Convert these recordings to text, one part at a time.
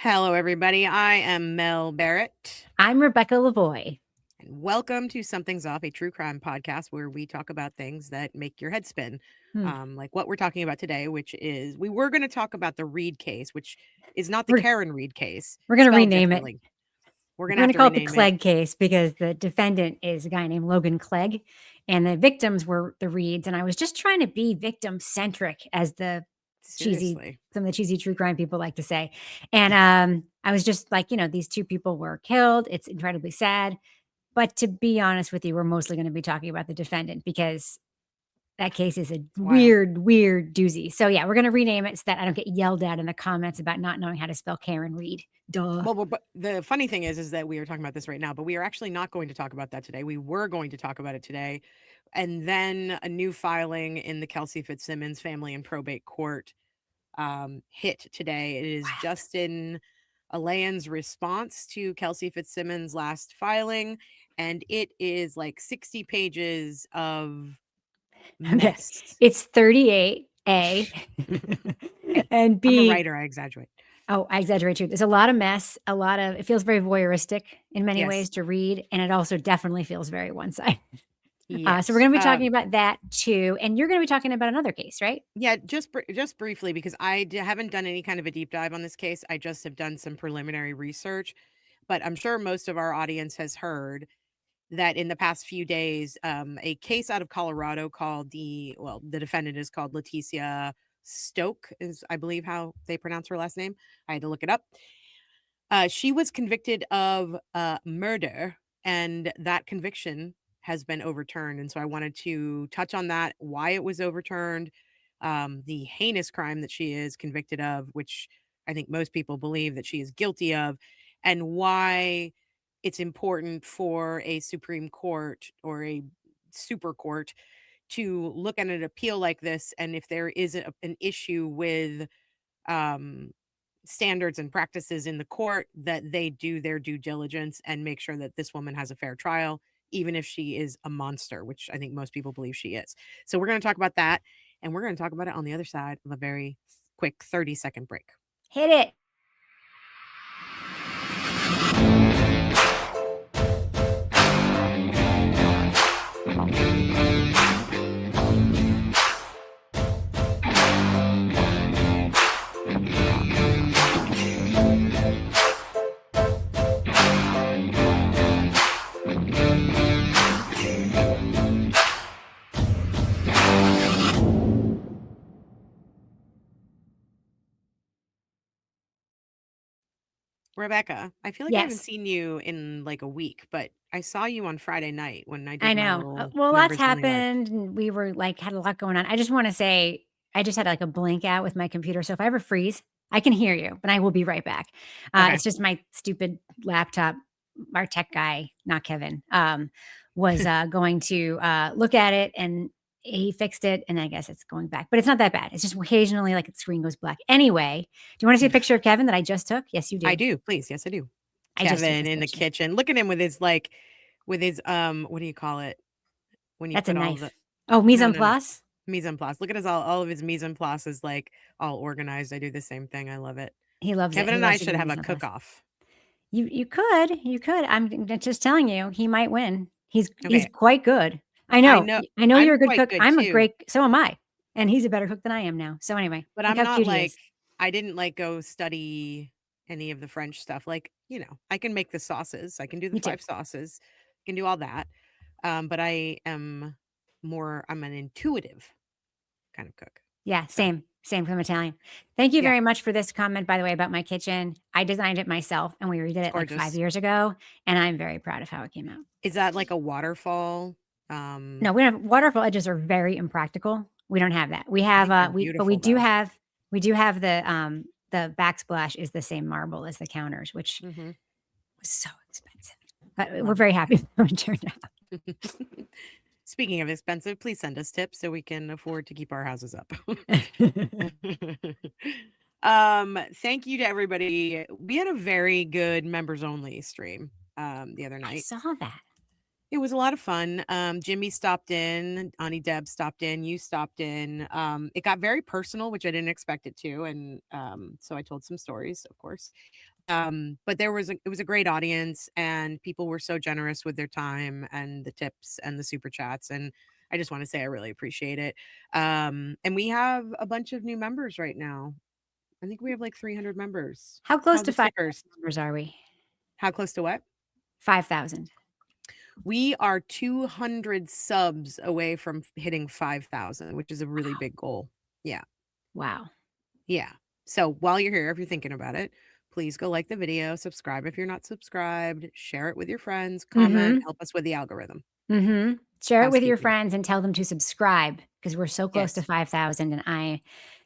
Hello, everybody. I am Mel Barrett, I'm Rebecca Lavoie. and welcome to Something's Off, a true crime podcast where we talk about things that make your head spin. Hmm. Like what we're talking about today, which is we were going to talk about the Reed case, which is not the We're Karen Reed case, we're gonna spelled rename it. differently. We're going We're to have gonna to call it the rename it. Clegg case because the defendant is a guy named Logan Clegg, and the victims were the Reeds. And I was just trying to be victim centric, as Seriously. some of the cheesy true crime people like to say. And I was just like, these two people were killed. It's incredibly sad. But to be honest with you, we're mostly going to be talking about the defendant because that case is a It's wild. weird doozy. So yeah, we're going to rename it so that I don't get yelled at in the comments about not knowing how to spell Karen Reed. Duh. Well, but the funny thing is that we are talking about this right now, but we are actually not going to talk about that today. We were going to talk about it today. And then a new filing in the Kelsey Fitzsimmons Family and Probate Court hit today. It is Wow. Justin Alain's response to Kelsey Fitzsimmons' last filing, and it is like 60 pages of Okay. mess. It's 38A and I'm a B. writer, I exaggerate. Oh, I exaggerate too. There's a lot of mess, it feels very voyeuristic in many Yes. ways to read. And it also definitely feels very one-sided. Yes. So we're going to be talking about that too. And you're going to be talking about another case, right? Yeah, just briefly, because haven't done any kind of a deep dive on this case. I just have done some preliminary research, but I'm sure most of our audience has heard that in the past few days, a case out of Colorado called the defendant is called Leticia Stauch, is I believe how they pronounce her last name. I had to look it up. She was convicted of murder, and that conviction has been overturned. And so I wanted to touch on that, why it was overturned, the heinous crime that she is convicted of, which I think most people believe that she is guilty of, and why it's important for a Supreme Court or a super court to look at an appeal like this. And if there is an issue with um, standards and practices in the court, that they do their due diligence and make sure that this woman has a fair trial, even if she is a monster, which I think most people believe she is. So we're going to talk about that, and we're going to talk about it on the other side of a very quick 30-second break. Hit it. Rebecca, I feel like I haven't Yes, seen you in like a week, but I saw you on Friday night when I I did my know. little Well, lots members only live. happened and we were like, had a lot going on. I just want to say, I just had like a blink out with my computer. So if I ever freeze, I can hear you, but I will be right back. Okay. It's just my stupid laptop. Our tech guy, not Kevin, was going to look at it and he fixed it. And I guess it's going back, but it's not that bad. It's just occasionally like the screen goes black. Anyway, do you want to see a picture of Kevin that I just took? Yes, you I do. do, please. Yes, I do. I just took Kevin this in the picture. kitchen. Look at him with his like with his what do you call it? When you That's a put all the knife. Oh, mise no, en no, no. place. Mise en place. Look at his all of his mise en place is like all organized. I do the same thing. I love it. He loves it. Kevin He and I loves to should do have mise a en place. cook-off. You could. I'm just telling you, he might win. He's Okay. quite good. I I know. know I know I'm you're a good quite cook. good I'm a too, great so am I. And he's a better cook than I am now. So anyway, but look I'm how not cute he like is. I didn't like go study any of the French stuff. Like, I can make the sauces. I can do the Me too. 5 sauces. I can do all that. But I'm an intuitive kind of cook. Yeah, So, same from Italian. Thank you yeah, very much for this comment, by the way, about my kitchen. I designed it myself and we redid it's it like 5 gorgeous. years ago. And I'm very proud of how it came out. Is that like a waterfall? No, we don't have waterfall edges are very impractical. We don't have that. We I have think they're we beautiful do though. have the backsplash is the same marble as the counters, which Mhm. was so expensive. But we're Love very happy with how it turned out. it. Speaking of expensive, please send us tips so we can afford to keep our houses up. Thank you to everybody. We had a very good members only stream the other I night. saw that. It was a lot of fun. Jimmy stopped in, Auntie Deb stopped in, you stopped in. It got very personal, which I didn't expect it to, and so I told some stories, of course. But it was a great audience, and people were so generous with their time and the tips and the super chats, and I just want to say I really appreciate it. And we have a bunch of new members right now. I think we have like 300 members. How close How's to the 5,000 stickers? members are we? How close to what? 5,000. We are 200 subs away from hitting 5,000, which is a really big goal. Yeah. Wow. Yeah. So while you're here, if you're thinking about it, please go like the video, subscribe if you're not subscribed, share it with your friends, comment, help us with the algorithm. Share it with your Housekeeping. friends and tell them to subscribe because we're so close to Yes. 5,000, and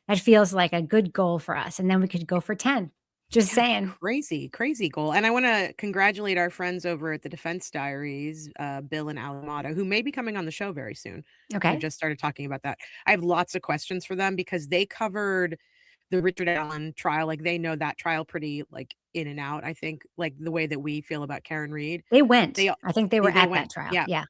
that feels like a good goal for us. And then we could go for 10. Just Yeah, saying. crazy, crazy goal. And I want to congratulate our friends over at the Defense Diaries, Bill and Alamada, who may be coming on the show very soon. We've Okay. just started talking about that. I have lots of questions for them because they covered the Richard Allen trial. Like they know that trial pretty like in and out. I think like the way that we feel about Karen Reed. They went. They I think they were they at that went, trial. yeah. Yeah.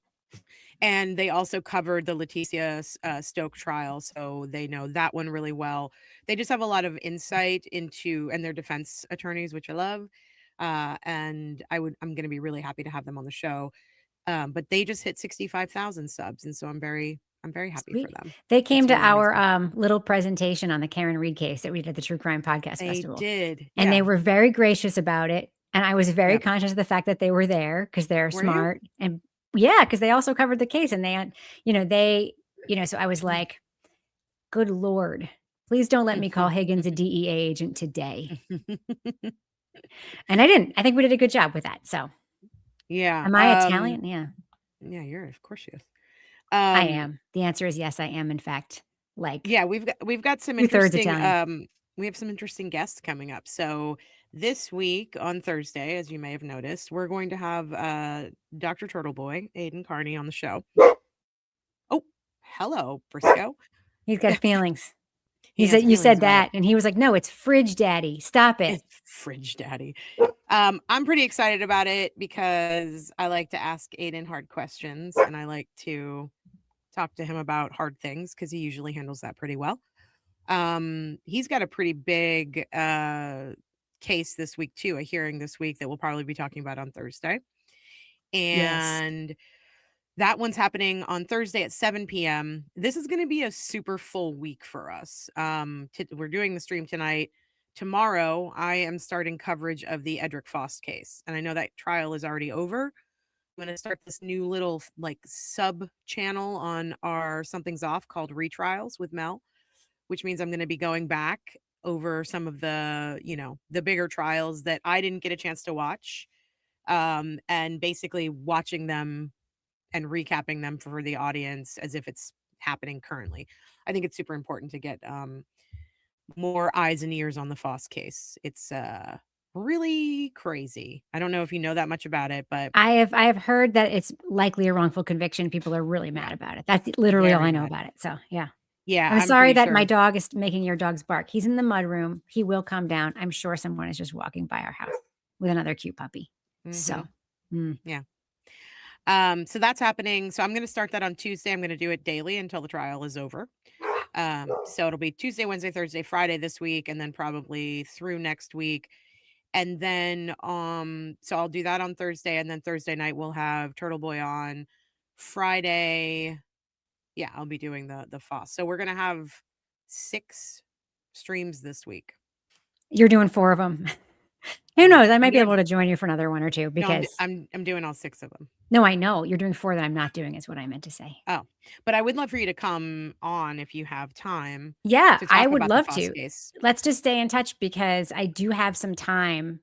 And they also covered the Leticia Stauch trial, so they know that one really well. They just have a lot of insight into, and they're defense attorneys, which I love. And I'm going to be really happy to have them on the show. But they just hit 65,000 subs, and so I'm very happy for Sweet. them. They came It's to really our amazing. little presentation on the Karen Reed case that we did at the True Crime Podcast They Festival. did, And they yeah. were very gracious about it. And I was very Yep. conscious of the fact that they were there because they're Were you? smart. And yeah, because they also covered the case and they had, so I was like, good Lord, please don't let me call Higgins a DEA agent today. And I didn't. I think we did a good job with that. So Yeah. am I Italian? Yeah, Yeah, you're of course she is. I am. The answer is yes, I am. In fact, like Yeah, we've got some 2/3 interesting Italian. we have some interesting guests coming up. So this week on Thursday, as you may have noticed, we're going to have Dr. Turtleboy, Aidan Kearney on the show. Oh, hello, Briscoe. He's got feelings. He has You feelings said about it. that, and he was like, "No, it's Fridge Daddy. Stop it." It's Fridge Daddy. I'm pretty excited about it because I like to ask Aidan hard questions and I like to talk to him about hard things because he usually handles that pretty well. He's got a pretty big case this week too, a hearing this week that we'll probably be talking about on Thursday. Yes. And that one's happening on Thursday at 7 p.m. This is going to be a super full week for us. We're doing the stream tonight. Tomorrow, I am starting coverage of the Edric Faust case. And I know that trial is already over. I'm going to start this new little like sub channel on our Something's Off called Retrials with Mel, which means I'm going to be going back over some of the, the bigger trials that I didn't get a chance to watch, and basically watching them and recapping them for the audience as if it's happening currently. I think it's super important to get more eyes and ears on the Foss case. It's really crazy. I don't know if you know that much about it, but I have heard that it's likely a wrongful conviction. People are really mad yeah, about it. That's literally all very I know mad. about it. So, yeah. Yeah, I'm I'm sorry pretty that my sure. dog is making your dog's bark. He's in the mudroom. He will come down. I'm sure someone is just walking by our house with another cute puppy. So, Yeah. So that's happening. So I'm going to start that on Tuesday. I'm going to do it daily until the trial is over. So it'll be Tuesday, Wednesday, Thursday, Friday this week, and then probably through next week. And then, so I'll do that on Thursday, and then Thursday night we'll have Turtle Boy on. Friday, yeah, I'll be doing the Foss. So we're gonna have 6 streams this week. you're doing 4 of them. Who Yeah, knows? I I'm might be gonna. able to join you for another 1 or 2 No, because I'm doing all 6 of them. no, I know. You're doing 4 that I'm not doing is what I meant to say. Oh, but I would love for you to come on if you have time Yeah, to I talk would about the love Foss to. case. Let's just stay in touch because I do have some time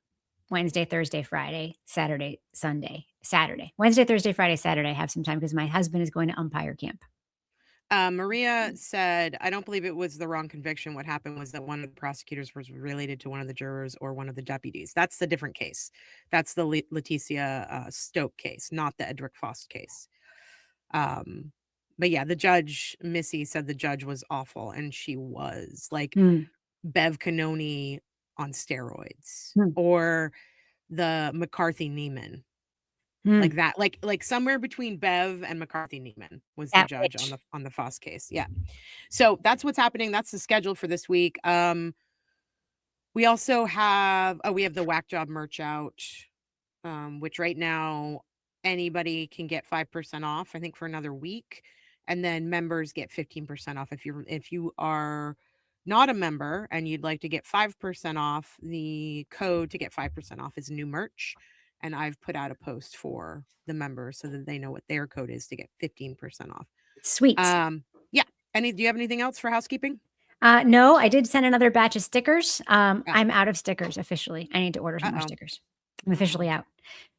Wednesday, Thursday, Friday, Saturday, Sunday, Saturday. Wednesday, Thursday, Friday, Saturday, I have some time because my husband is going to umpire camp. Maria said, I don't believe it was the wrong conviction. What happened was that one of the prosecutors was related to one of the jurors or one of the deputies. That's the different case. That's the Leticia Stauch case, not the Edric Faust case. But yeah, the judge, Missy, said the judge was awful, and she was like Bev Canoni on steroids, or the McCarthy Neiman. Like that, like somewhere between Bev and McCarthy Neiman was the That judge witch. on the Faust case. Yeah. So that's what's happening. That's the schedule for this week. We also have we have the Whack Job merch out, which right now anybody can get 5% off, I think, for another week. And then members get 15% off. If you are not a member and you'd like to get 5% off, the code to get 5% off is new merch. And I've put out a post for the members so that they know what their code is to get 15% off. Sweet. Yeah. Do you have anything else for housekeeping? No, I did send another batch of stickers. Oh. I'm out of stickers officially. I need to order some more Uh-oh. stickers. I'm officially out.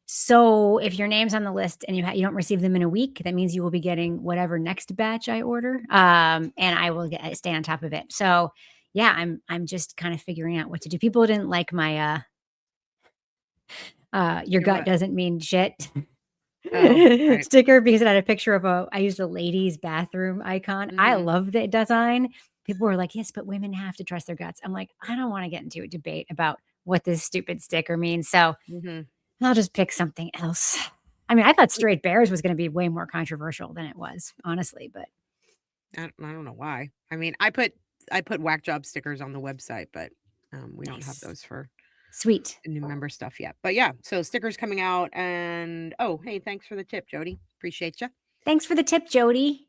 So if your name's on the list and you don't receive them in a week, that means you will be getting whatever next batch I order, and I will stay on top of it. So yeah, I'm just kind of figuring out what to do. People didn't like my your gut what? doesn't mean shit Oh, right. sticker, because it had a picture of I used a ladies bathroom icon. I Mhm. love the design. People were like, yes, but women have to trust their guts. I'm like, I don't want to get into a debate about what this stupid sticker means. So Mhm. I'll just pick something else. I mean, I thought straight bears was going to be way more controversial than it was, honestly, but I don't know why. I mean, I put Whack Job stickers on the website, but we don't have nice. those for Sweet. the new member stuff yet. But yeah, so stickers coming out, and oh, hey, thanks for the tip, Jody. Appreciate you. Thanks for the tip, Jody.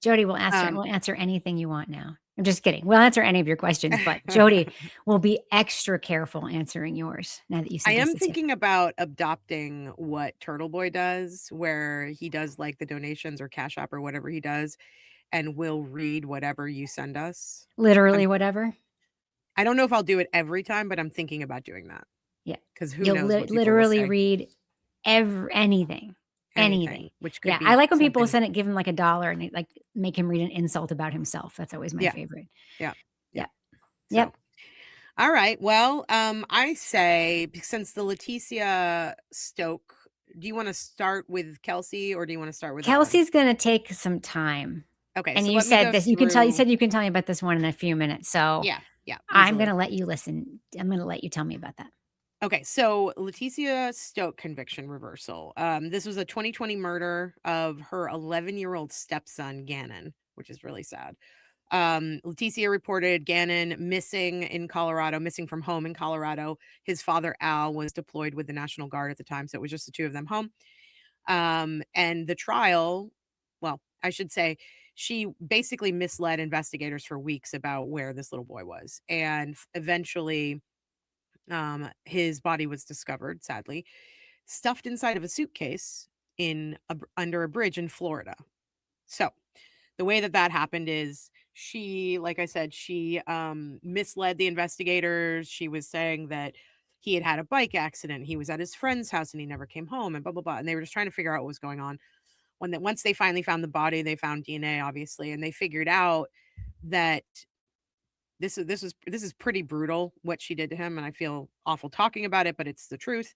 Jody will Um, answer anything you want now. I'm just kidding. We'll answer any of your questions, but Jody will be extra careful answering yours now that you I sent us am a tip. thinking about adopting what Turtle Boy does, where he does like the donations or Cash App or whatever he does, and we'll read whatever you send us. Literally whatever. I don't know if I'll do it every time, but I'm thinking about doing that Yeah. because who You'll knows what people will literally say. read anything. Anything, Anything. which could Yeah. I be like when people something. send it, give him like $1 and like make him read an insult about himself. That's always my Yeah, favorite. yeah, yeah. Yep. So, Yep. all right. Well, I say since the Leticia Stauch, do you want to start with Kelsey or do you want to start with Ellen? Kelsey's gonna take some time. Okay, And so you let me said go this, you through. said you can tell me about this one in a few minutes. So Yeah, yeah, I'm easily. gonna let you listen. I'm gonna let you tell me about that. Okay, so Leticia Stauch conviction reversal. This was a 2020 murder of her 11-year-old stepson, Gannon, which is really sad. Leticia reported Gannon missing in Colorado, missing from home in Colorado. His father, Al, was deployed with the National Guard at the time, so it was just the two of them home. And the trial, well, I should say, she basically misled investigators for weeks about where this little boy was. And eventually, his body was discovered, sadly, stuffed inside of a suitcase under a bridge in Florida. So, the way that happened is she, like I said, she misled the investigators. She was saying that he had had a bike accident. He was at his friend's house and he never came home and blah blah blah. And they were just trying to figure out what was going on. Once they finally found the body, they found DNA, obviously, and they figured out that this is pretty brutal what she did to him, and I feel awful talking about it, but it's the truth.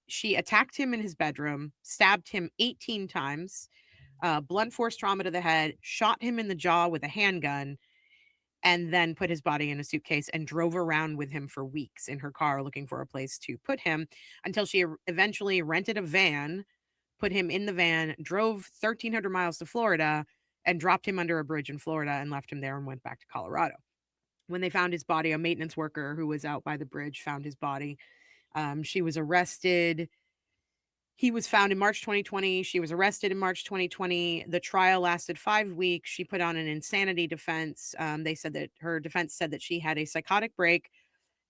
She attacked him in his bedroom, stabbed him 18 times, blunt force trauma to the head, shot him in the jaw with a handgun, and then put his body in a suitcase and drove around with him for weeks in her car looking for a place to put him until she eventually rented a van, put him in the van, drove 1,300 miles to Florida, and dropped him under a bridge in Florida and left him there and went back to Colorado. When they found his body, a maintenance worker who was out by the bridge found his body. She was arrested. He was found in March 2020. She was arrested in March 2020. The trial lasted 5 weeks. She put on an insanity defense. They said that her defense said that she had a psychotic break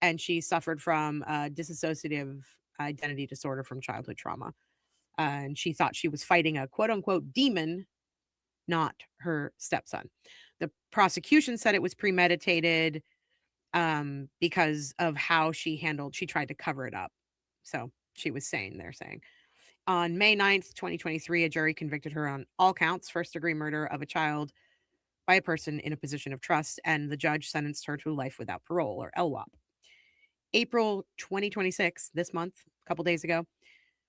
and she suffered from dissociative identity disorder from childhood trauma. And she thought she was fighting a quote unquote demon, not her stepson. The prosecution said it was premeditated because of how she tried to cover it up. So they're saying. On May 9th, 2023, a jury convicted her on all counts, first degree murder of a child by a person in a position of trust, and the judge sentenced her to life without parole, or LWOP. April 2026, this month, a couple days ago,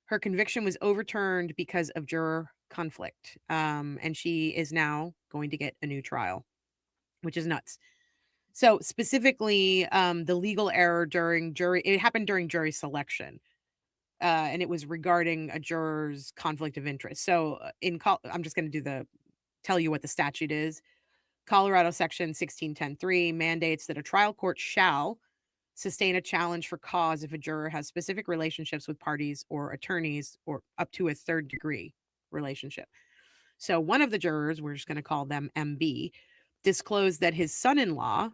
her conviction was overturned because of juror conflict. And she is now going to get a new trial, which is nuts. So specifically, the legal error it happened during jury selection. and it was regarding a juror's conflict of interest. So I'm just going to tell you what the statute is. Colorado section 1610(3) mandates that a trial court shall sustain a challenge for cause if a juror has specific relationships with parties or attorneys or up to a third degree relationship. So one of the jurors, we're just going to call them MB, disclosed that his son-in-law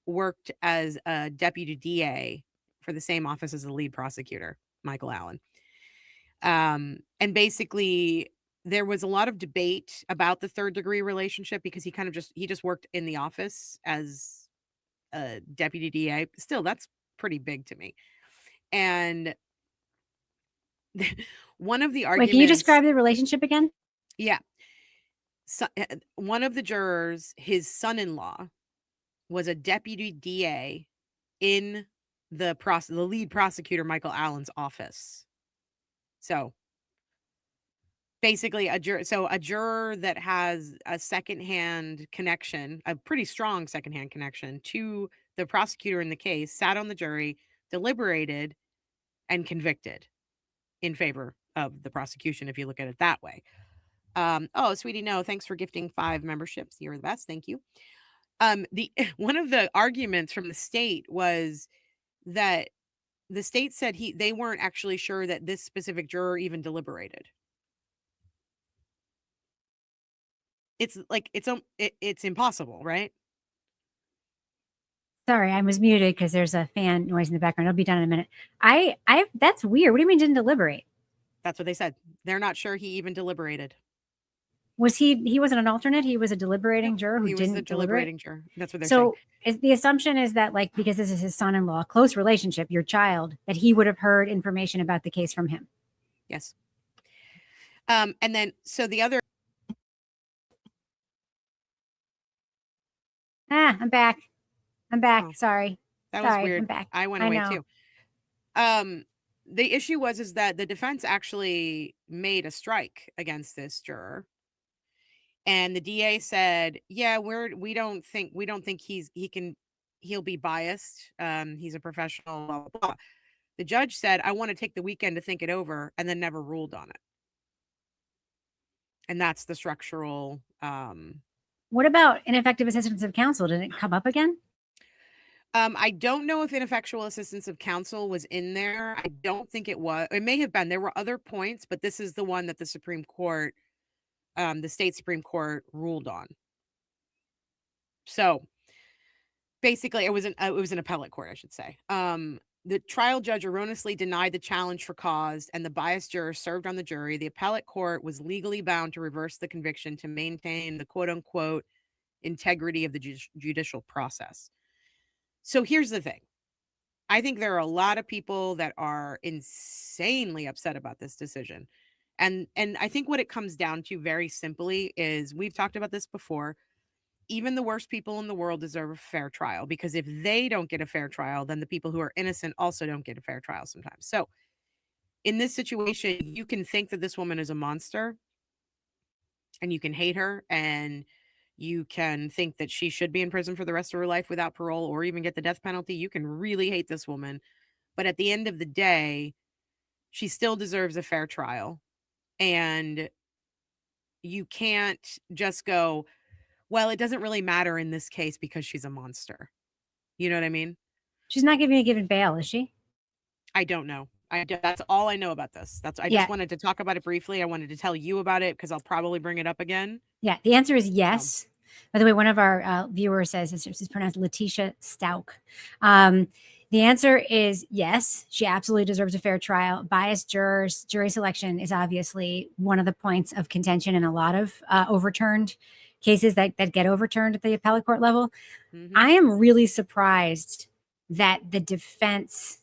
worked as a deputy DA for the same office as the lead prosecutor, Michael Allen. And basically there was a lot of debate about the third degree relationship because he just worked in the office as a deputy DA. Still, that's pretty big to me. And one of the arguments. Wait, can you describe the relationship again? Yeah. So, one of the jurors, his son-in-law, was a deputy DA in the lead prosecutor Michael Allen's office. So basically a juror that has a secondhand connection, a pretty strong secondhand connection to the prosecutor in the case, sat on the jury, deliberated, and convicted in favor of the prosecution, if you look at it that way. Oh, sweetie, no, thanks for gifting 5 memberships. You're the best. Thank you. One of the arguments from the state was that the state said they weren't actually sure that this specific juror even deliberated. It's like it's impossible, right? Sorry, I was muted because there's a fan noise in the background. It'll be done in a minute. That's weird. What do you mean didn't deliberate? That's what they said. They're not sure he even deliberated. Was he wasn't an alternate? He was a deliberating juror who He was didn't the deliberating juror. That's what they're saying. So the assumption is that, like, because this is his son-in-law, close relationship, your child, that he would have heard information about the case from him. Yes. And then, so the other. I'm back. Oh, sorry. That was weird. I'm back. I went away too. The issue was that the defense actually made a strike against this juror. And the DA said, yeah, we don't think he'll be biased. He's a professional, blah, blah, blah. The judge said, I want to take the weekend to think it over, and then never ruled on it. And that's the structural. What about ineffective assistance of counsel? Did it come up again? I don't know if ineffectual assistance of counsel was in there. I don't think it was. It may have been. There were other points, but this is the one that the Supreme Court, the state Supreme Court, ruled on. So basically, it was an appellate court, I should say. The trial judge erroneously denied the challenge for cause, and the biased juror served on the jury. The appellate court was legally bound to reverse the conviction to maintain the quote-unquote integrity of the judicial process. So here's the thing. I think there are a lot of people that are insanely upset about this decision. And I think what it comes down to very simply is, we've talked about this before, even the worst people in the world deserve a fair trial, because if they don't get a fair trial, then the people who are innocent also don't get a fair trial sometimes. So in this situation, you can think that this woman is a monster, and you can hate her, and you can think that she should be in prison for the rest of her life without parole, or even get the death penalty. You can really hate this woman, but at the end of the day, she still deserves a fair trial. And you can't just go, well, it doesn't really matter in this case because she's a monster. You know what I mean? She's not giving a given bail, is she? I don't know. That's all I know about this. I just wanted to talk about it briefly. I wanted to tell you about it because I'll probably bring it up again. Yeah, the answer is yes. By the way, one of our viewers says it's pronounced Leticia Stauch. The answer is yes. She absolutely deserves a fair trial. Biased jurors, jury selection is obviously one of the points of contention in a lot of overturned cases that get overturned at the appellate court level. Mm-hmm. I am really surprised that the defense,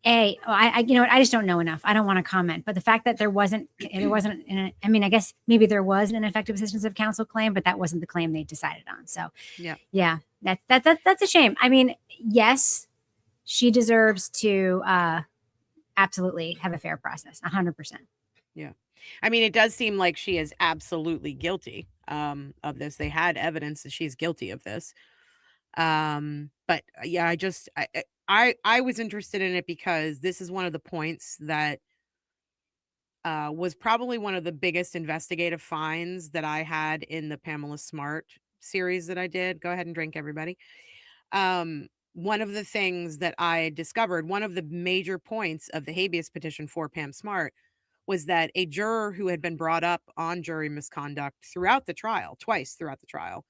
I just don't know enough. I don't want to comment, but the fact that there wasn't, I guess maybe there was an ineffective assistance of counsel claim, but that wasn't the claim they decided on. So yeah, that's a shame. I mean, yes, she deserves to absolutely have a fair process, 100%. Yeah. I mean, it does seem like she is absolutely guilty of this. They had evidence that she's guilty of this. But yeah, I was interested in it because this is one of the points that was probably one of the biggest investigative finds that I had in the Pamela Smart series that I did. Go ahead and drink, everybody. One of the things that I discovered, one of the major points of the habeas petition for Pam Smart, was that a juror who had been brought up on jury misconduct throughout the trial, twice throughout the trial,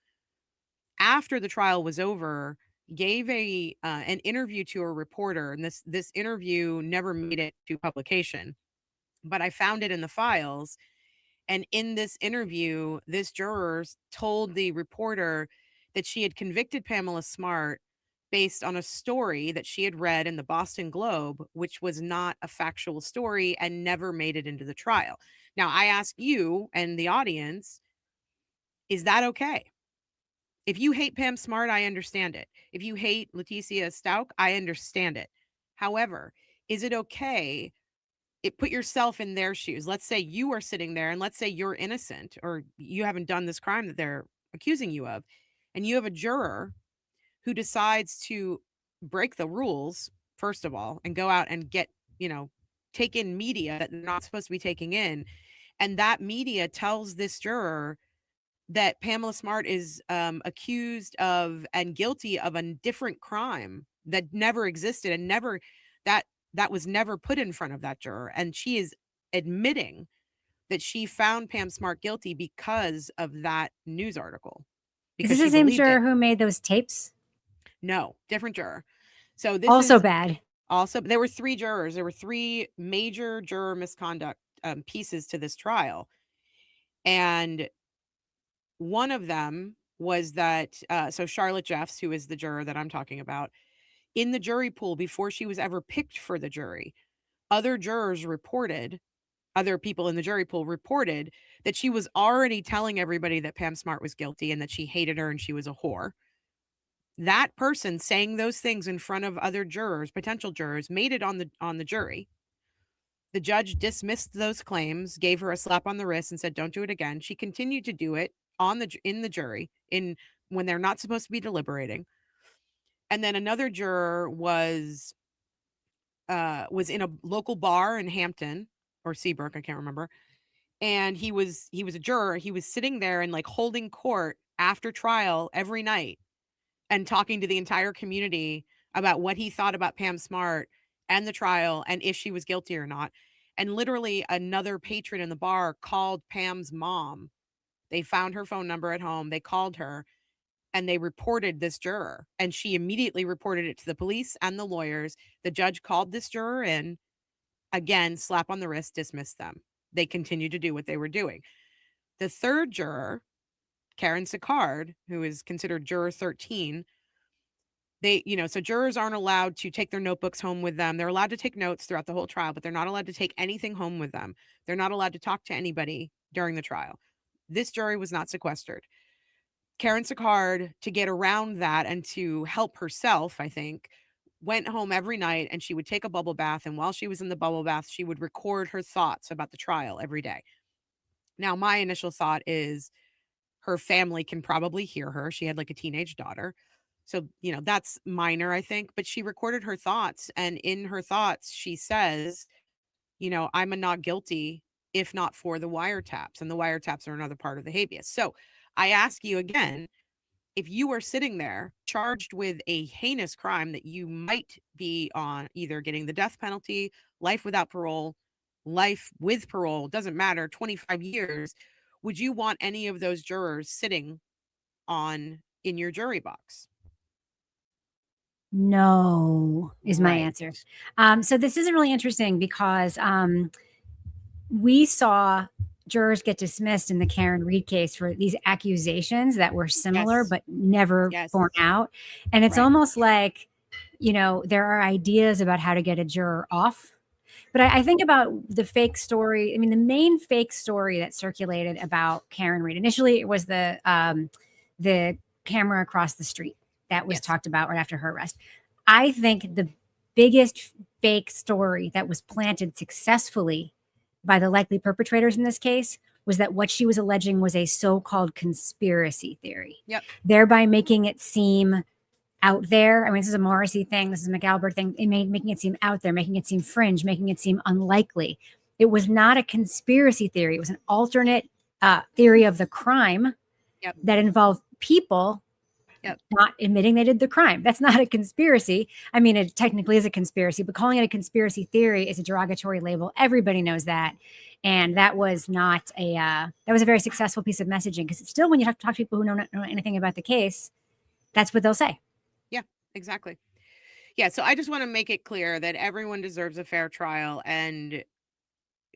after the trial was over, gave an interview to a reporter, and this interview never made it to publication, but I found it in the files. And in this interview, this juror told the reporter that she had convicted Pamela Smart based on a story that she had read in the Boston Globe, which was not a factual story and never made it into the trial. Now, I ask you and the audience, is that okay? If you hate Pam Smart, I understand it. If you hate Leticia Stauch, I understand it. However, is it okay? Put yourself in their shoes. Let's say you are sitting there and let's say you're innocent or you haven't done this crime that they're accusing you of. And you have a juror who decides to break the rules, first of all, and go out and take in media that they're not supposed to be taking in. And that media tells this juror that Pamela Smart is accused of and guilty of a different crime that never existed and that was never put in front of that juror. And she is admitting that she found Pam Smart guilty because of that news article. Is this the same juror who made those tapes? No, different juror. So this also is bad. Also, there were 3 jurors. There were 3 major juror misconduct pieces to this trial. And one of them was that, so Charlotte Jeffs, who is the juror that I'm talking about, in the jury pool before she was ever picked for the jury, other people in the jury pool reported that she was already telling everybody that Pam Smart was guilty and that she hated her and she was a whore. That person saying those things in front of other jurors, potential jurors, made it on the jury. The judge dismissed those claims, gave her a slap on the wrist and said, "Don't do it again." She continued to do it in the jury when they're not supposed to be deliberating. And then another juror was in a local bar in Hampton or Seabrook, I can't remember. And he was a juror. He was sitting there and like holding court after trial every night and talking to the entire community about what he thought about Pam Smart and the trial and if she was guilty or not. And literally another patron in the bar called Pam's mom. They found her phone number at home. They called her and they reported this juror, and she immediately reported it to the police and the lawyers. The judge called this juror in, again, slap on the wrist, dismissed them. They continued to do what they were doing. The third juror, Karen Sicard, who is considered juror 13, so jurors aren't allowed to take their notebooks home with them. They're allowed to take notes throughout the whole trial, but they're not allowed to take anything home with them. They're not allowed to talk to anybody during the trial. This jury was not sequestered. Karen Sicard, to get around that and to help herself, I think, went home every night and she would take a bubble bath. And while she was in the bubble bath, she would record her thoughts about the trial every day. Now, my initial thought is her family can probably hear her. She had like a teenage daughter. So, that's minor, I think. But she recorded her thoughts. And in her thoughts, she says, I'm a not guilty if not for the wiretaps. And the wiretaps are another part of the habeas. So I ask you again, if you are sitting there charged with a heinous crime that you might be on either getting the death penalty, life without parole, life with parole, doesn't matter, 25 years, would you want any of those jurors sitting in your jury box? No, is my answer. So this is really interesting because we saw jurors get dismissed in the Karen Reed case for these accusations that were similar but never borne out. And it's almost like, there are ideas about how to get a juror off. But I think about the fake story. I mean, the main fake story that circulated about Karen Reed, initially it was the camera across the street that was talked about right after her arrest. I think the biggest fake story that was planted successfully by the likely perpetrators in this case was that what she was alleging was a so-called conspiracy theory, thereby making it seem out there. I mean, this is a Morrissey thing. This is a McAlbert thing. Making it seem out there, making it seem fringe, making it seem unlikely. It was not a conspiracy theory. It was an alternate theory of the crime that involved people not admitting they did the crime. That's not a conspiracy. I mean, it technically is a conspiracy, but calling it a conspiracy theory is a derogatory label. Everybody knows that. And that was not that was a very successful piece of messaging, because it's still, when you talk to people who don't know anything about the case, that's what they'll say. Yeah, exactly. Yeah, so I just want to make it clear that everyone deserves a fair trial. And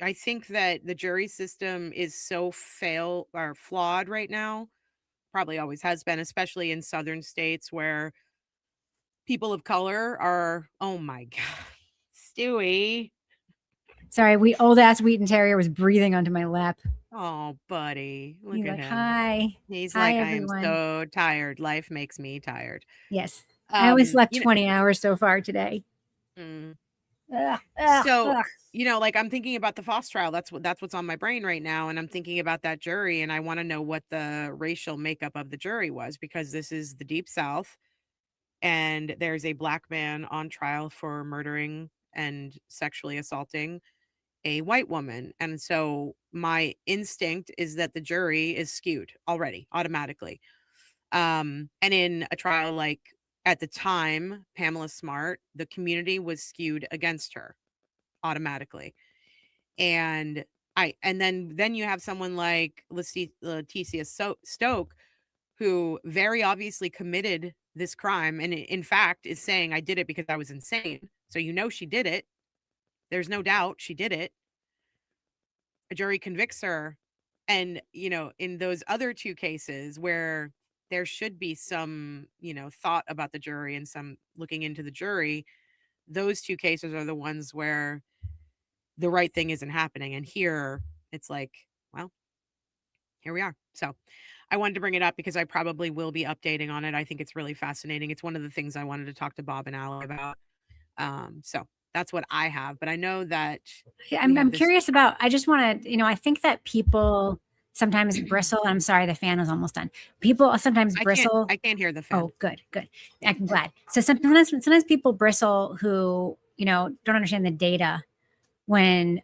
I think that the jury system is so flawed right now. Probably always has been, especially in southern states where people of color are, oh my God, Stewie. Sorry, old ass Wheaton Terrier was breathing onto my lap. Oh, buddy. Look He's at like, him. hi. He's Hi, like, everyone. I am so tired. Life makes me tired. Yes. I only slept You 20 hours so far today. know, Ugh. like, I'm thinking about the Faust trial. That's what's on my brain right now. And I'm thinking about that jury, and I want to know what the racial makeup of the jury was, because this is the Deep South. And there's a black man on trial for murdering and sexually assaulting a white woman. And so my instinct is that the jury is skewed already, automatically. And in a trial like, at the time, Pamela Smart, the community was skewed against her automatically. And then you have someone like Leticia Stauch, who very obviously committed this crime, and in fact is saying, I did it because I was insane. So she did it. There's no doubt she did it. A jury convicts her. And, in those other two cases where there should be some, thought about the jury and some looking into the jury, those two cases are the ones where the right thing isn't happening. And here it's like, well, here we are. So I wanted to bring it up because I probably will be updating on it. I think it's really fascinating. It's one of the things I wanted to talk to Bob and Allie about. So that's what I have. But I know that I'm curious about, I just want to, I think that people sometimes bristle. I'm sorry, the fan was almost done. People sometimes bristle. I can't hear the fan. Oh, good. I'm glad. So sometimes people bristle who, don't understand the data when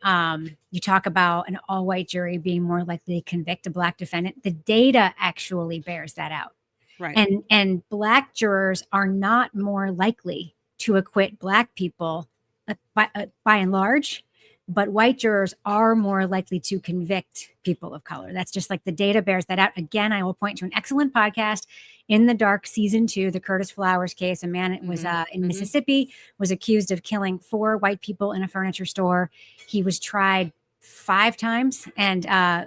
you talk about an all-white jury being more likely to convict a black defendant. The data actually bears that out. Right. And black jurors are not more likely to acquit black people by and large, but white jurors are more likely to convict people of color. That's just like the data bears that out. Again, I will point to an excellent podcast, In the Dark, season 2, the Curtis Flowers case. A man was in Mississippi, was accused of killing 4 white people in a furniture store. He was tried 5 times and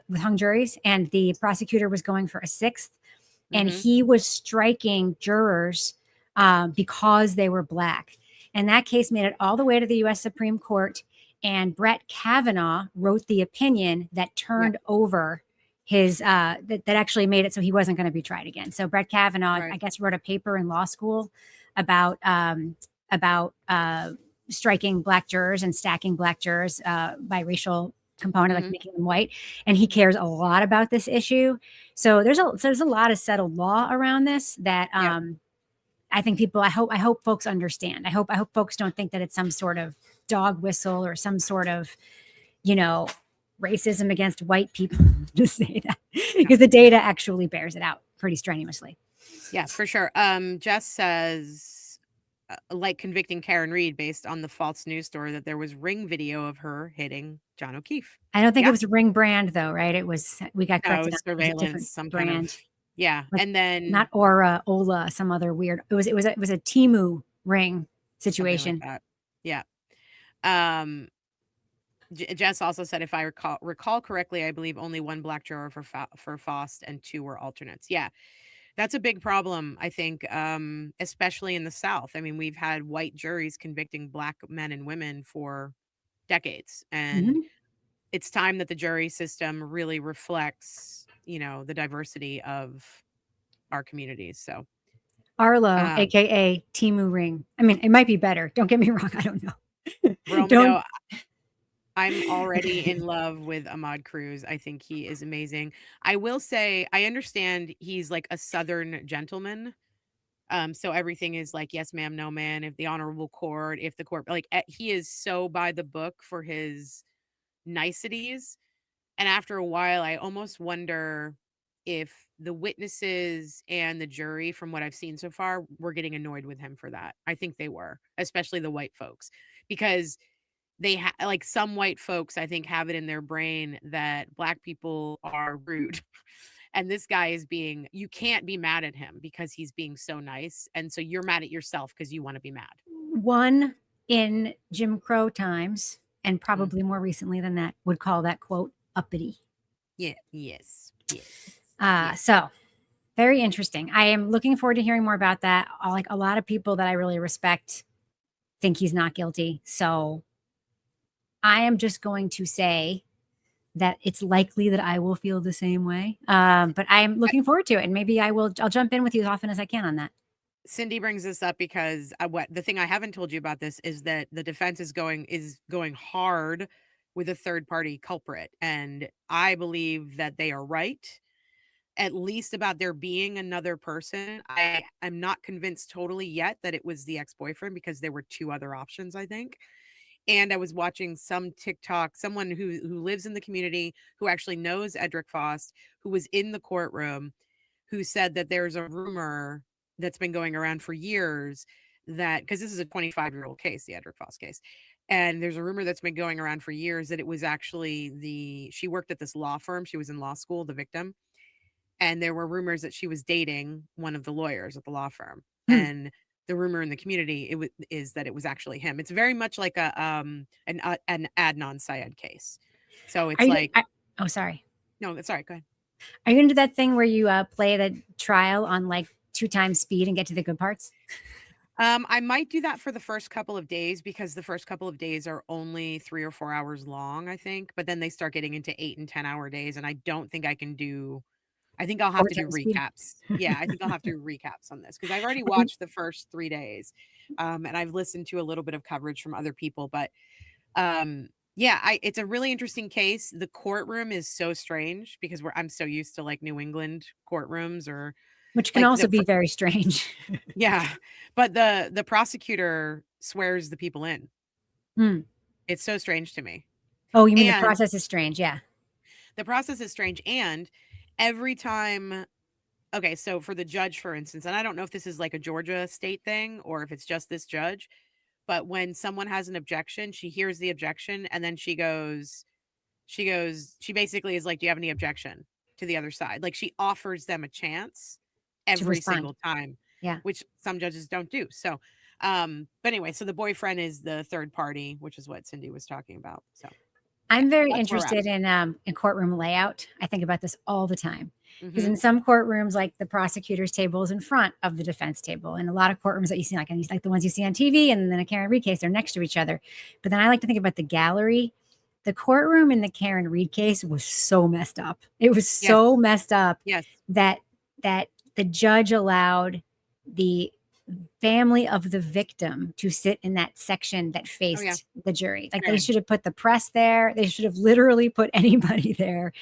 with hung juries, and the prosecutor was going for a 6th. And he was striking jurors because they were black. And that case made it all the way to the U.S. Supreme Court. And Brett Kavanaugh wrote the opinion that turned over his that actually made it so he wasn't going to be tried again. So Brett Kavanaugh, I guess, wrote a paper in law school about striking black jurors and stacking black jurors by racial component, like making them white. And he cares a lot about this issue. So there's a lot of settled law around this that I think people, I hope folks understand. I hope folks don't think that it's some sort of dog whistle or some sort of, racism against white people to say that, because the data actually bears it out pretty strenuously. Yeah, for sure. Jess says, like convicting Karen Reed based on the false news story that there was Ring video of her hitting John O'Keefe. I don't think it was Ring brand though, right? It was, we got corrected. No, it was surveillance, some brand. kind of, yeah. Like, and then not Aura, Ola, some other weird, it was a Temu Ring situation. Like that. Yeah. Jess also said, if I recall correctly, I believe only 1 black juror for Faust and 2 were alternates. Yeah. That's a big problem, I think, especially in the South. I mean, we've had white juries convicting black men and women for decades. And it's time that the jury system really reflects, the diversity of our communities. So Arlo, aka Temu Ring. I mean, it might be better. Don't get me wrong. I don't know. Romano, I'm already in love with Ahmad Cruz. I think he is amazing. I will say, I understand he's like a Southern gentleman. So everything is like, yes, ma'am, no, man. If the honorable court, if the court, like he is so by the book for his niceties. And after a while, I almost wonder if the witnesses and the jury, from what I've seen so far, were getting annoyed with him for that. I think they were, especially the white folks, because like some white folks, I think, have it in their brain that black people are rude. And this guy is you can't be mad at him because he's being so nice. And so you're mad at yourself because you want to be mad. One in Jim Crow times, and Mm. probably more recently than that, would call that quote uppity. Yeah. Yes. Yes. So very interesting. I am looking forward to hearing more about that. Like a lot of people that I really respect think he's not guilty. So I am just going to say that it's likely that I will feel the same way. But I am looking forward to it. And maybe I'll jump in with you as often as I can on that. Cindy brings this up because what the thing I haven't told you about this is that the defense is going hard with a third party culprit, and I believe that they are right, at least about there being another person. I'm not convinced totally yet that it was the ex-boyfriend, because there were two other options, I think. And I was watching some TikTok, someone who lives in the community, who actually knows Edric Faust, who was in the courtroom, who said that there's a rumor that's been going around for years, that because this is a 25-year-old case, the Edric Faust case. And there's a rumor that's been going around for years that it was actually she worked at this law firm. She was in law school, the victim. And there were rumors that she was dating one of the lawyers at the law firm. Hmm. And the rumor in the community is that it was actually him. It's very much like an Adnan Syed case. So Are it's you? like, Oh, sorry. no, sorry, go ahead. Are you going to do that thing where you play the trial on like 2 times speed and get to the good parts? I might do that for the first couple of days, because the first couple of days are only 3 or 4 hours long, I think. But then they start getting into 8 and 10-hour days, and I don't think I can do. I think I'll have 4 to do times speed. recaps. Yeah, I think I'll have to do recaps on this, because I've already watched the first 3 days, and I've listened to a little bit of coverage from other people. But yeah, it's a really interesting case. The courtroom is so strange because I'm so used to like New England courtrooms, or Which can like also be very strange. yeah, but the prosecutor swears the people in. Hmm. It's so strange to me. Oh, you mean the And process is strange? Yeah. the process is strange. And every time, okay, so for the judge, for instance, and I don't know if this is like a Georgia state thing or if it's just this judge, but when someone has an objection, she hears the objection, and then she basically is like, do you have any objection to the other side? Like, she offers them a chance To every respond. single time, Yeah. which some judges don't do. So, but anyway, so the boyfriend is the third party, which is what Cindy was talking about. So yeah, I'm very that's where we're at. interested in courtroom layout. I think about this all the time because Mm-hmm. in some courtrooms, like the prosecutor's table is in front of the defense table, and a lot of courtrooms that you see, like the ones you see on TV, and then a Karen Reed case, they're next to each other. But then I like to think about the gallery. The courtroom in the Karen Reed case was so messed up. It was Yes. so messed up Yes. that the judge allowed the family of the victim to sit in that section that faced the jury. Like they should have put the press there. They should have literally put anybody there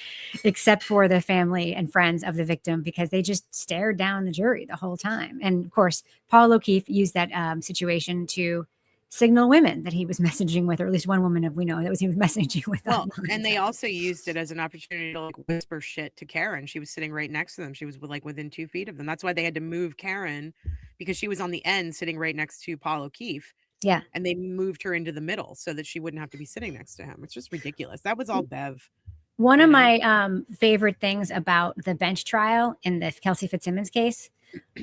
except for the family and friends of the victim, because they just stared down the jury the whole time. And of course, Paul O'Keefe used that situation to signal women that he was messaging with, or at least one woman we know that he was messaging with. Well, and they also used it as an opportunity to like whisper shit to Karen. She was sitting right next to them. She was like within 2 feet of them. That's why they had to move Karen, because she was on the end sitting right next to Paul O'Keefe. Yeah. And they moved her into the middle so that she wouldn't have to be sitting next to him. It's just ridiculous. That was all Bev. One of my favorite things about the bench trial in the Kelsey Fitzsimmons case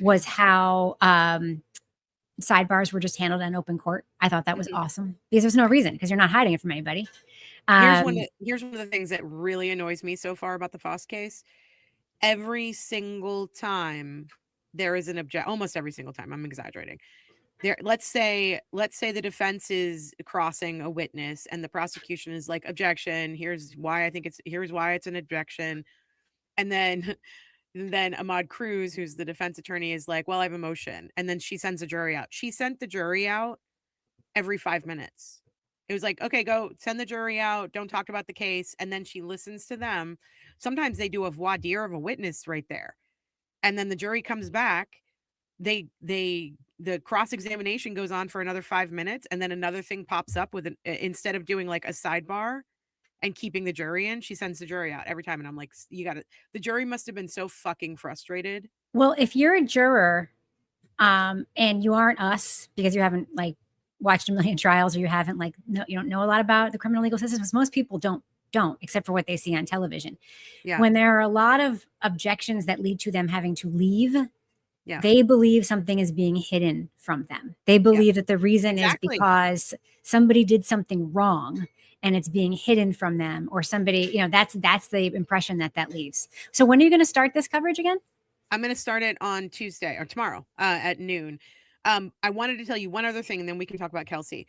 was how sidebars were just handled in open court. I thought that was awesome, because there's no reason, because you're not hiding it from anybody. Here's one of the things that really annoys me so far about the Faust case. Every single time there is an almost every single time, I'm exaggerating. Let's say the defense is crossing a witness and the prosecution is like, objection, here's why it's an objection. And then Ahmad Cruz, who's the defense attorney, is like, well, I have a motion. And then she sends the jury out. She sent the jury out every 5 minutes. It was like, okay, go send the jury out. Don't talk about the case. And then she listens to them. Sometimes they do a voir dire of a witness right there. And then the jury comes back the cross-examination goes on for another 5 minutes, and then another thing pops up with instead of doing like a sidebar and keeping the jury in, she sends the jury out every time. And I'm like, you got to, the jury must have been so fucking frustrated. Well, if you're a juror, and you aren't us because you haven't like watched a million trials, or you haven't like, you don't know a lot about the criminal legal system, because most people don't, except for what they see on television. Yeah. When there are a lot of objections that lead to them having to leave, Yeah. they believe something is being hidden from them. They believe that the reason is because somebody did something wrong and it's being hidden from them, or somebody, you know, that's the impression that leaves. So when are you going to start this coverage again? I'm going to start it on Tuesday or tomorrow at noon. I wanted to tell you one other thing, and then we can talk about Kelsey.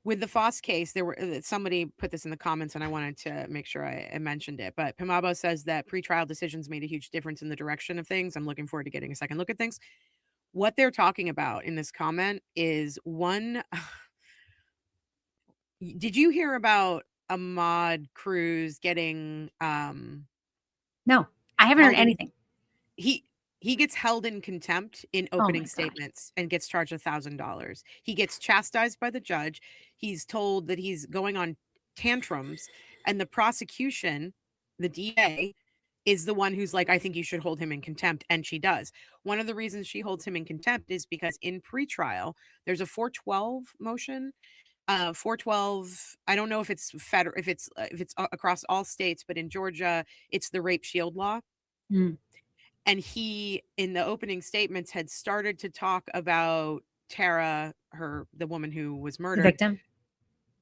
With the Faust case, there were somebody put this in the comments, and I wanted to make sure I mentioned it. But Pimabo says that pretrial decisions made a huge difference in the direction of things. I'm looking forward to getting a second look at things. What they're talking about in this comment is one. Did you hear about Ahmad Cruz getting? No, I haven't heard anything. He gets held in contempt in opening statements and gets charged $1,000. He gets chastised by the judge. He's told that he's going on tantrums, and the prosecution, the DA, is the one who's like, I think you should hold him in contempt, and she does. One of the reasons she holds him in contempt is because in pretrial, there's a 412 motion. 412, I don't know if it's federal, if it's across all states, but in Georgia, it's the rape shield law. And he, in the opening statements, had started to talk about Tara, the woman who was murdered. The victim?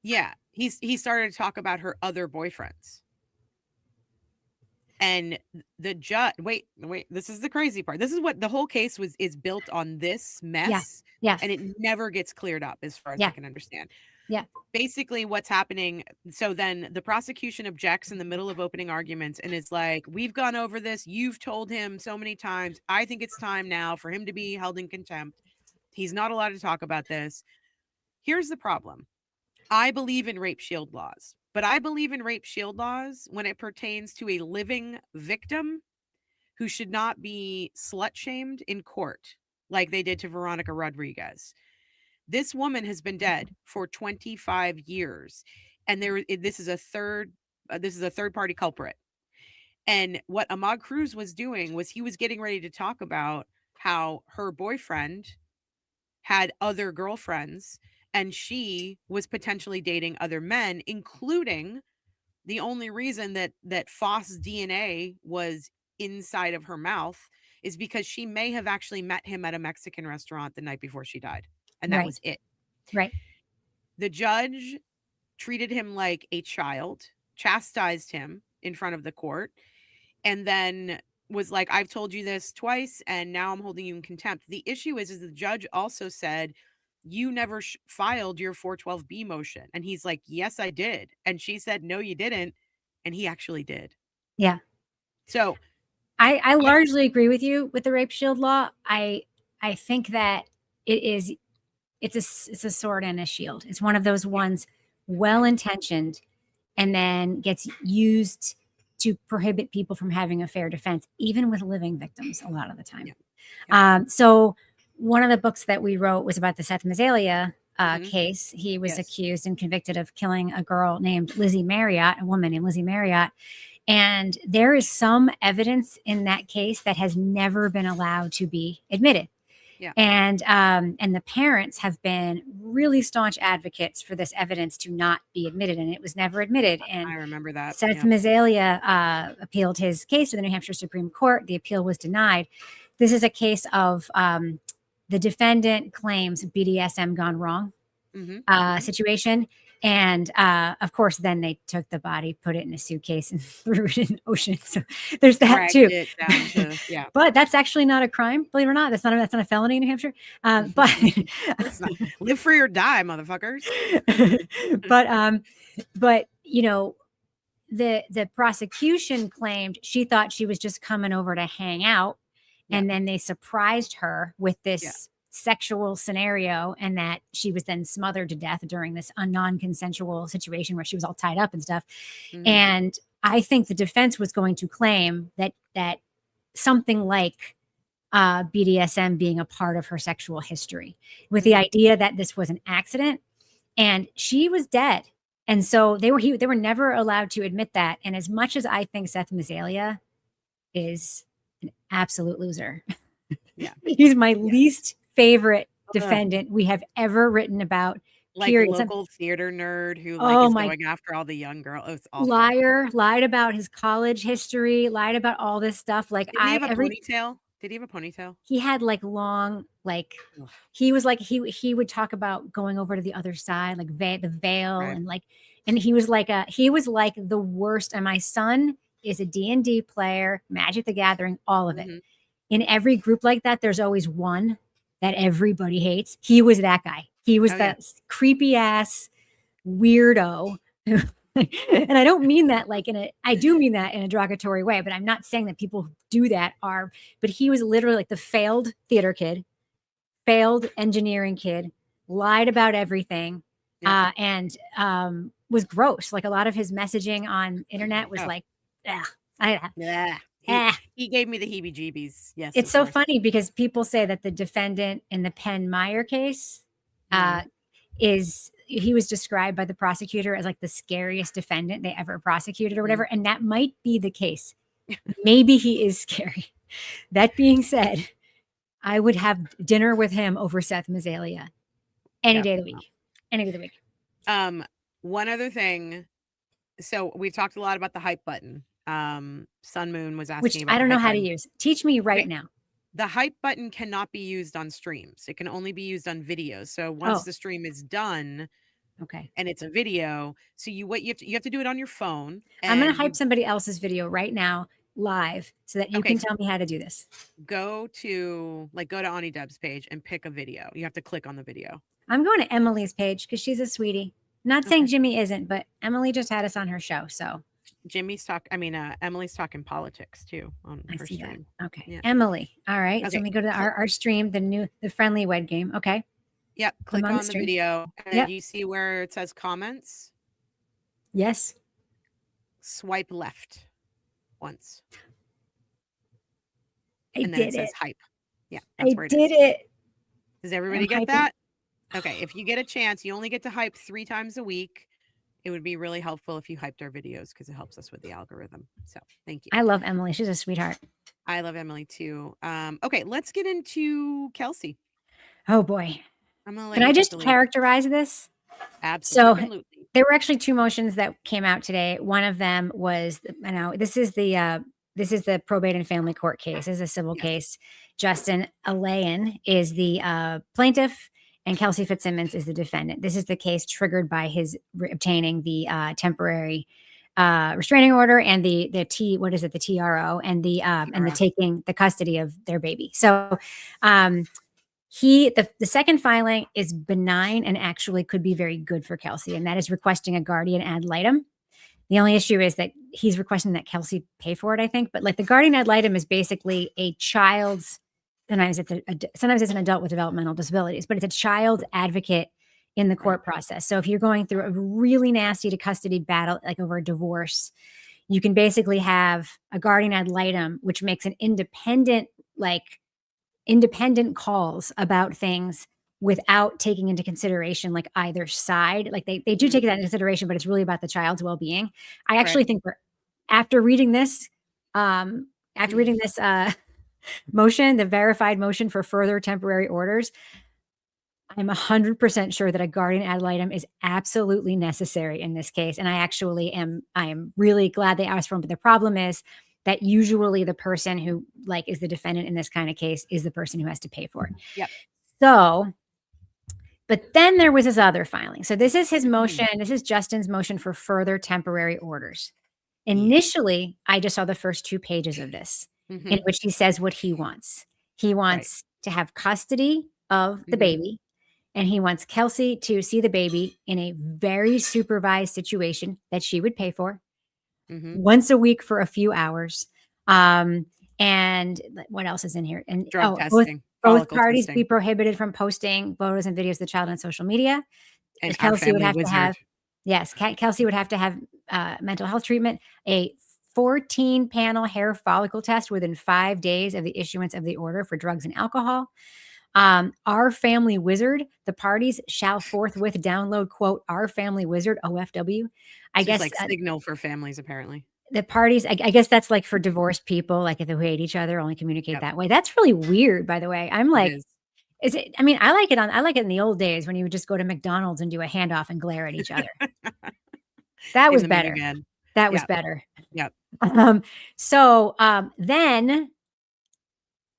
Yeah. He started to talk about her other boyfriends. And the judge, wait, this is the crazy part. This is what the whole case is built on, this mess. Yeah. And it never gets cleared up as far as I can understand. Yeah. Basically what's happening. So then the prosecution objects in the middle of opening arguments and is like, we've gone over this. You've told him so many times. I think it's time now for him to be held in contempt. He's not allowed to talk about this. Here's the problem. I believe in rape shield laws, but I believe in rape shield laws when it pertains to a living victim who should not be slut shamed in court like they did to Veronica Rodriguez. This woman has been dead for 25 years, and this is a third party culprit. And what Ahmad Cruz was doing was he was getting ready to talk about how her boyfriend had other girlfriends and she was potentially dating other men, including the only reason that Faust's DNA was inside of her mouth is because she may have actually met him at a Mexican restaurant the night before she died. And that was it. Right. The judge treated him like a child, chastised him in front of the court, and then was like, I've told you this twice, and now I'm holding you in contempt. The issue is the judge also said, you never filed your 412B motion. And he's like, yes, I did. And she said, no, you didn't. And he actually did. Yeah. So I largely agree with you with the rape shield law. I think that it's a sword and a shield. It's one of those ones, well-intentioned, and then gets used to prohibit people from having a fair defense, even with living victims a lot of the time. So one of the books that we wrote was about the Seth Mazzaglia case. He was accused and convicted of killing a girl named Lizzie Marriott, a woman named Lizzie Marriott. And there is some evidence in that case that has never been allowed to be admitted. Yeah. And the parents have been really staunch advocates for this evidence to not be admitted, and it was never admitted. And I remember that. Seth Mazzaglia appealed his case to the New Hampshire Supreme Court. The appeal was denied. This is a case of the defendant claims BDSM gone wrong situation. And of course, then they took the body, put it in a suitcase, and threw it in the ocean. So there's that too. But that's actually not a crime, believe it or not. That's not a felony in New Hampshire. But live free or die, motherfuckers. but you know, the prosecution claimed she thought she was just coming over to hang out, and then they surprised her with this sexual scenario, and that she was then smothered to death during this non-consensual situation where she was all tied up and stuff. And I think the defense was going to claim that something like BDSM being a part of her sexual history, with the idea that this was an accident and she was dead. And so they were never allowed to admit that. And as much as I think Seth Mazalia is an absolute loser, Yeah. he's my least favorite defendant we have ever written about. Like period. local theater nerd who Oh is my going after all the young girls. Oh, it's awful. liar, lied about his college history, lied about all this stuff. Like Did he have a ponytail? Did he have a ponytail? he had like long, like Ugh. he was like he would talk about going over to the other side, like the veil, Right. and like, and he was like the worst. And my son is a D&D player, Magic the Gathering, all of it. In every group like that, there's always one that everybody hates. He was that guy. He was that creepy ass weirdo. And I don't mean that like I do mean that in a derogatory way, but I'm not saying that people who do that are, but he was literally like the failed theater kid, failed engineering kid, lied about everything, and was gross. Like a lot of his messaging on internet was like, he gave me the heebie-jeebies. Yes. It's so funny because people say that the defendant in the Penn Meyer case he was described by the prosecutor as like the scariest defendant they ever prosecuted or whatever. And that might be the case. Maybe he is scary. That being said, I would have dinner with him over Seth Mazalia any day of the week. Any day of the week. One other thing. So we've talked a lot about the hype button. Sun Moon was asking about I don't know how to use. Teach me right now. The hype button cannot be used on streams. It can only be used on videos. So once the stream is done, and it's a video, so you have to do it on your phone. I'm going to hype somebody else's video right now live so that you can tell me how to do this. Go to Ani Deb's page and pick a video. You have to click on the video. I'm going to Emily's page because she's a sweetie. Not saying Jimmy isn't, but Emily just had us on her show. So Emily's talking politics too on her stream. That. Okay. Yeah. Emily. All right. Okay. So we go to our stream, the friendly wed game. Okay. Yep. Click on the video. And then you see where it says comments. Yes. Swipe left once. And then it says hype. Yeah. That's where it is. Does everybody get that? Okay. If you get a chance, you only get to hype 3 times a week. It would be really helpful if you hyped our videos because it helps us with the algorithm. So thank you. I love Emily. She's a sweetheart. I love Emily too. Okay, let's get into Kelsey. Oh boy. Can I just characterize this? Absolutely. So there were actually 2 motions that came out today. One of them was, this is the probate and family court case. This is a civil case. Justin Alayan is the plaintiff, and Kelsey Fitzsimmons is the defendant. This is the case triggered by his obtaining the temporary restraining order and the TRO and the taking the custody of their baby. So the second filing is benign and actually could be very good for Kelsey, and that is requesting a guardian ad litem. The only issue is that he's requesting that Kelsey pay for it, I think. But like the guardian ad litem is basically a child's. Sometimes it's an adult with developmental disabilities, but it's a child advocate in the court process. So if you're going through a really nasty to custody battle, like over a divorce, you can basically have a guardian ad litem, which makes an independent calls about things without taking into consideration like either side. Like they do take that into consideration, but it's really about the child's well-being. I actually think after reading this motion, the verified motion for further temporary orders, I'm 100% sure that a guardian ad litem is absolutely necessary in this case. And I am really glad they asked for it. But the problem is that usually the person who is the defendant in this kind of case is the person who has to pay for it. Yep. So, but then there was this other filing. So this is his motion. This is Justin's motion for further temporary orders. Initially, I just saw the first 2 pages of this. In which he says what he wants. He wants to have custody of the baby, and he wants Kelsey to see the baby in a very supervised situation that she would pay for once a week for a few hours. And what else is in here? And drug testing. Both parties be prohibited from posting photos and videos of the child on social media. And Kelsey would have to have, Kelsey would have to have mental health treatment, a 14-panel hair follicle test within 5 days of the issuance of the order for drugs and alcohol. Our family wizard, the parties shall forthwith download, quote, our family wizard, OFW. I It's just guess like Signal for families, apparently. the parties, I guess that's like for divorced people, like if they hate each other, only communicate Yep, that way. That's really weird, by the way. I'm it like, is. is it, I mean, I like it in the old days when you would just go to McDonald's and do a handoff and glare at each other. That In was the better. minivan. That was Yep, better. yep. Then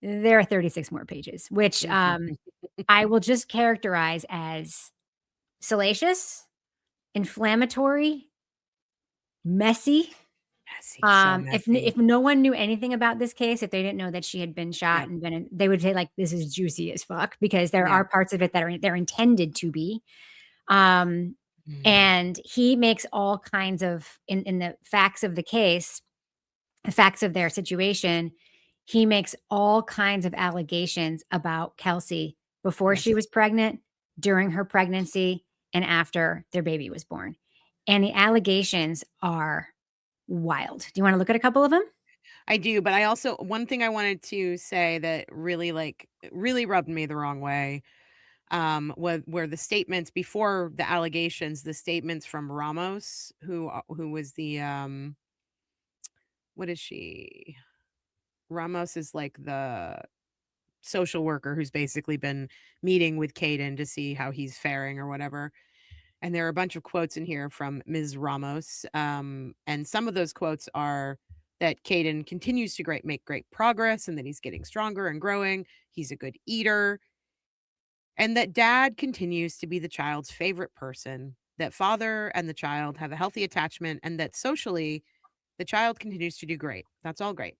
there are 36 more pages, which I will just characterize as salacious, inflammatory, messy. Messy, so If messy. no one knew anything about this case, if they didn't know that she had been shot Yep, and they would say like, this is juicy as fuck because there yeah. are parts of it that they're intended to be. Um, Mm. and he makes all kinds of in the facts of the case, the facts of their situation, he makes all kinds of allegations about Kelsey before she Yes. was pregnant, during her pregnancy, and after their baby was born. And the allegations are wild. Do you want to look at a couple of them? I do, but I also one thing I wanted to say that really, like, really rubbed me the wrong way, were the statements before the allegations, the statements from Ramos, who was the, what is she? Ramos is like the social worker who's basically been meeting with Caden to see how he's faring or whatever. And there are a bunch of quotes in here from Ms. Ramos. And some of those quotes are that Caden continues to make great progress and that he's getting stronger and growing. He's a good eater. And that dad continues to be the child's favorite person, that father and the child have a healthy attachment, and that socially, the child continues to do great. That's all great.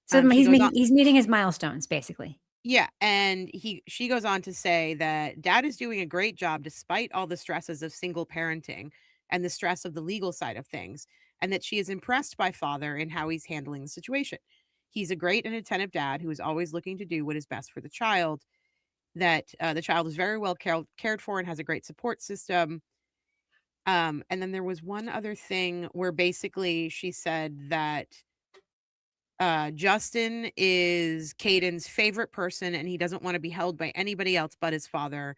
So She goes on. he's meeting his milestones, basically. Yeah, and she goes on to say that dad is doing a great job despite all the stresses of single parenting and the stress of the legal side of things, and that she is impressed by father and how he's handling the situation. He's a great and attentive dad who is always looking to do what is best for the child, that the child is very well cared for and has a great support system. And then there was one other thing where basically she said that Justin is Caden's favorite person, and he doesn't wanna be held by anybody else but his father,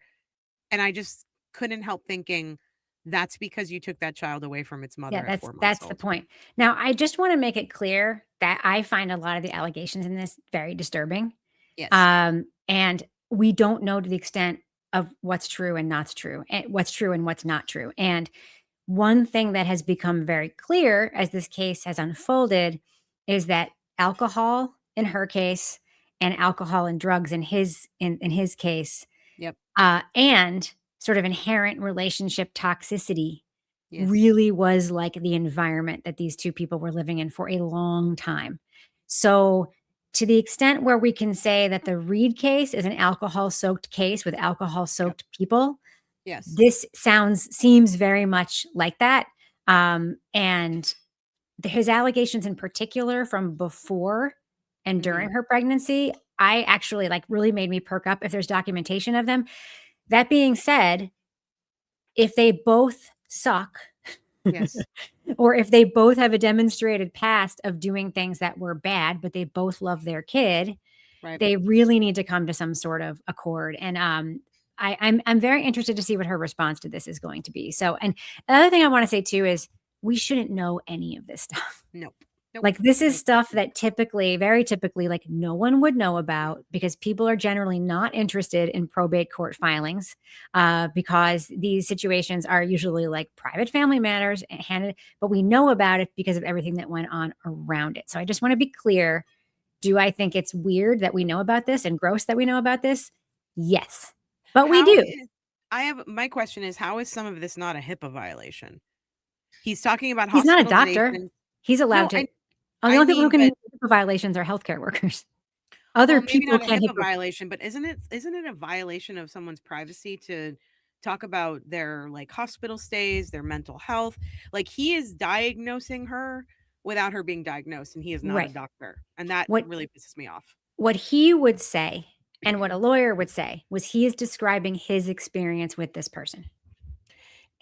and I just couldn't help thinking, "That's because you took that child away from its Yeah, mother at 4 months that's the old." point. Now, I just want to make it clear that I find a lot of the allegations in this very disturbing. Yes. And we don't know to the extent of what's true and not true, and what's true and what's not true. And one thing that has become very clear as this case has unfolded is that alcohol in her case and alcohol and drugs in his case, Yep. and sort of inherent relationship toxicity Yes. really was like the environment that these two people were living in for a long time. So, to the extent where we can say that the Reed case is an alcohol soaked case with alcohol Yep. soaked people, Yes. this seems very much like that. And his allegations in particular from before and Mhm. during her pregnancy, I actually like really made me perk up if there's documentation of them. That being said, if they both suck, Yes. or if they both have a demonstrated past of doing things that were bad, but they both love their kid, Right. they really need to come to some sort of accord. And I'm very interested to see what her response to this is going to be. So, and another thing I want to say too is we shouldn't know any of this stuff. Nope. Nope. Like this is Nope. stuff that typically, very typically, like no one would know about because people are generally not interested in probate court filings, because these situations are usually like private family matters handed, but we know about it because of everything that went on around it. So I just want to be clear. Do I think it's weird that we know about this and gross that we know about this? Yes, but we How do. is my question is, how is some of this not a HIPAA violation? He's talking about He's not a doctor. hospitalization. He's allowed No, to. I The I only people who mean, can but make HIPAA violations are healthcare workers. Other well, maybe people not a can't HIPAA HIPAA. violation, but isn't it a violation of someone's privacy to talk about their, like, hospital stays, their mental health? Like, he is diagnosing her without her being diagnosed, and he is not a Right. doctor, and that What really pisses me off. what he would say and what a lawyer would say was he is describing his experience with this person.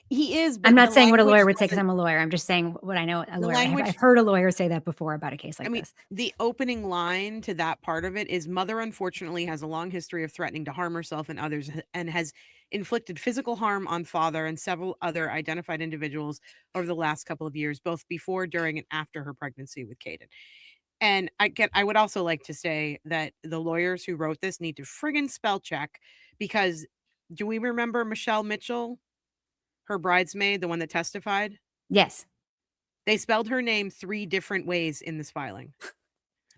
He is, I'm but not the saying what a language lawyer would say because doesn't. I'm a lawyer. I'm just saying what I know a The lawyer. I've language. heard a lawyer say that before about a case I like mean, this. the opening line to that part of it is mother unfortunately has a long history of threatening to harm herself and others and has inflicted physical harm on father and several other identified individuals over the last couple of years, both before, during, and after her pregnancy with Caden. And I would also like to say that the lawyers who wrote this need to friggin' spell check, because do we remember Michelle Mitchell, her bridesmaid, the one that testified? Yes. They spelled her name 3 different ways in this filing.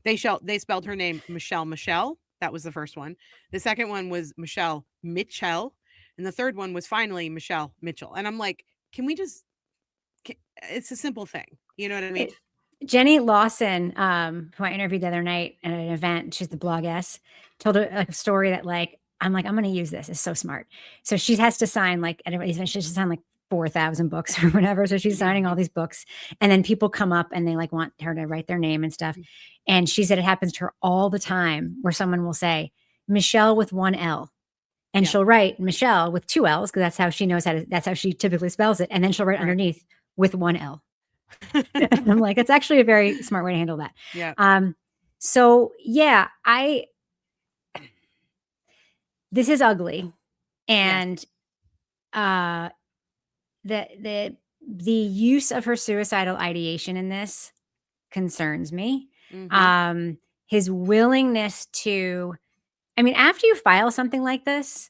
They spelled her name Michelle. That was the first one. The second one was Michelle Mitchell, and the third one was finally Michelle Mitchell. And I'm like, can we just? It's a simple thing. You know what I mean? Jenny Lawson, who I interviewed the other night at an event, she's the blogess, told a story that I'm going to use this. It's so smart. So she has to sign she has to sign 4,000 books or whatever. So she's signing all these books, and then people come up and they want her to write their name and stuff. And she said it happens to her all the time where someone will say Michelle with 1 L. And she'll write Michelle with 2 L's because that's how she knows that's how she typically spells it. And then she'll write underneath with 1 L. And I'm like, it's actually a very smart way to handle that. Yeah. So yeah, this is ugly. And the use of her suicidal ideation in this concerns me. His willingness to, after you file something like this,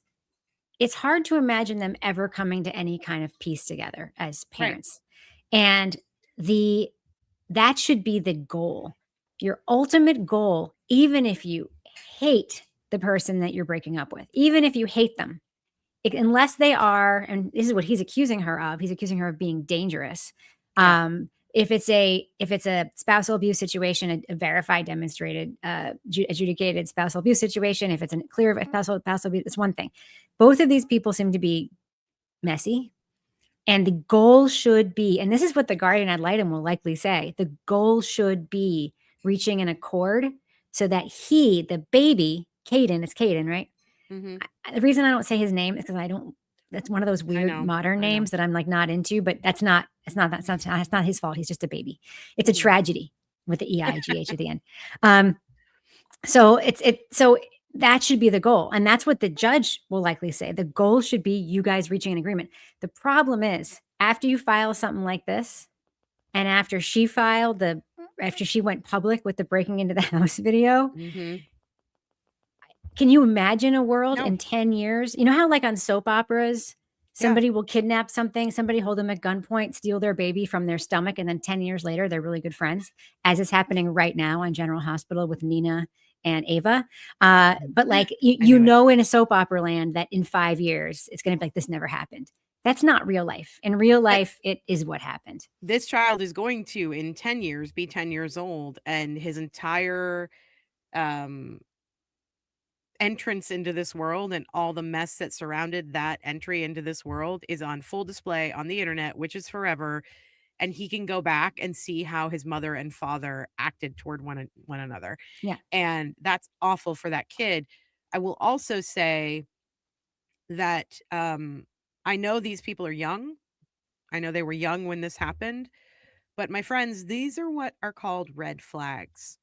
it's hard to imagine them ever coming to any kind of peace together as parents. And that should be the goal. Your ultimate goal, even if you hate the person that you're breaking up with, even if you hate them, unless they are, and this is what he's accusing her of. He's accusing her of being dangerous. If it's a spousal abuse situation, a verified, demonstrated, adjudicated spousal abuse situation, if it's a clear spousal abuse, it's one thing. Both of these people seem to be messy. And the goal should be, and this is what the guardian ad litem will likely say, the goal should be reaching an accord so that the baby, Caden, it's Caden, right? The reason I don't say his name is because that's one of those weird modern names that I'm not into, but that's not his fault. He's just a baby. It's a tragedy with the EIGH at the end. So that should be the goal. And that's what the judge will likely say. The goal should be you guys reaching an agreement. The problem is after you file something like this, and after she went public with the breaking into the house video, can you imagine a world in 10 years? You know how on soap operas, somebody will kidnap something, somebody hold them at gunpoint, steal their baby from their stomach, and then 10 years later, they're really good friends, as is happening right now on General Hospital with Nina and Ava. But in a soap opera land that in 5 years, it's going to be this never happened. That's not real life. In real life, it is what happened. This child is going to, in 10 years, be 10 years old, and his entire entrance into this world and all the mess that surrounded that entry into this world is on full display on the internet, which is forever. And he can go back and see how his mother and father acted toward one another. Yeah. And that's awful for that kid. I will also say that I know these people are young. I know they were young when this happened. But my friends, these are what are called red flags.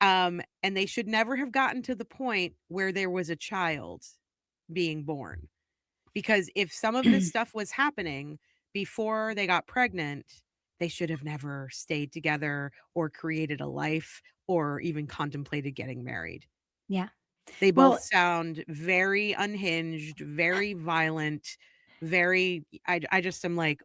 And they should never have gotten to the point where there was a child being born. Because if some of this stuff was happening before they got pregnant, they should have never stayed together or created a life or even contemplated getting married. Yeah. They both sound very unhinged, very violent, I just am like,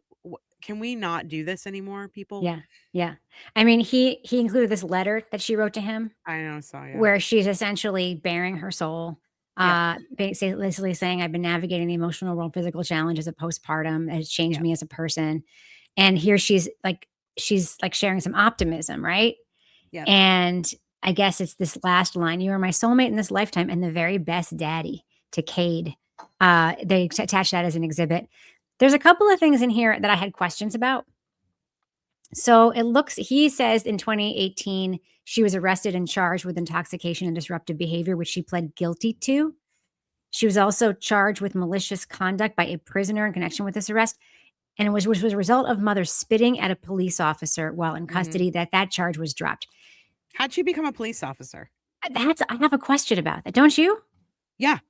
can we not do this anymore, people? Yeah. Yeah. He included this letter that she wrote to him. I know, yeah. Where she's essentially bearing her soul, basically saying, I've been navigating the emotional world, physical challenges of postpartum. It has changed me as a person. And here she's sharing some optimism, right? Yeah. And I guess it's this last line, you are my soulmate in this lifetime and the very best daddy to Cade. They attach that as an exhibit. There's a couple of things in here that I had questions about. So he says in 2018, she was arrested and charged with intoxication and disruptive behavior, which she pled guilty to. She was also charged with malicious conduct by a prisoner in connection with this arrest. And it was a result of mother spitting at a police officer while in custody that charge was dropped. How'd she become a police officer? I have a question about that. Don't you? Yeah.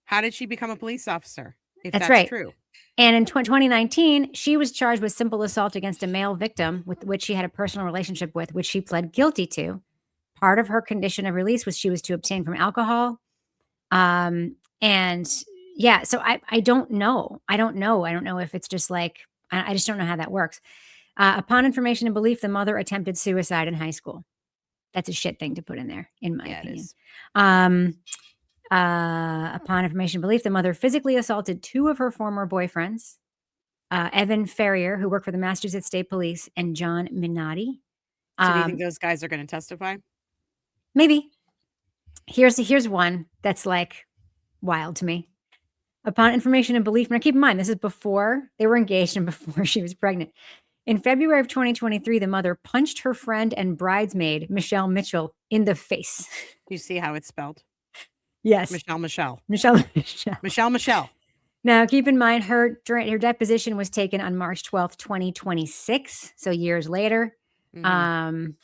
How did she become a police officer, if That's that's right. true? And in 2019, she was charged with simple assault against a male victim with which she had a personal relationship with, which she pled guilty to. Part of her condition of release was she was to abstain from alcohol. And yeah, so I don't know. I don't know if it's just like, I just don't know how that works. Upon information and belief, the mother attempted suicide in high school. That's a shit thing to put in there, in my Yeah, it opinion. is. Upon information and belief, the mother physically assaulted two of her former boyfriends, Evan Ferrier, who worked for the Massachusetts State Police, and John Minotti. So do you think those guys are going to testify? Maybe. Here's one that's like wild to me. Upon information and belief, now keep in mind, this is before they were engaged and before she was pregnant. In February of 2023, the mother punched her friend and bridesmaid, Michelle Mitchell, in the face. Do you see how it's spelled? Yes. Michelle. Michelle. Now, keep in mind, her deposition was taken on March 12th, 2026, so years later. So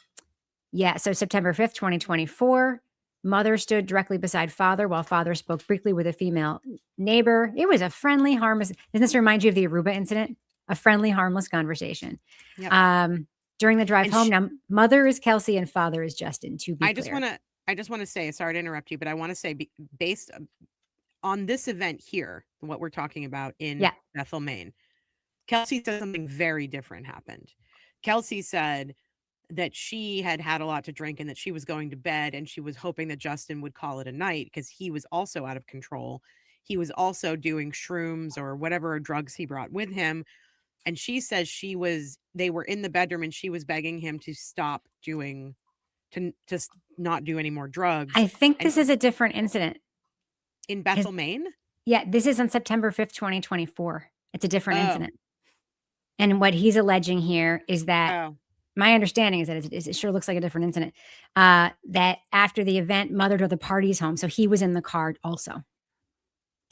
September 5th, 2024, mother stood directly beside father while father spoke briefly with a female neighbor. It was a friendly, harmless. Doesn't this remind you of the Aruba incident? A friendly, harmless conversation. Yep. During the drive home, now mother is Kelsey and father is Justin, to be clear. I just want to say, sorry to interrupt you, but I want to say, based on this event here, what we're talking about in Bethel, Maine, Kelsey said something very different happened. Kelsey said that she had had a lot to drink and that she was going to bed and she was hoping that Justin would call it a night because he was also out of control. He was also doing shrooms or whatever drugs he brought with him. And she says they were in the bedroom and she was begging him to stop doing, to not do any more drugs. I think this is a different incident. In Bethel, Maine? Yeah, this is on September 5th, 2024. It's a different incident. And what he's alleging here is that my understanding is that it sure looks like a different incident. That after the event, mother drove the parties home. So he was in the car also.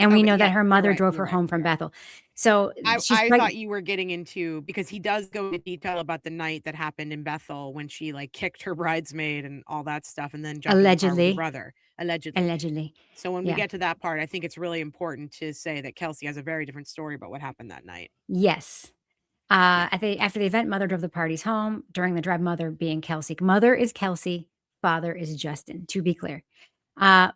And we know that her mother drove her home from Bethel. So I thought you were getting into, because he does go into detail about the night that happened in Bethel when she like kicked her bridesmaid and all that stuff. And then jumped in the car with her brother. Allegedly. So when we get to that part, I think it's really important to say that Kelsey has a very different story about what happened that night. Yes. After the event, mother drove the parties home. During the drive, mother being Kelsey. Mother is Kelsey. Father is Justin, to be clear.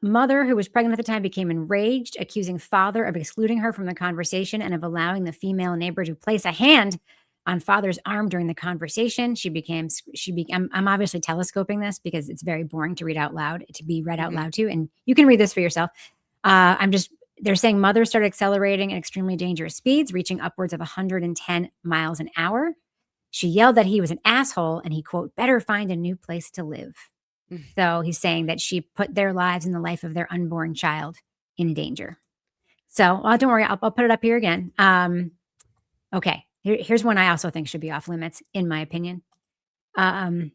Mother, who was pregnant at the time, became enraged, accusing father of excluding her from the conversation and of allowing the female neighbor to place a hand on father's arm during the conversation. I'm obviously telescoping this because it's very boring to read out loud, to be read out loud to, and you can read this for yourself. They're saying mother started accelerating at extremely dangerous speeds, reaching upwards of 110 miles an hour. She yelled that he was an asshole and he, quote, better find a new place to live. So he's saying that she put their lives and the life of their unborn child in danger. So don't worry, I'll put it up here again. Okay, here's one I also think should be off limits, in my opinion. They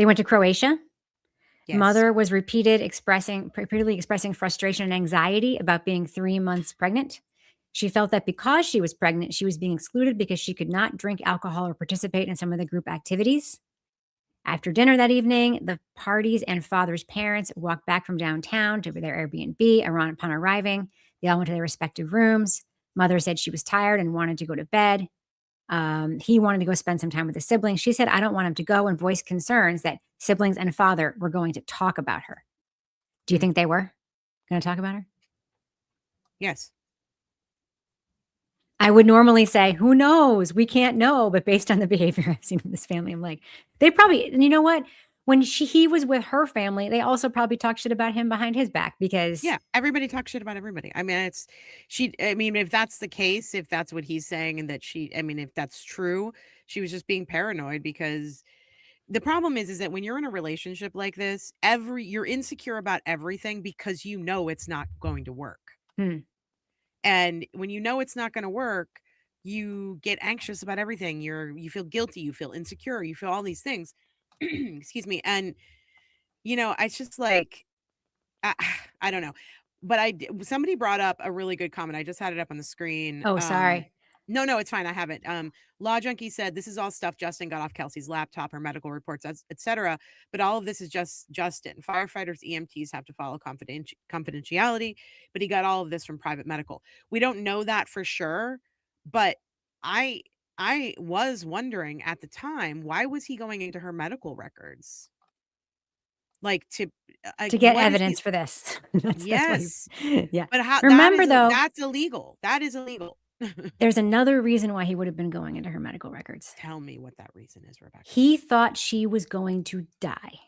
went to Croatia. Yes. Mother was repeatedly expressing frustration and anxiety about being 3 months pregnant. She felt that because she was pregnant, she was being excluded because she could not drink alcohol or participate in some of the group activities. After dinner that evening, the parties and father's parents walked back from downtown to their Airbnb. Upon arriving, they all went to their respective rooms. Mother said she was tired and wanted to go to bed. He wanted to go spend some time with his siblings. She said, I don't want him to go, and voiced concerns that siblings and father were going to talk about her. Do you think they were going to talk about her? Yes. I would normally say, who knows? We can't know. But based on the behavior I've seen in this family, I'm like, they probably, and you know what? When he was with her family, they also probably talked shit about him behind his back because. Yeah, everybody talks shit about everybody. I mean, if that's the case, if that's what he's saying and that if that's true, she was just being paranoid because the problem is that when you're in a relationship like this, you're insecure about everything because you know it's not going to work. And when you know it's not going to work, you get anxious about everything. You feel guilty, you feel insecure, you feel all these things. Excuse me. And, it's just like, I don't know. but somebody brought up a really good comment. I just had it up on the screen. Oh, sorry. No, it's fine. I have it. Law Junkie said, this is all stuff Justin got off Kelsey's laptop, her medical reports, etc. But all of this is just Justin. Firefighters, EMTs have to follow confidentiality, but he got all of this from private medical. We don't know that for sure, but I was wondering at the time, why was he going into her medical records? Like to get evidence for this. Yes. Yeah. But how? Remember, though, that's illegal. That is illegal. There's another reason why he would have been going into her medical records. Tell me what that reason is, Rebecca. He thought she was going to die.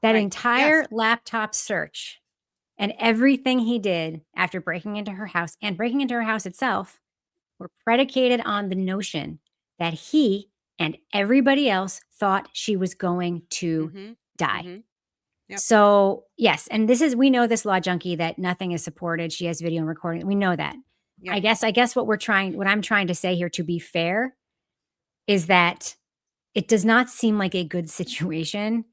That entire laptop search and everything he did after breaking into her house and breaking into her house itself were predicated on the notion that he and everybody else thought she was going to die. Yep. So, yes. And we know this, Law Junkie, that nothing is supported. She has video and recording. We know that. Yep. I guess what I'm trying to say here, to be fair, is that it does not seem like a good situation,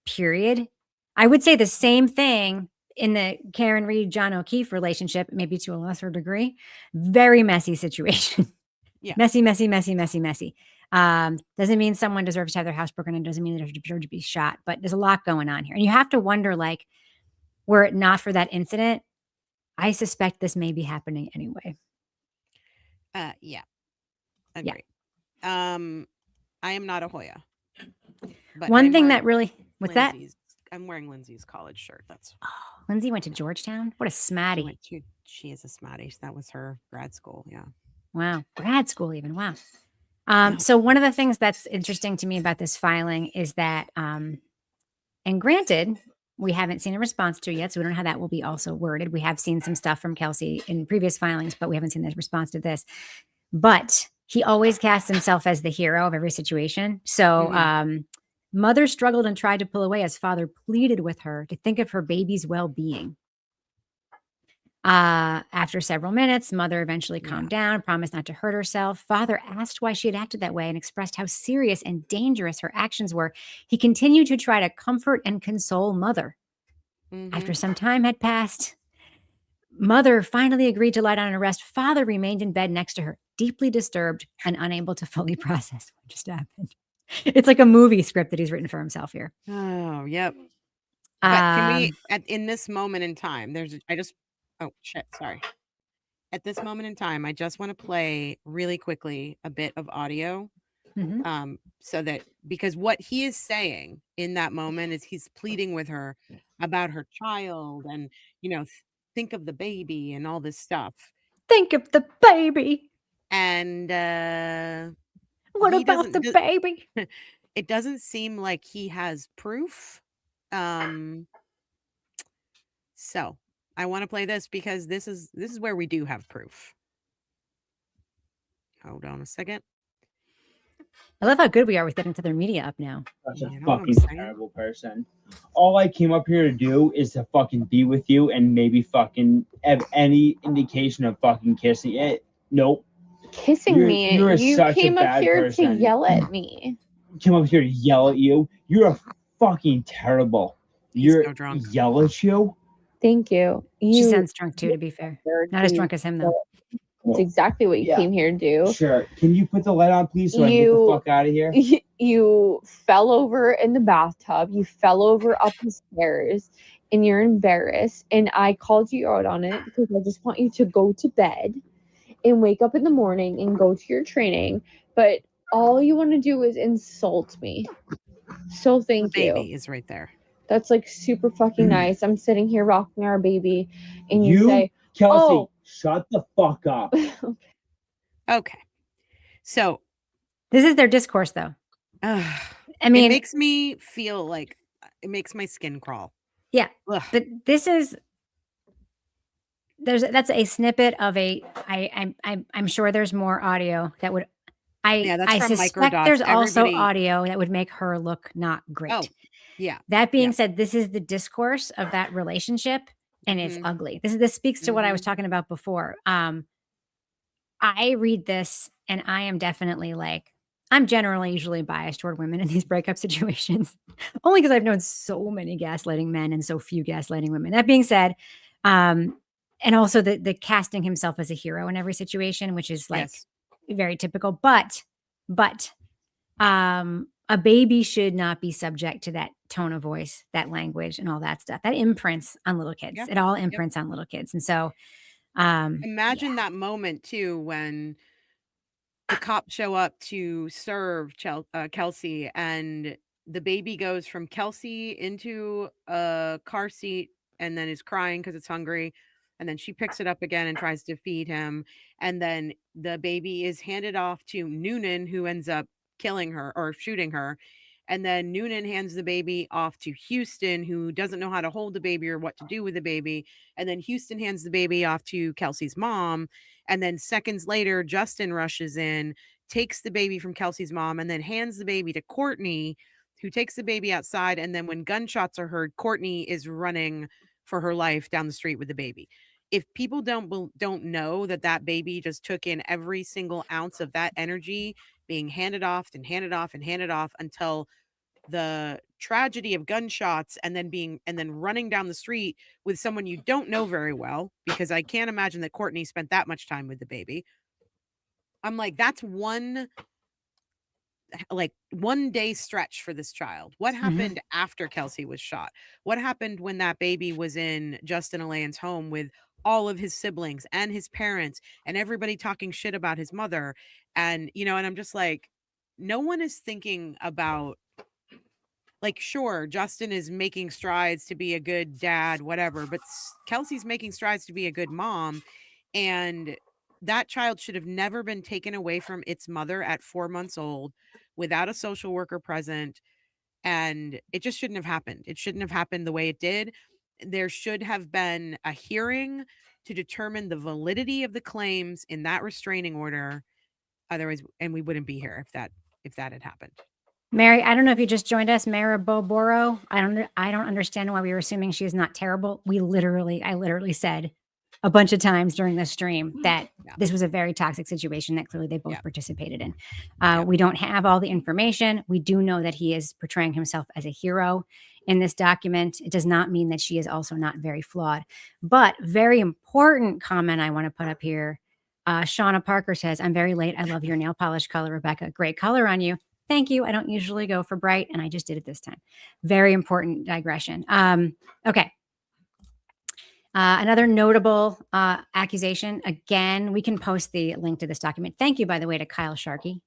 period. I would say the same thing in the Karen Reed, John O'Keefe relationship, maybe to a lesser degree. Very messy situation. Yeah. Messy. Doesn't mean someone deserves to have their house broken in. Doesn't mean they deserve to be shot. But there's a lot going on here. And you have to wonder, like, were it not for that incident, I suspect this may be happening anyway. Yeah. Agree. Yeah. I am not a Hoya. But one thing that really, what's Lindsay's, that? I'm wearing Lindsay's college shirt. Lindsay went to Georgetown. What a smatty. She is a smatty. That was her grad school. Yeah. Wow. Grad school even. Wow. So one of the things that's interesting to me about this filing is that, and granted, we haven't seen a response to it yet, so we don't know how that will be also worded. We have seen some stuff from Kelsey in previous filings, but we haven't seen the response to this. But he always casts himself as the hero of every situation. So mother struggled and tried to pull away as father pleaded with her to think of her baby's well-being. After several minutes, mother eventually calmed down, promised not to hurt herself. Father asked why she had acted that way and expressed how serious and dangerous her actions were. He continued to try to comfort and console mother. After some time had passed, mother finally agreed to lie down and rest. Father remained in bed next to her, deeply disturbed and unable to fully process what just happened. It's like a movie script that he's written for himself here. Oh, yep. But can we, in this moment in time, oh, shit, sorry. At this moment in time, I just want to play really quickly a bit of audio. So that, because what he is saying in that moment is he's pleading with her about her child and, think of the baby and all this stuff. Think of the baby. And what about the baby? It doesn't seem like he has proof. So I want to play this because this is where we do have proof. Hold on a second. I love how good we are with getting to their media up now. Such a fucking terrible person. All I came up here to do is to fucking be with you and maybe fucking have any indication of fucking kissing it. Nope. Kissing me? You came up here to yell at me. Came up here to yell at you. You're a fucking terrible. You're so drunk. Yell at you. Thank you. She sounds drunk too, to be fair. Not as drunk as him though. That's exactly what you came here to do. Sure. Can you put the light on, please, so I can get the fuck out of here? You fell over in the bathtub. You fell over up the stairs, and you're embarrassed. And I called you out on it because I just want you to go to bed and wake up in the morning and go to your training. But all you want to do is insult me. So thank you. The baby is right there. That's like super fucking nice. I'm sitting here rocking our baby, and you say, Kelsey, shut the fuck up. Okay. So this is their discourse though. I mean, it makes me feel like it makes my skin crawl. Yeah. Ugh. But this is that's a snippet of I'm sure there's more audio that would I suspect there's also audio that would make her look not great. Oh, yeah. That being said, this is the discourse of that relationship. And it's ugly. This speaks to what I was talking about before. I read this and I am definitely like, I'm generally usually biased toward women in these breakup situations, only because I've known so many gaslighting men and so few gaslighting women. That being said, And also the casting himself as a hero in every situation, which is like Yes. very typical. But a baby should not be subject to that tone of voice, that language, and all that stuff. That imprints on little kids. Yeah. It all Yep. imprints on little kids. And so, Imagine that moment too when the cops show up to serve Kelsey, and the baby goes from Kelsey into a car seat and then is crying because it's hungry. And then she picks it up again and tries to feed him. And then the baby is handed off to Noonan, who ends up killing her or shooting her. And then Noonan hands the baby off to Houston, who doesn't know how to hold the baby or what to do with the baby. And then Houston hands the baby off to Kelsey's mom. And then seconds later, Justin rushes in, takes the baby from Kelsey's mom, and then hands the baby to Courtney, who takes the baby outside. And then when gunshots are heard, Courtney is running for her life down the street with the baby. If people don't know that baby just took in every single ounce of that energy being handed off and handed off and handed off until the tragedy of gunshots and then running down the street with someone you don't know very well, because I can't imagine that Courtney spent that much time with the baby. I'm like, that's one day stretch for this child. What happened after Kelsey was shot? What happened when that baby was in Justin Alain's home with all of his siblings and his parents and everybody talking shit about his mother? And, and I'm just like, no one is thinking about, like, sure, Justin is making strides to be a good dad, whatever, but Kelsey's making strides to be a good mom. And that child should have never been taken away from its mother at 4 months old without a social worker present. And it just shouldn't have happened. It shouldn't have happened the way it did. There should have been a hearing to determine the validity of the claims in that restraining order. Otherwise, and we wouldn't be here if that had happened. Mary, I don't know if you just joined us, Mara Boboro. I don't understand why we were assuming she is not terrible. I literally said a bunch of times during the stream that this was a very toxic situation that clearly they both participated in. We don't have all the information. We do know that he is portraying himself as a hero in this document. It does not mean that she is also not very flawed. But very important comment I want to put up here. Shauna Parker says, I'm very late. I love your nail polish color, Rebecca. Great color on you. Thank you. I don't usually go for bright, and I just did it this time. Very important digression. Okay. Another notable accusation. Again, we can post the link to this document. Thank you, by the way, to Kyle Sharkey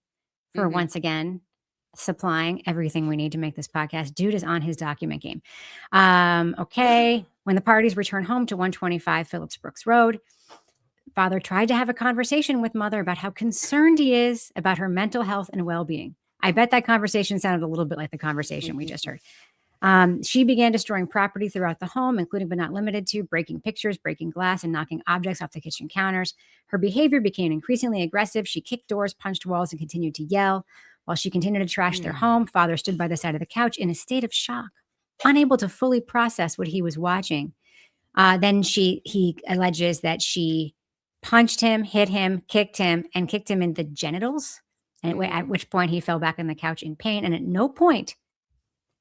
for once again supplying everything we need to make this podcast. Dude is on his document game. Okay. When the parties return home to 125 Phillips Brooks Road, father tried to have a conversation with mother about how concerned he is about her mental health and well-being. I bet that conversation sounded a little bit like the conversation we just heard. She began destroying property throughout the home, including but not limited to breaking pictures, breaking glass, and knocking objects off the kitchen counters. Her behavior became increasingly aggressive. She kicked doors, punched walls, and continued to yell. While she continued to trash their home, father stood by the side of the couch in a state of shock, unable to fully process what he was watching. Then he alleges that she punched him, hit him, kicked him in the genitals. And at which point he fell back on the couch in pain. And at no point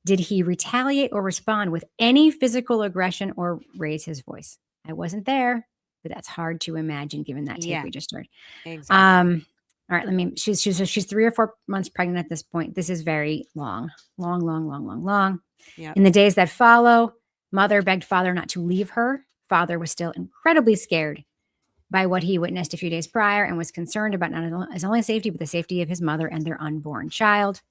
did he retaliate or respond with any physical aggression or raise his voice. I wasn't there, but that's hard to imagine given that tape we just heard. Exactly. All right, she's 3 or 4 months pregnant at this point. This is very long. Yep. In the days that follow, mother begged father not to leave her. Father was still incredibly scared by what he witnessed a few days prior and was concerned about not his only safety, but the safety of his mother and their unborn child.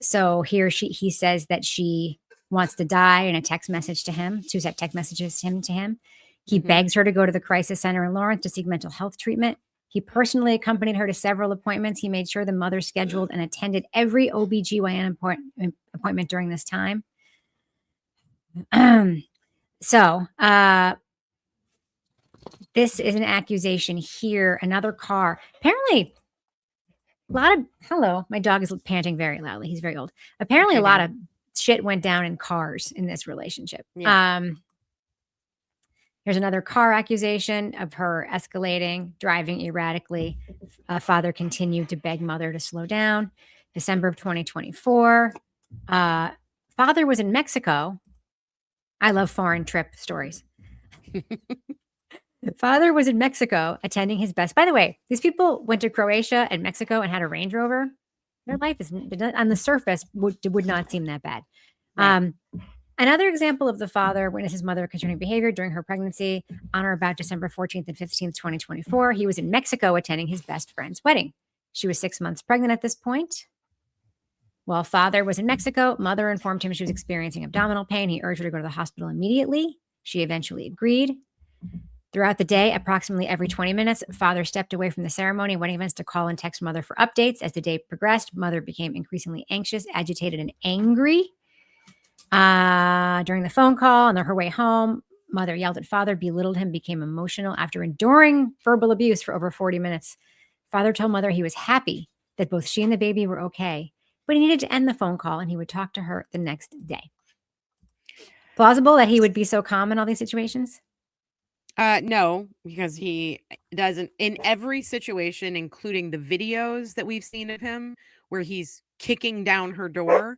So here he says that she wants to die in a text message to him, 2 text messages to him. He begs her to go to the crisis center in Lawrence to seek mental health treatment. He personally accompanied her to several appointments. He made sure the mother scheduled and attended every OBGYN appointment during this time. This is an accusation here. Another car. Apparently, my dog is panting very loudly. He's very old. Apparently, a lot of shit went down in cars in this relationship. Yeah. Here's another car accusation of her escalating, driving erratically. Father continued to beg mother to slow down. December of 2024. Father was in Mexico I love foreign trip stories. Father was in Mexico attending his best. By the way, these people went to Croatia and Mexico and had a Range Rover. Their life is on the surface would not seem that bad. Right. Another example of the father witnessed his mother concerning behavior during her pregnancy on or about December 14th and 15th, 2024. He was in Mexico attending his best friend's wedding. She was 6 months pregnant at this point. While father was in Mexico, mother informed him she was experiencing abdominal pain. He urged her to go to the hospital immediately. She eventually agreed. Throughout the day, approximately every 20 minutes, father stepped away from the ceremony and wedding events to call and text mother for updates. As the day progressed, mother became increasingly anxious, agitated, and angry. During the phone call on her way home, mother yelled at father, belittled him, became emotional. After enduring verbal abuse for over 40 minutes, father told mother he was happy that both she and the baby were okay, but he needed to end the phone call and he would talk to her the next day. Plausible that he would be so calm in all these situations? No, because he doesn't in every situation, including the videos that we've seen of him where he's kicking down her door,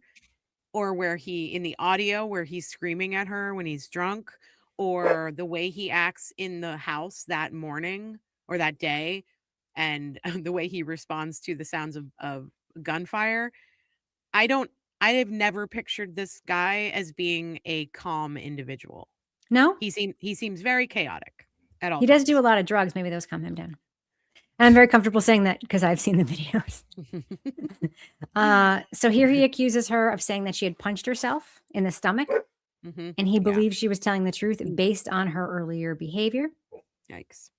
or where in the audio where he's screaming at her when he's drunk, or the way he acts in the house that morning or that day, and the way he responds to the sounds of gunfire. I have never pictured this guy as being a calm individual. No? He seems very chaotic at all He times. does do a lot of drugs. Maybe those calm him down. And I'm very comfortable saying that because I've seen the videos. So here he accuses her of saying that she had punched herself in the stomach, and he believes she was telling the truth based on her earlier behavior. Yikes.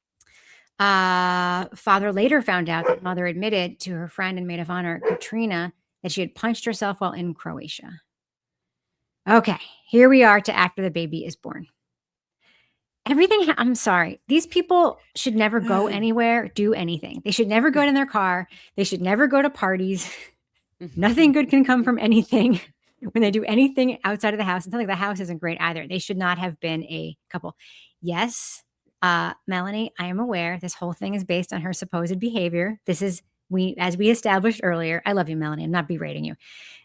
Father later found out that mother admitted to her friend and maid of honor, Katrina, that she had punched herself while in Croatia. Okay, here we are to after the baby is born. I'm sorry. These people should never go anywhere, do anything. They should never go in their car. They should never go to parties. Nothing good can come from anything when they do anything outside of the house. It's not like the house isn't great either. They should not have been a couple. Yes, Melanie, I am aware this whole thing is based on her supposed behavior. This is, as we established earlier, I love you, Melanie. I'm not berating you.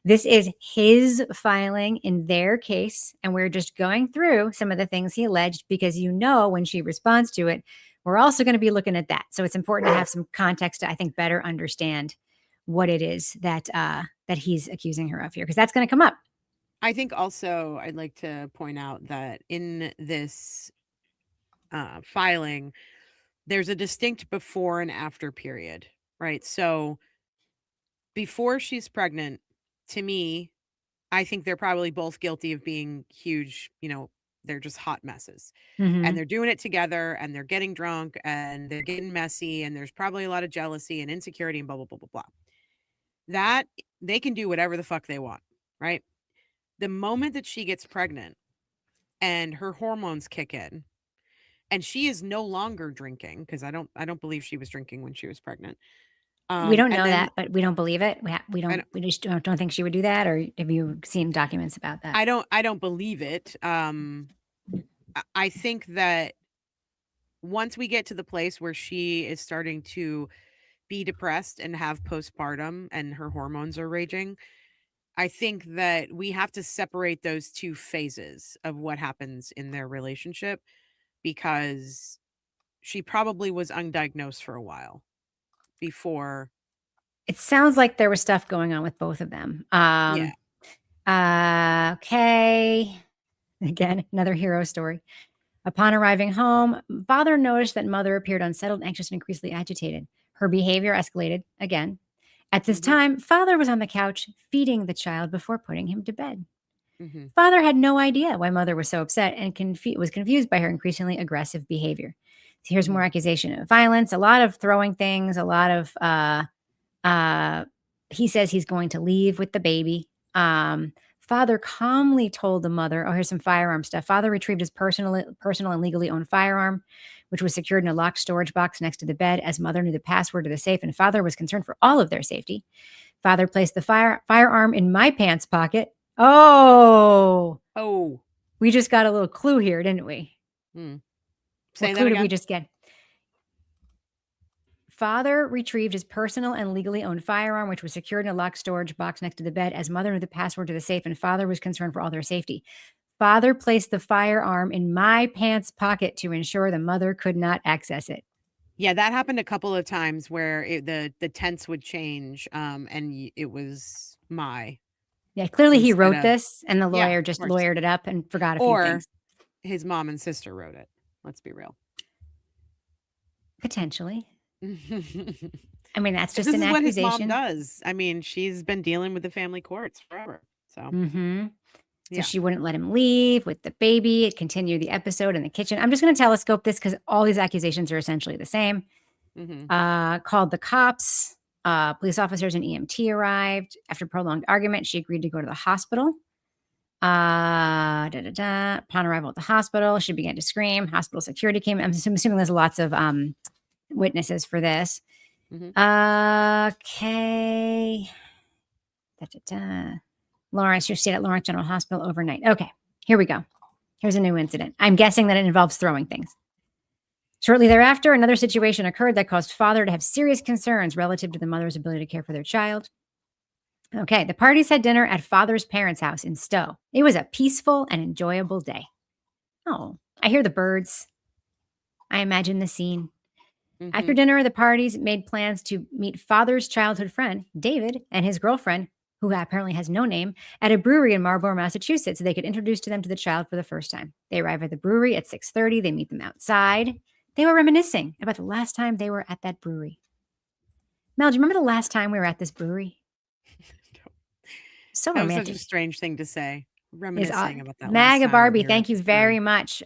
This is his filing in their case, and we're just going through some of the things he alleged because when she responds to it, we're also going to be looking at that. So it's important to have some context to, I think, better understand what it is that he's accusing her of here, because that's going to come up. I think also I'd like to point out that in this filing, there's a distinct before and after period, right? So before she's pregnant, to me, I think they're probably both guilty of being huge, they're just hot messes. And they're doing it together and they're getting drunk and they're getting messy and there's probably a lot of jealousy and insecurity and blah, blah, blah, blah, blah. That they can do whatever the fuck they want, right? The moment that she gets pregnant and her hormones kick in and she is no longer drinking, because I don't believe she was drinking when she was pregnant. We don't know that, but we don't believe it. We just don't think she would do that. Or have you seen documents about that? I don't believe it. I think that once we get to the place where she is starting to be depressed and have postpartum and her hormones are raging, I think that we have to separate those two phases of what happens in their relationship, because she probably was undiagnosed for a while before. It sounds like there was stuff going on with both of them. Yeah. Okay. Again, another hero story. Upon arriving home, father noticed that mother appeared unsettled, anxious, and increasingly agitated. Her behavior escalated again. At this time, father was on the couch feeding the child before putting him to bed. Father had no idea why mother was so upset and was confused by her increasingly aggressive behavior. So here's more accusation of violence, a lot of throwing things, a lot of, he says he's going to leave with the baby. Father calmly told the mother, here's some firearm stuff. Father retrieved his personal and legally owned firearm, which was secured in a locked storage box next to the bed, as mother knew the password to the safe and father was concerned for all of their safety. Father placed the firearm in my pants pocket. Oh, we just got a little clue here, didn't we? Say what clue did we just get? Father retrieved his personal and legally owned firearm, which was secured in a locked storage box next to the bed, as mother knew the password to the safe and father was concerned for all their safety. Father placed the firearm in my pants pocket to ensure the mother could not access it. Yeah, that happened a couple of times where the tense would change, and it was my. Yeah, clearly he Instead wrote of- this and the Yeah, lawyer of just course. lawyered it up and forgot a few Or things. his mom and sister wrote it. Let's be real. Potentially. I I mean, that's just this an is what his mom accusation. does. I mean, she's been dealing with the family courts forever. So Mm-hmm. So Yeah. she wouldn't let him leave with the baby. It continued the episode in the kitchen. I'm just going to telescope this because all these accusations are essentially the same. mhm. Called the cops. Police officers and EMT arrived. After prolonged argument, she agreed to go to the hospital. Upon arrival at the hospital, she began to scream. Hospital security came. I'm assuming there's lots of witnesses for this. Mhm. Okay. Lawrence, she stayed at Lawrence General Hospital overnight. Okay, here we go. Here's a new incident. I'm guessing that it involves throwing things. Shortly thereafter, another situation occurred that caused father to have serious concerns relative to the mother's ability to care for their child. Okay, the parties had dinner at father's parents' house in Stowe. It was a peaceful and enjoyable day. Oh, I hear the birds. I imagine the scene. After Mhm. dinner, the parties made plans to meet father's childhood friend, David, and his girlfriend, who apparently has no name, at a brewery in Marlborough, Massachusetts, so they could introduce to them to the child for the first time. They arrive at the brewery at 6:30. They meet them outside. They were reminiscing about the last time they were at that brewery. Mel, do you remember the last time we were at this brewery? So That was romantic. such a strange thing to say. Reminiscing about that last Maga time Barbie, we were thank at you this very brewery. much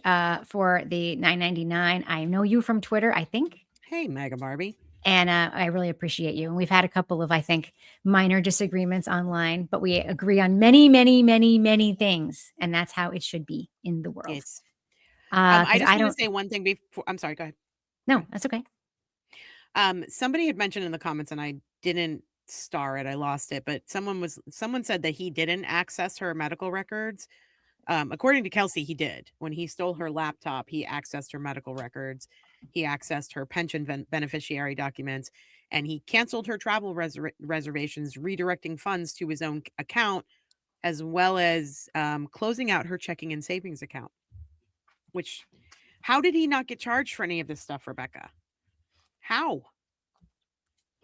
for the $9.99. I know you from Twitter, I think. Hey, Mega Barbie. And I really appreciate you. And we've had a couple of, I think, minor disagreements online, but we agree on many, many, many, many things. And that's how it should be in the world. Yes. 'Cause I just I want don't. to say one thing before. I'm sorry. Go ahead. No, that's okay. Somebody had mentioned in the comments, and I didn't star it. I lost it, but someone said that he didn't access her medical records. According to Kelsey, he did. When he stole her laptop, he accessed her medical records. He accessed her pension beneficiary documents, and he canceled her travel reservations, redirecting funds to his own account, as well as closing out her checking and savings account. Which, how did he not get charged for any of this stuff, Rebecca? How?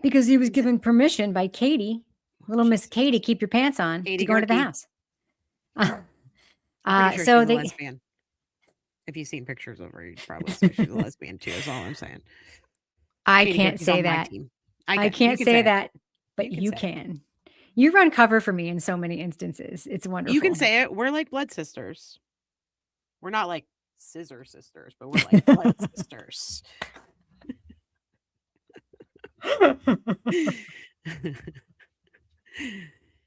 Because he was given permission by Katie, little Miss Katie, keep your pants on, Katie to go into the Gerke. house. Pretty sure So she's a they. lesbian. If you've seen pictures of her, you'd probably say she's a lesbian too. Is all I'm saying. I Katie can't Gerke's say on my that. team. I You can't can say it. that, but you say it. can. You run cover for me in so many instances. It's wonderful. You can say it. We're like blood sisters. We're not like scissor sisters, but we're like blood sisters.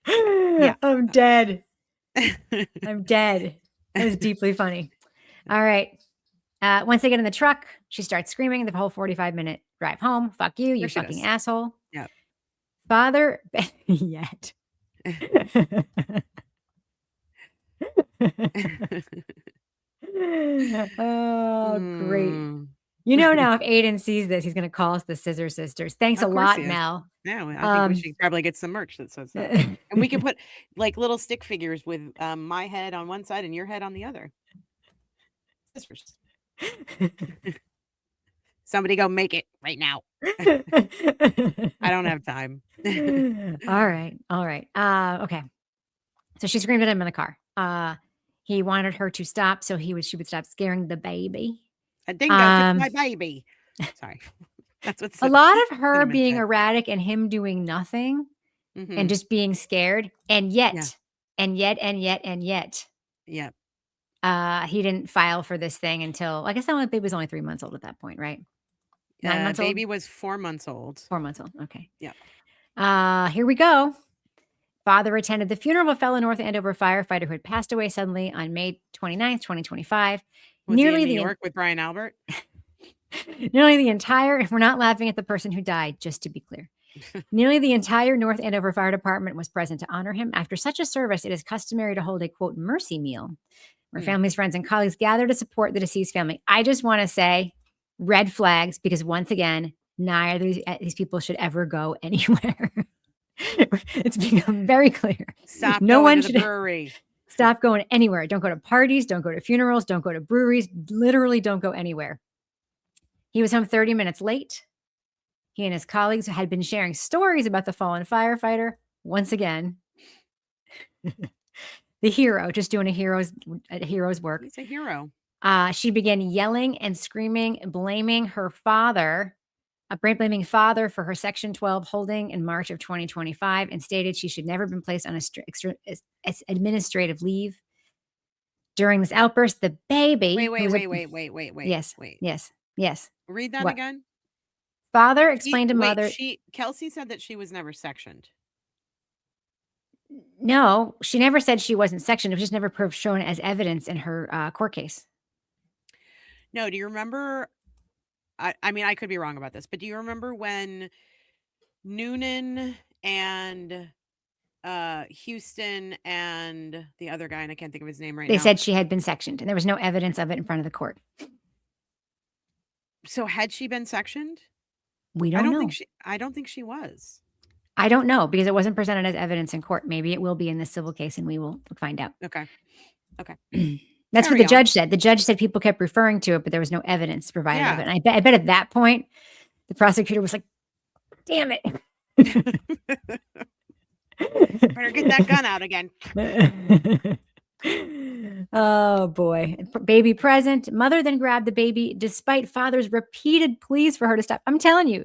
Yeah. I'm dead. I'm dead. That was deeply funny. All right. Once they get in the truck, she starts screaming the whole 45-minute drive home. Fuck you, you Sure she fucking does. asshole. Yep. Father, yet. Oh, great. You know now if Aidan sees this, he's going to call us the Scissor Sisters. Thanks a Of course lot, he is. Mel. No, I think we should probably get some merch that says that. And we can put like little stick figures with my head on one side and your head on the other. Sisters. Somebody go make it right now. I don't have time. All right. Okay. So she screamed at him in the car. He wanted her to stop so she would stop scaring the baby. A dingo took my baby. Sorry. That's what's a lot of her being erratic and him doing nothing and just being scared. And yet. Yep. He didn't file for this thing until, I guess that baby was only 3 months old at that point, right? 9 months old? Baby was 4 months old. 4 months old. Okay. Yep. Here we go. Father attended the funeral of a fellow North Andover firefighter who had passed away suddenly on May 29th, 2025. Was he in New York with Brian Albert? Nearly the entire, we're not laughing at the person who died, just to be clear. Nearly the entire North Andover Fire Department was present to honor him. After such a service, it is customary to hold a, quote, mercy meal, where families, friends, and colleagues gather to support the deceased family. I just want to say red flags, because once again, neither of these people should ever go anywhere. It's become very clear. Stop no going one to should the brewery. Stop going anywhere. Don't go to parties. Don't go to funerals. Don't go to breweries. Literally don't go anywhere. He was home 30 minutes late. He and his colleagues had been sharing stories about the fallen firefighter. Once again, the hero, just doing a hero's work. He's a hero. She began yelling and screaming, blaming father for her Section 12 holding in March of 2025, and stated she should never have been placed on administrative leave. During this outburst, the baby... Wait. Yes. Read that What? again. Father explained to mother... Kelsey said that she was never sectioned. No, she never said she wasn't sectioned. It was just never shown as evidence in her court case. No, do you remember? I mean, I could be wrong about this, but do you remember when Noonan and Houston and the other guy, and I can't think of his name right now. They said she had been sectioned, and there was no evidence of it in front of the court. So had she been sectioned? We don't know. I don't think she was. I don't know because it wasn't presented as evidence in court. Maybe it will be in this civil case, and we will find out. Okay. That's what the judge said. The judge said people kept referring to it, but there was no evidence provided of it. And I bet at that point, the prosecutor was like, damn it. Better get that gun out again. Oh, boy. Baby present. Mother then grabbed the baby despite father's repeated pleas for her to stop. I'm telling you,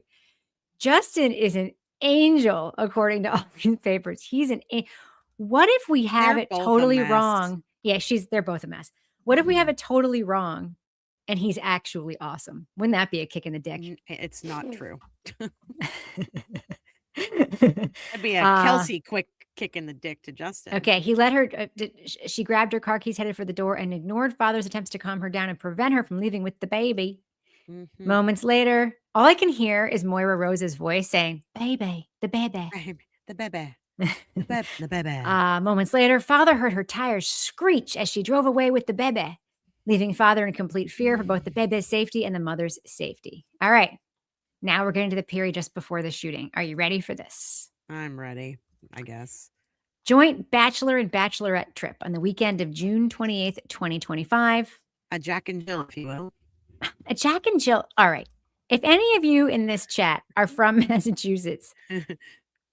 Justin is an angel, according to all these papers. He's an angel. What if we have it totally wrong? Yeah, they're both a mess. What if we have it totally wrong and he's actually awesome? Wouldn't that be a kick in the dick? It's not true. That'd be a Kelsey quick kick in the dick to Justin. Okay, he let her, she grabbed her car keys, headed for the door, and ignored father's attempts to calm her down and prevent her from leaving with the baby. Mm-hmm. Moments later, all I can hear is Moira Rose's voice saying, baby, the baby. The baby. The baby. Moments later, father heard her tires screech as she drove away with the baby, leaving father in complete fear for both the baby's safety and the mother's safety. All right. Now we're getting to the period just before the shooting. Are you ready for this? I'm ready, I guess. Joint bachelor and bachelorette trip on the weekend of June 28th, 2025. A Jack and Jill, if you will. A Jack and Jill. All right. If any of you in this chat are from Massachusetts,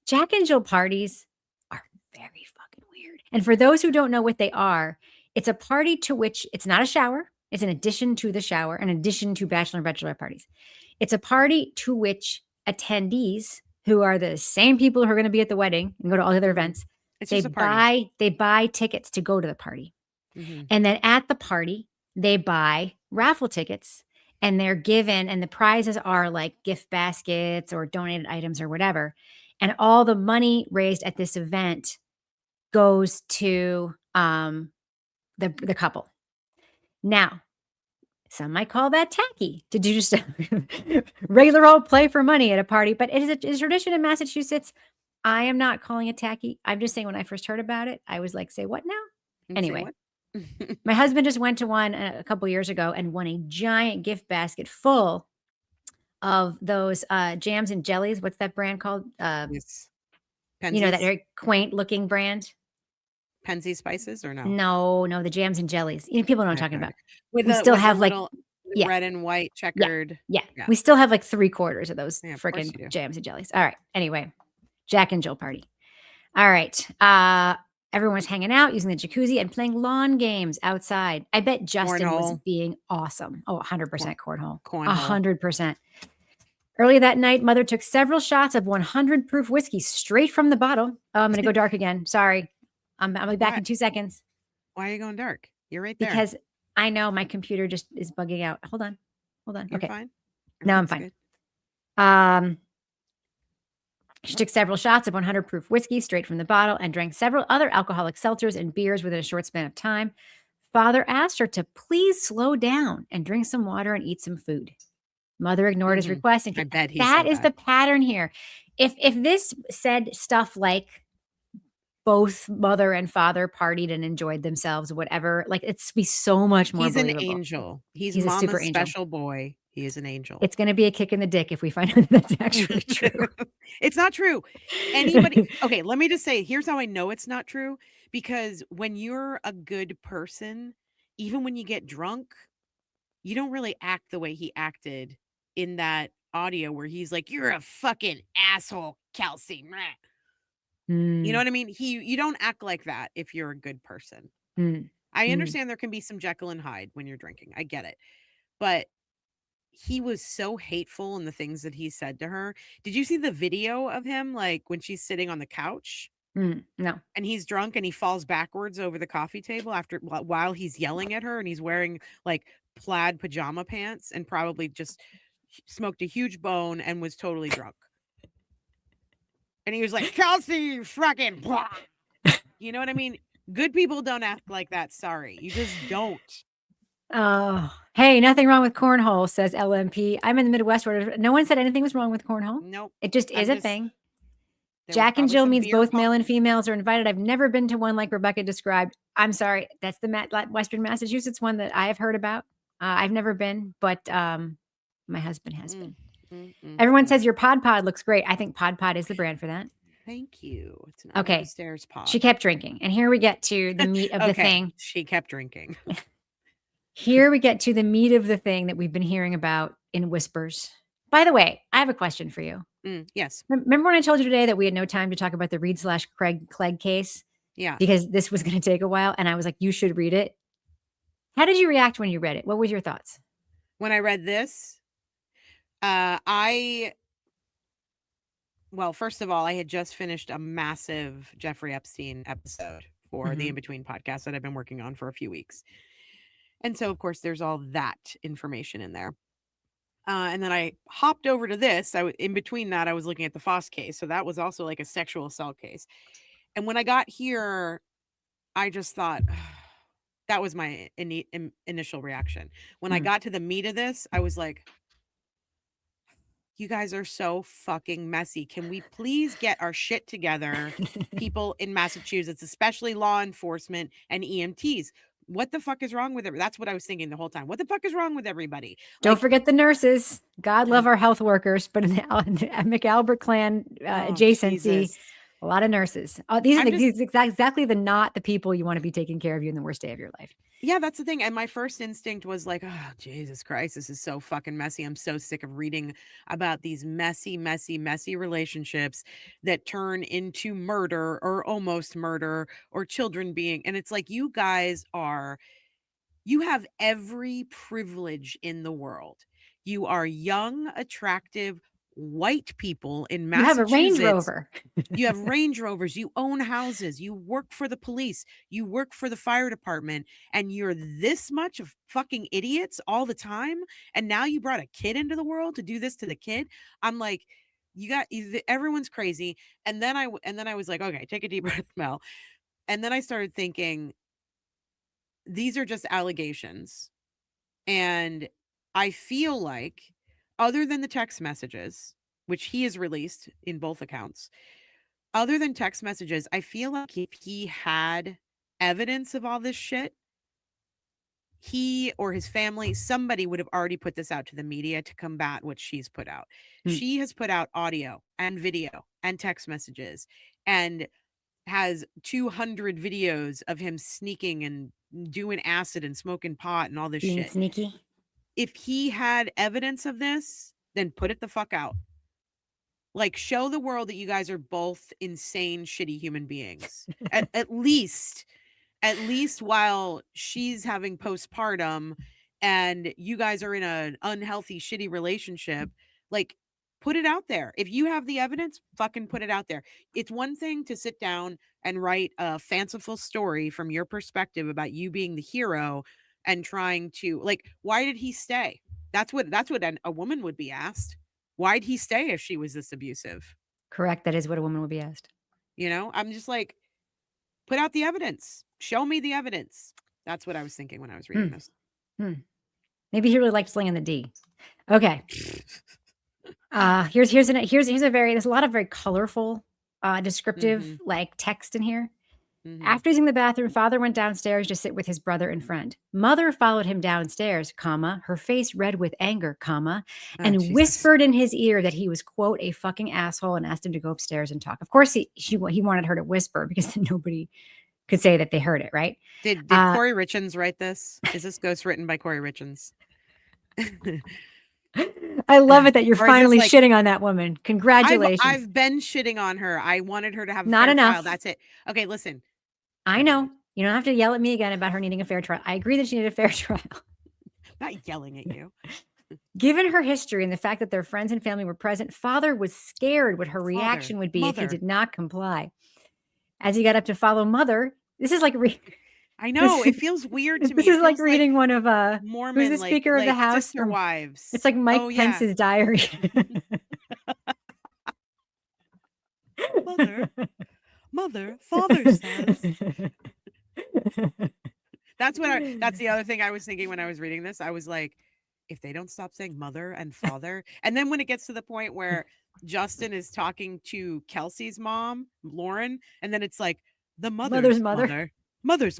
Jack and Jill parties are very fucking weird. And for those who don't know what they are, it's a party to which it's not a shower. It's an addition to the shower, in addition to bachelor and bachelorette parties. It's a party to which attendees, who are the same people who are going to be at the wedding and go to all the other events, they buy tickets to go to the party. Mm-hmm. And then at the party, they buy raffle tickets, and they're given, and the prizes are like gift baskets or donated items or whatever. And all the money raised at this event goes to the couple. Now, some might call that tacky to do just a regular old play for money at a party, but it is a tradition in Massachusetts. I am not calling it tacky. I'm just saying when I first heard about it, I was like, say what now? Anyway, my husband just went to one a couple years ago and won a giant gift basket full of those jams and jellies. What's that brand called? Yes. You know, that very quaint looking brand. Penzi Spices or no? No, the jams and jellies. You know, people know what I'm talking about. We still have like red and white checkered. Yeah. We still have like 3/4 of those freaking jams and jellies. All right. Anyway, Jack and Jill party. All right. Everyone's hanging out, using the jacuzzi and playing lawn games outside. I bet Justin was being awesome. Oh, 100% cornhole. 100%. Early that night, mother took several shots of 100 proof whiskey straight from the bottle. Oh, I'm going to go dark again. Sorry. I'll be back in 2 seconds. Why are you going dark? You're right there. Because I know my computer just is bugging out. Hold on. You're okay. Fine? No, I'm fine. She took several shots of 100 proof whiskey straight from the bottle and drank several other alcoholic seltzers and beers within a short span of time. Father asked her to please slow down and drink some water and eat some food. Mother ignored his request. And I bet that is the pattern here. If this said stuff like both mother and father partied and enjoyed themselves, whatever, like it's be so much more believable. He's an angel. He's Mama's special boy. He is an angel. It's going to be a kick in the dick if we find out that's actually true. It's not true. Anybody, okay, let me just say, here's how I know it's not true. Because when you're a good person, even when you get drunk, you don't really act the way he acted in that audio where he's like, "You're a fucking asshole, Kelsey." You know what I mean? You don't act like that if you're a good person. I understand there can be some Jekyll and Hyde when you're drinking. I get it. But he was so hateful in the things that he said to her. Did you see the video of him, like when she's sitting on the couch No. and he's drunk and he falls backwards over the coffee table while he's yelling at her, and he's wearing like plaid pajama pants and probably just smoked a huge bone and was totally drunk. And he was like, "Kelsey, you fucking blah." You know what I mean? Good people don't act like that. Sorry. You just don't. Oh, hey, nothing wrong with cornhole, says LMP. I'm in the Midwest where no one said anything was wrong with cornhole. Nope. It just is a thing. There was Jack and probably Jill some means beer both pong- male and females are invited. I've never been to one like Rebecca described. I'm sorry. That's the Western Massachusetts one that I have heard about. I've never been, but my husband has been. Everyone says your pod looks great. I think pod is the brand for that. Thank you. It's an Okay. under the stairs pod. She kept drinking. And here we get to the meat of the thing. She kept drinking. Here we get to the meat of the thing that we've been hearing about in whispers. By the way, I have a question for you. Yes. Remember when I told you today that we had no time to talk about the Reed/Clegg case? Yeah. Because this was going to take a while. And I was like, you should read it. How did you react when you read it? What was your thoughts? When I read this, well, first of all, I had just finished a massive Jeffrey Epstein episode for the In Between podcast that I've been working on for a few weeks. And so, of course, there's all that information in there. And then I hopped over to this. In between that, I was looking at the Faust case. So that was also like a sexual assault case. And when I got here, I just thought, that was my initial reaction. When I got to the meat of this, I was like, you guys are so fucking messy. Can we please get our shit together, people in Massachusetts, especially law enforcement and EMTs? What the fuck is wrong with it? That's what I was thinking the whole time. What the fuck is wrong with everybody? Don't forget the nurses. God love our health workers, but in the McAlbert clan adjacency, Jesus. a lot of nurses. These are exactly not the people you want to be taking care of you in the worst day of your life. Yeah, that's the thing. And my first instinct was like, oh, Jesus Christ, this is so fucking messy. I'm so sick of reading about these messy relationships that turn into murder or almost murder or children being. And it's like, you guys you have every privilege in the world. You are young, attractive, white people in Massachusetts. You have a Range Rover. You have Range Rovers. You own houses. You work for the police. You work for the fire department. And you're this much of fucking idiots all the time. And now you brought a kid into the world to do this to the kid. I'm like, everyone's crazy. And then I was like, okay, take a deep breath, Mel. And then I started thinking, these are just allegations. And I feel like, other than the text messages, which he has released in both accounts, other than text messages, I feel like if he had evidence of all this shit, he or his family, somebody would have already put this out to the media to combat what she's put out. She has put out audio and video and text messages and has 200 videos of him sneaking and doing acid and smoking pot and all this Being shit. Sneaky. If he had evidence of this, then put it the fuck out. Like, show the world that you guys are both insane, shitty human beings. at least while she's having postpartum and you guys are in an unhealthy, shitty relationship, like, put it out there. If you have the evidence, fucking put it out there. It's one thing to sit down and write a fanciful story from your perspective about you being the hero and trying to, like, why did he stay? That's what a woman would be asked. Why'd he stay if she was this abusive? Correct. That is what a woman would be asked. You know, I'm just like, put out the evidence. Show me the evidence. That's what I was thinking when I was reading this. Maybe he really liked slinging the D. Okay. There's a lot of very colorful, descriptive like text in here. After using the bathroom, father went downstairs to sit with his brother and friend. Mother followed him downstairs, comma, her face red with anger, comma, and Jesus. whispered in his ear that he was, quote, a fucking asshole and asked him to go upstairs and talk. Of course, he wanted her to whisper because then nobody could say that they heard it, right? Did Corey Richins write this? Is this ghost written by Corey Richins? I love it that you're Or is this finally like- shitting on that woman. Congratulations. I've been shitting on her. I wanted her to have a Not fair enough. trial. That's it. Okay, listen. I know. You don't have to yell at me again about her needing a fair trial. I agree that she needed a fair trial. Not yelling at you. Given her history and the fact that their friends and family were present, father was scared what her reaction would be if he Mother. did not comply. As he got up to follow mother, this is like I know. It feels weird to me. this It is like feels reading one of Mormon, who's the Speaker of the House Sister from- Wives. it's like Mike Oh, yeah. Pence's diary. Mother, father says. That's the other thing I was thinking when I was reading this. I was like, if they don't stop saying mother and father, and then when it gets to the point where Justin is talking to Kelsey's mom, Lauren, and then it's like the mother's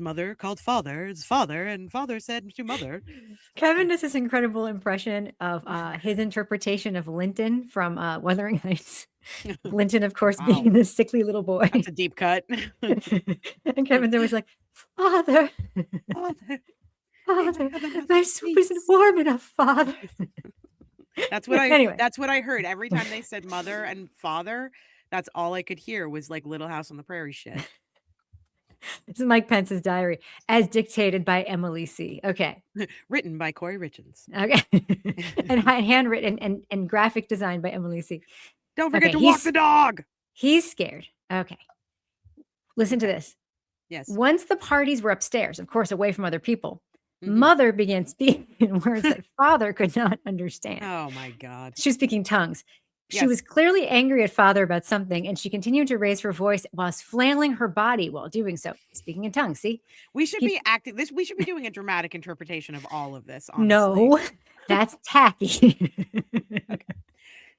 mother called father's father, and father said to mother. Kevin does this incredible impression of his interpretation of Linton from Wuthering Heights. Linton, of course, Wow. being this sickly little boy. That's a deep cut. And Kevin's always like, Father, Father. Father, Heaven my has soup isn't peace." warm enough, Father. That's what Anyway. That's what I heard every time they said mother and father. That's all I could hear was like Little House on the Prairie shit. This is Mike Pence's diary, as dictated by Emily C. Okay. Written by Corey Richins. Okay. And handwritten and graphic design by Emily C. Don't forget Okay, to walk the dog. He's scared. Okay. Listen to this. Yes. Once the parties were upstairs, of course, away from other people, Mhm. mother began speaking in words that father could not understand. Oh my God. She was speaking tongues. She Yes. was clearly angry at father about something, and she continued to raise her voice whilst flailing her body while doing so, speaking in tongues. See? We should He- be acting this. We should be doing a dramatic interpretation of all of this. Honestly. No, that's tacky.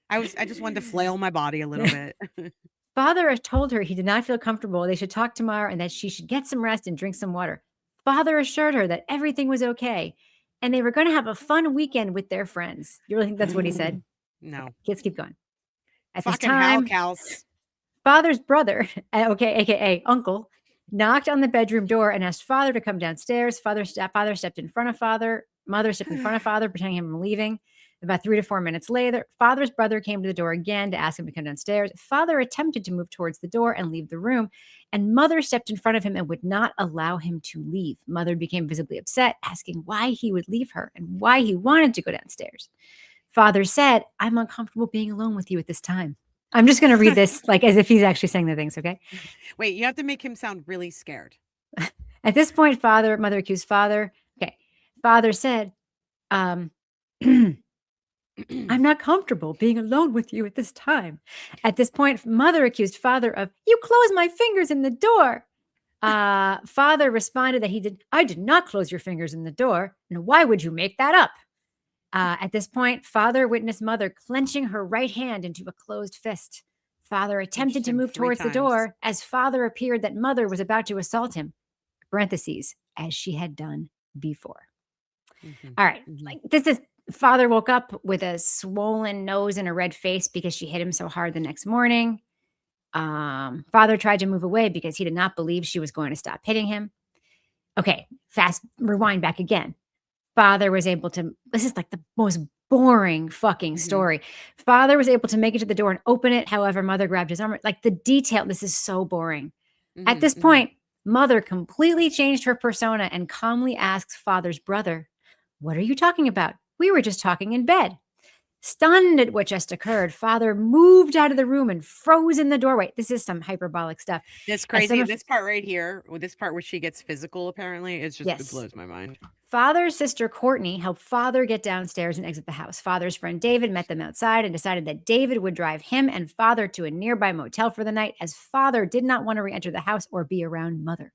I just wanted to flail my body a little bit. Father had told her he did not feel comfortable. They should talk tomorrow and that she should get some rest and drink some water. Father assured her that everything was okay and they were going to have a fun weekend with their friends. You really think that's what he said? No. Let's keep going. At Fucking this time, hell, Kels. father's brother, aka uncle, knocked on the bedroom door and asked father to come downstairs. Father stepped in front of father. Mother stepped in front of father, pretending him leaving. About 3 to 4 minutes later, father's brother came to the door again to ask him to come downstairs. Father attempted to move towards the door and leave the room, and mother stepped in front of him and would not allow him to leave. Mother became visibly upset, asking why he would leave her and why he wanted to go downstairs. Father said, "I'm uncomfortable being alone with you at this time." I'm just going to read this like as if he's actually saying the things, okay? Wait, you have to make him sound really scared. At this point, mother accused father. Okay. Father said, I'm not comfortable being alone with you at this time. At this point, mother accused father of, you closed my fingers in the door. Father responded that I did not close your fingers in the door. And why would you make that up? At this point, father witnessed mother clenching her right hand into a closed fist. Father attempted to Interesting, move 3 towards the times. door as father appeared that mother was about to assault him. Parentheses, as she had done before. Mhm. All right. Like this is father woke up with a swollen nose and a red face because she hit him so hard the next morning. Father tried to move away because he did not believe she was going to stop hitting him. Okay, rewind back again. Father was able to, this is like the most boring fucking story. Father was able to make it to the door and open it. However, mother grabbed his arm. Like the detail, this is so boring. At this point, mother completely changed her persona and calmly asks father's brother, "What are you talking about? We were just talking in bed." Stunned at what just occurred, father moved out of the room and froze in the doorway. This is some hyperbolic stuff. This crazy. This part right here, this part where she gets physical, apparently, is just it blows my mind. Father's sister Courtney helped father get downstairs and exit the house. Father's friend David met them outside and decided that David would drive him and father to a nearby motel for the night, as father did not want to re-enter the house or be around mother.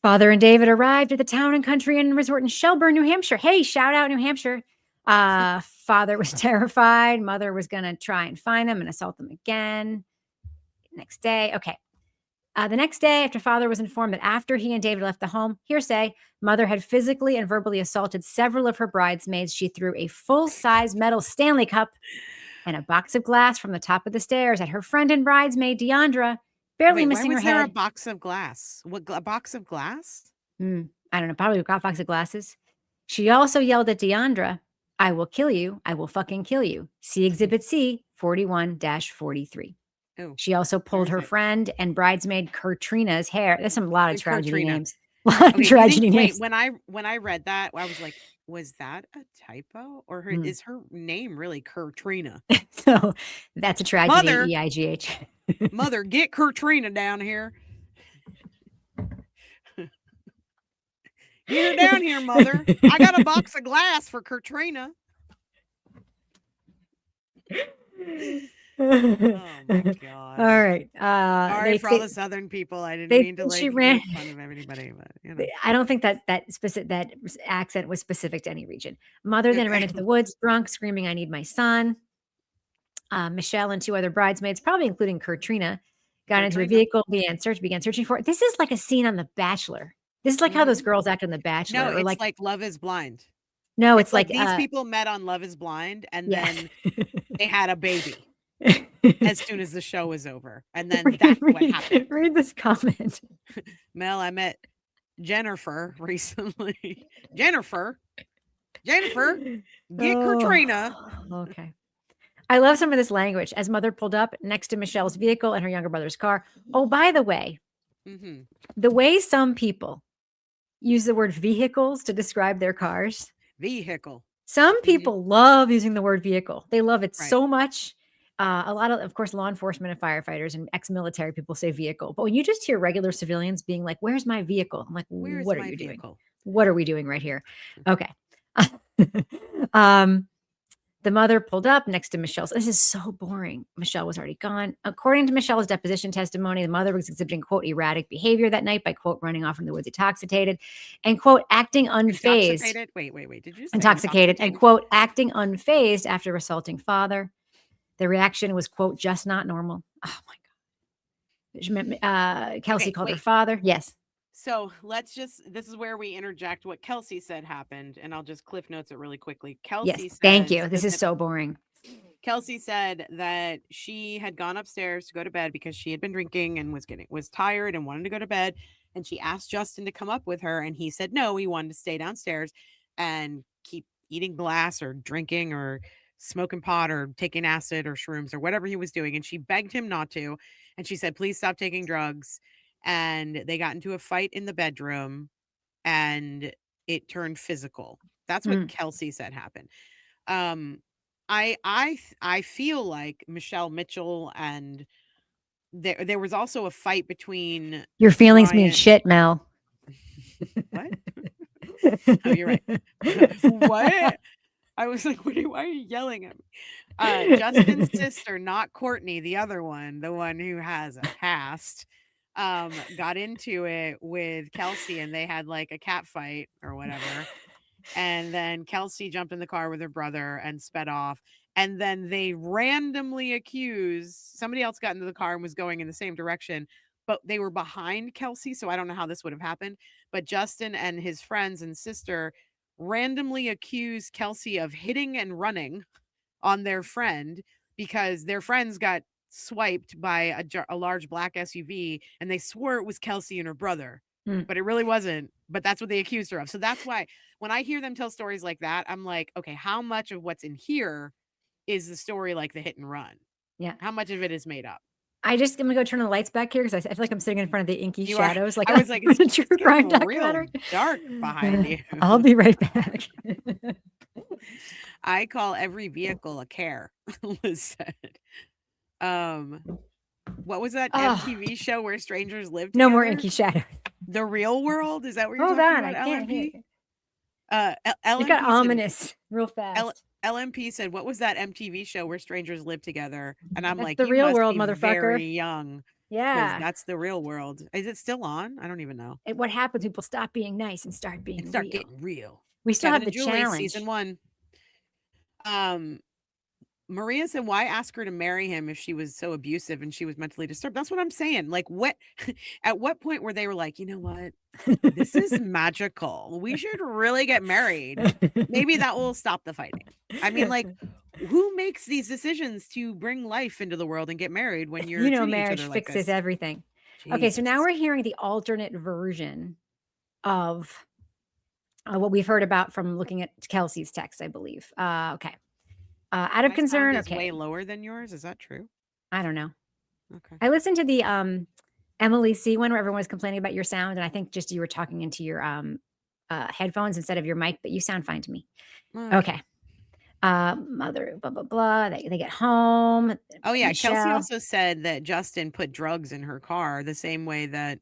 Father and David arrived at the Town and Country Inn Resort in Shelburne, New Hampshire. Hey, shout out New Hampshire. Father was terrified. Mother was going to try and find them and assault them again. Next day. Okay. The next day, after father was informed that after he and David left the home, hearsay, mother had physically and verbally assaulted several of her bridesmaids. She threw a full-size metal Stanley cup and a box of glass from the top of the stairs at her friend and bridesmaid, Deandra, barely Wait, why missing her was there a head. box of glass? A box of glass? I don't know, probably a box of glasses. She also yelled at Deandra, "I will kill you. I will fucking kill you." See Exhibit C, 41-43. Oh, She also pulled her friend and bridesmaid Katrina's hair. There's a lot of tragedy Katrina. names. A lot of tragedy names. Wait, when I read that, I was like, was that a typo? Or is her name really Katrina? So that's a tragedy. Mother, EIGH. Mother, get Katrina down here. Get her down here, Mother. I got a box of glass for Katrina. Oh my god! All right. Sorry for all the Southern people. I didn't mean to make fun of anybody, but you know. I don't think that accent was specific to any region. Mother then ran into the woods, drunk, screaming, "I need my son." Michelle and 2 other bridesmaids, probably including Katrina, got into a vehicle, began searching for it. This is like a scene on The Bachelor. This is like how those girls act on The Bachelor. No, it's like Love is Blind. No, it's like these people met on Love is Blind, and then they had a baby as soon as the show was over, and then that's what happened. Read this comment. Mel, I met Jennifer recently. Jennifer, get Katrina. Okay. I love some of this language. As mother pulled up next to Michelle's vehicle and her younger brother's car. Oh, by the way, the way some people use the word vehicles to describe their cars. Vehicle. Some people love using the word vehicle. They love it so much. A lot of course, law enforcement and firefighters and ex-military people say vehicle. But when you just hear regular civilians being like, "Where's my vehicle?" I'm like, "What are you doing? What are we doing right here?" Okay. The mother pulled up next to Michelle's. This is so boring. Michelle was already gone. According to Michelle's deposition testimony, the mother was exhibiting, quote, erratic behavior that night by, quote, running off in the woods intoxicated and, quote, acting unfazed. Intoxicated? Wait. Did you say intoxicated and, quote, acting unfazed after assaulting father. The reaction was, quote, just not normal. Oh, my God. Kelsey called her father. Yes. So this is where we interject what Kelsey said happened, and I'll just cliff notes it really quickly. Kelsey said, thank you. This is so boring. Kelsey said that she had gone upstairs to go to bed because she had been drinking and was tired and wanted to go to bed. And she asked Justin to come up with her, and he said no, he wanted to stay downstairs and keep eating glass or drinking or smoking pot or taking acid or shrooms or whatever he was doing. And she begged him not to. And she said, please stop taking drugs. And they got into a fight in the bedroom and it turned physical. That's what Kelsey said happened. I feel like Michelle Mitchell and there was also a fight between your feelings mean shit, Mel. What? Oh, you're right. What? I was like, why are you yelling at me? Justin's sister, not Courtney, the other one, the one who has a past, got into it with Kelsey and they had like a cat fight or whatever. And then Kelsey jumped in the car with her brother and sped off. And then they randomly accused somebody else got into the car and was going in the same direction, but they were behind Kelsey. So I don't know how this would have happened, but Justin and his friends and sister randomly accused Kelsey of hitting and running on their friend because their friends got swiped by a large black SUV and they swore it was Kelsey and her brother, but it really wasn't. But that's what they accused her of. So that's why when I hear them tell stories like that, I'm like, okay, how much of what's in here is the story like the hit and run? Yeah. How much of it is made up? I'm going to go turn the lights back here because I feel like I'm sitting in front of the inky shadows. Like I was like, it's a true crime documentary. Dark behind you. I'll be right back. I call every vehicle a care, Liz said. What was that MTV show where strangers lived together? No more inky shadows. The Real World? Is that what you're Hold talking on, about? I can't LMP? hear. It got ominous real fast. LMP said, what was that MTV show where strangers lived together? And I'm that's like, the you Real must World, be motherfucker. Very young. Yeah. That's the Real World. Is it still on? I don't even know. What happens? People stop being nice and start being getting real. We still Kevin have the and Julie, challenge. season 1. Maria said, why ask her to marry him if she was so abusive and she was mentally disturbed? That's what I'm saying. Like, what, at what point were they were like, you know what? This is magical. We should really get married. Maybe that will stop the fighting. I mean, like, who makes these decisions to bring life into the world and get married when you're treating each marriage other like fixes this? everything. Okay, so now we're hearing the alternate version of what we've heard about from looking at Kelsey's text, I believe. Okay. Out of My concern, sound is okay. way lower than yours. Is that true? I don't know. Okay. I listened to the Emily C one where everyone was complaining about your sound, and I think just you were talking into your headphones instead of your mic, but you sound fine to me. Okay. Mother, blah, blah, blah. They get home. Oh, yeah. Michelle. Kelsey also said that Justin put drugs in her car the same way that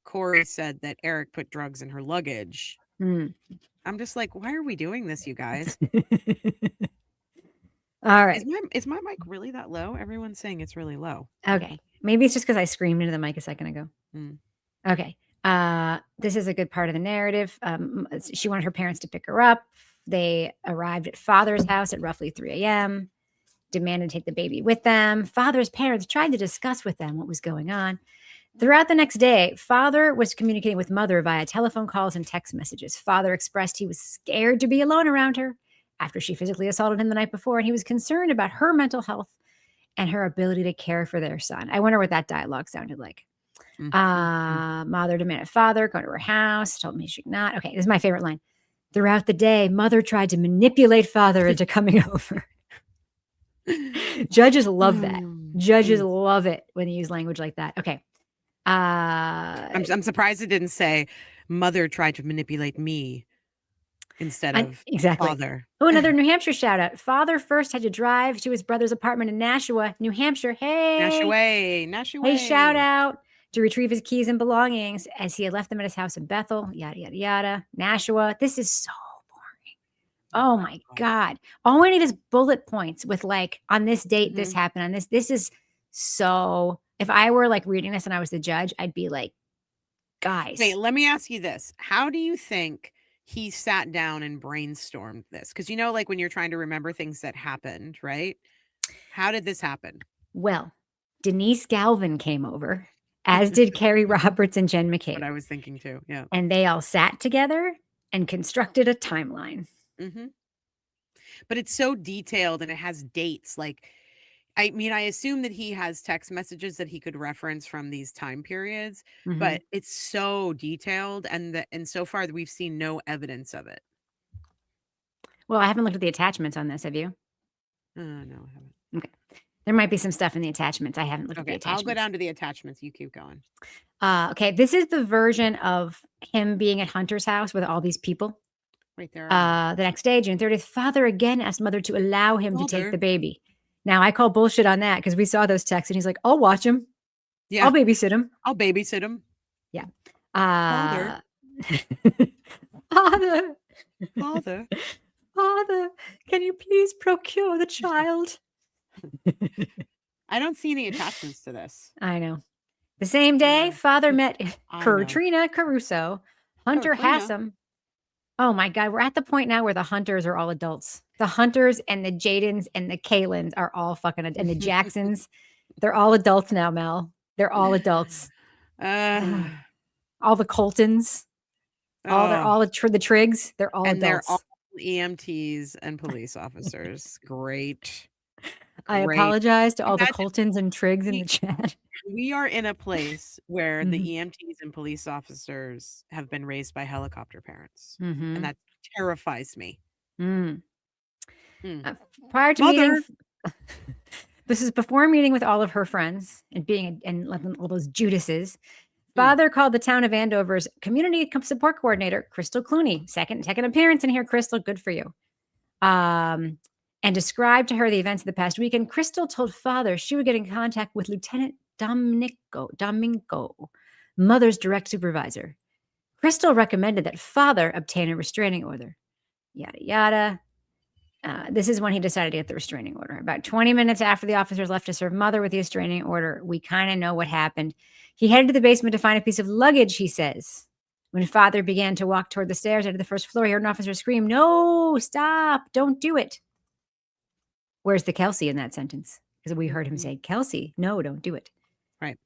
Corey said that Eric put drugs in her luggage. I'm just like, why are we doing this, you guys? All right. Is my mic really that low? Everyone's saying it's really low. Okay. Maybe it's just because I screamed into the mic a second ago. Okay. This is a good part of the narrative. She wanted her parents to pick her up. They arrived at Father's house at roughly 3 a.m., demanded to take the baby with them. Father's parents tried to discuss with them what was going on. Throughout the next day, Father was communicating with Mother via telephone calls and text messages. Father expressed he was scared to be alone around her after she physically assaulted him the night before, and he was concerned about her mental health and her ability to care for their son. I wonder what that dialogue sounded like. Mother demanded Father go to her house, told me she should not. Okay, this is my favorite line. Throughout the day, Mother tried to manipulate Father into coming over. Judges love that. Judges love it when they use language like that. Okay. I'm surprised it didn't say Mother tried to manipulate me instead of exactly. Father. Oh, another New Hampshire shout out. Father first had to drive to his brother's apartment in Nashua, New Hampshire. Hey, shout out to retrieve his keys and belongings as he had left them at his house in Bethel. Yada, yada, yada. Nashua. This is so boring. Oh my God. All I need is bullet points with like, on this date, this happened on this. This is so, if I were like reading this and I was the judge, I'd be like, guys. Wait, let me ask you this. How do you think he sat down and brainstormed this? Because you know, like when you're trying to remember things that happened, right? How did this happen? Well, Denise Galvin came over, as did Carrie Roberts and Jen McCabe. What I was thinking too, yeah. And they all sat together and constructed a timeline. But it's so detailed and it has dates. Like, I mean, I assume that he has text messages that he could reference from these time periods, but it's so detailed, and so far we've seen no evidence of it. Well, I haven't looked at the attachments on this. Have you? No, I haven't. Okay. There might be some stuff in the attachments. I haven't looked at the attachments. I'll go down to the attachments. You keep going. Okay. This is the version of him being at Hunter's house with all these people. Right there. The next day, June 30th, Father again asked Mother to allow him to take the baby. Now, I call bullshit on that because we saw those texts and he's like, I'll watch him. Yeah. I'll babysit him. Yeah. Father. Father, can you please procure the child? I don't see any attachments to this. I know. The same day, Father met Katrina Caruso, Hunter Hassam. Oh my God, we're at the point now where the Hunters are all adults. The Hunters and the Jadens and the Kaylins are all fucking, and the Jacksons, they're all adults now, Mel. They're all adults. All the Coltons, all the Triggs, they're all adults. They're all EMTs and police officers. Great. I apologize to all the Coltons and Triggs in the chat. We are in a place where the EMTs and police officers have been raised by helicopter parents. And that terrifies me. Prior to meeting, this is before meeting with all of her friends and all those Judases. Father called the town of Andover's community support coordinator, Crystal Clooney. Second appearance in here, Crystal. Good for you. And described to her the events of the past weekend. Crystal told Father she would get in contact with Lieutenant Domingo, Mother's direct supervisor. Crystal recommended that Father obtain a restraining order. Yada, yada. This is when he decided to get the restraining order. About 20 minutes after the officers left to serve Mother with the restraining order, we kind of know what happened. He headed to the basement to find a piece of luggage, he says. When Father began to walk toward the stairs out of the first floor, he heard an officer scream, "No, stop, don't do it." Where's the Kelsey in that sentence? Because we heard him say, Kelsey, no, don't do it. Right.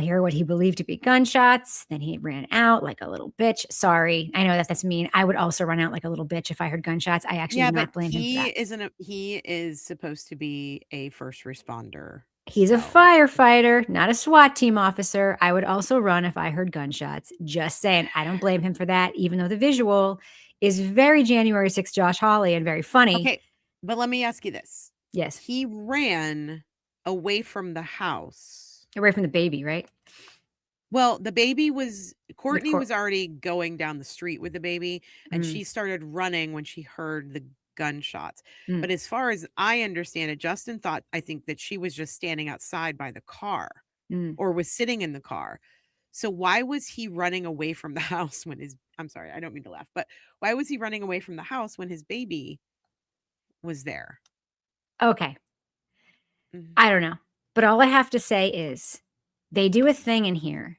Hear what he believed to be gunshots. Then he ran out like a little bitch. Sorry. I know that's mean. I would also run out like a little bitch if I heard gunshots. I actually do not blame him for that. He is supposed to be a first responder. He's a firefighter, not a SWAT team officer. I would also run if I heard gunshots. Just saying. I don't blame him for that, even though the visual is very January 6th Josh Hawley and very funny. Okay, but let me ask you this. Yes. He ran away from the house. Away from the baby, right? Well, the baby was, Courtney was already going down the street with the baby, and she started running when she heard the gunshots. But as far as I understand it, Justin thought, I think, that she was just standing outside by the car or was sitting in the car. So why was he running away from the house when I'm sorry, I don't mean to laugh, but why was he running away from the house when his baby was there? Okay. I don't know. But all I have to say is they do a thing in here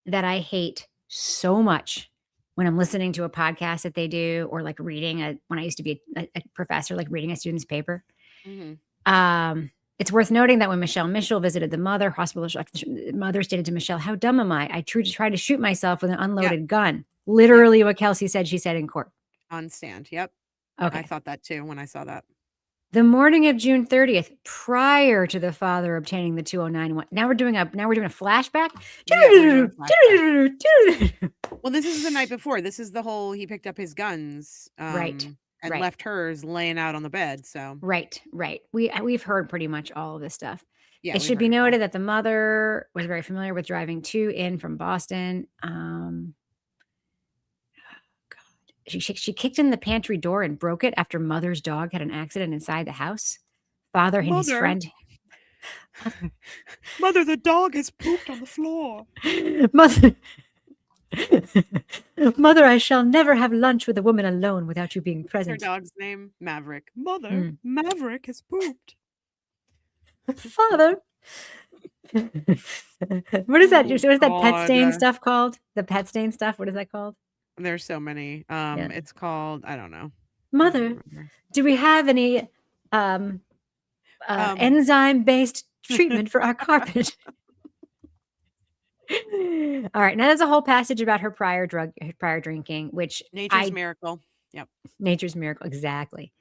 that I hate so much when I'm listening to a podcast that they do, or like reading when I used to be a professor, like reading a student's paper. It's worth noting that when Michelle Mitchell visited the mother, the mother stated to Michelle, "How dumb am I? I tried to shoot myself with an unloaded gun." Literally what Kelsey said, she said in court. On stand. Yep. Okay. I thought that too when I saw that. The morning of June 30th, prior to the father obtaining the 209. Now we're doing a flashback. Well, this is the night before. This is the whole, he picked up his guns, and left hers laying out on the bed. So right. We've heard pretty much all of this stuff. Yeah, it should be noted that the mother was very familiar with driving to in from Boston. She kicked in the pantry door and broke it after mother's dog had an accident inside the house. Father and his friend. Mother, the dog has pooped on the floor. Mother, I shall never have lunch with a woman alone without you being present. Her dog's name, Maverick. Mother, Maverick has pooped. Father. What is that? What is that pet stain stuff called? The pet stain stuff? What is that called? There's so many. It's called, I don't know. Mother, do we have any enzyme-based treatment for our carpet? All right. Now there's a whole passage about her prior drinking, which Nature's miracle. Yep. Nature's miracle. Exactly.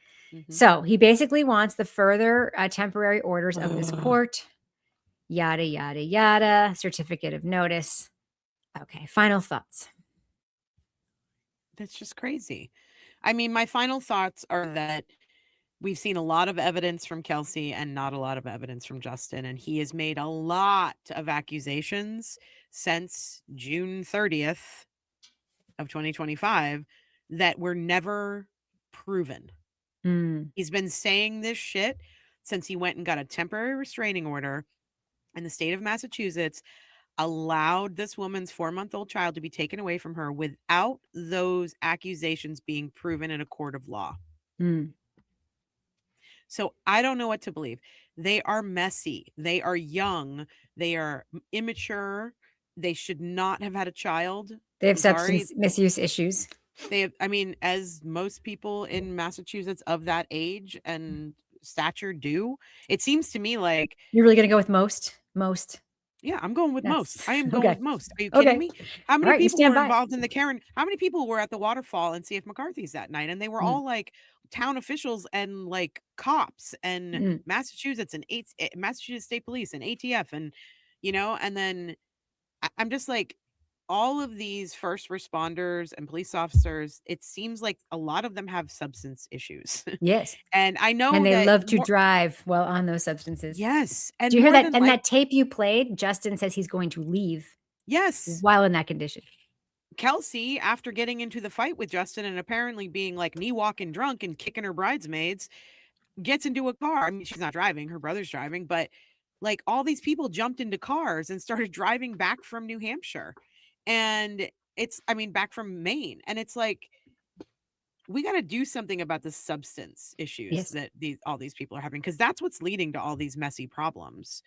So he basically wants the further temporary orders of this court. Yada, yada, yada. Certificate of notice. Okay. Final thoughts. That's just crazy. I mean, my final thoughts are that we've seen a lot of evidence from Kelsey and not a lot of evidence from Justin. And he has made a lot of accusations since June 30th of 2025 that were never proven. He's been saying this shit since he went and got a temporary restraining order in the state of Massachusetts, allowed this woman's 4-month-old child to be taken away from her without those accusations being proven in a court of law. So I don't know what to believe. They are messy. They are young. They are immature. They should not have had a child. They have substance misuse issues. They have, I mean, as most people in Massachusetts of that age and stature do, it seems to me like... You're really going to go with most? Yeah, I'm going with most. I am going with most. Are you kidding me? How many people were involved in the Karen? How many people were at the waterfall and CF McCarthy's that night? And they were all like town officials and like cops and Massachusetts and Massachusetts State Police and ATF and, you know, and then I'm just like, all of these first responders and police officers, it seems like a lot of them have substance issues. Yes. And I know and they love to drive while on those substances. Yes. And do you hear that? And that tape you played, Justin says he's going to leave. Yes. While in that condition. Kelsey, after getting into the fight with Justin and apparently being like knee walking drunk and kicking her bridesmaids, gets into a car. I mean, she's not driving, her brother's driving, but like all these people jumped into cars and started driving back from New Hampshire. And it's, I mean, back from Maine. And it's like, we got to do something about the substance issues that all these people are having, because that's what's leading to all these messy problems.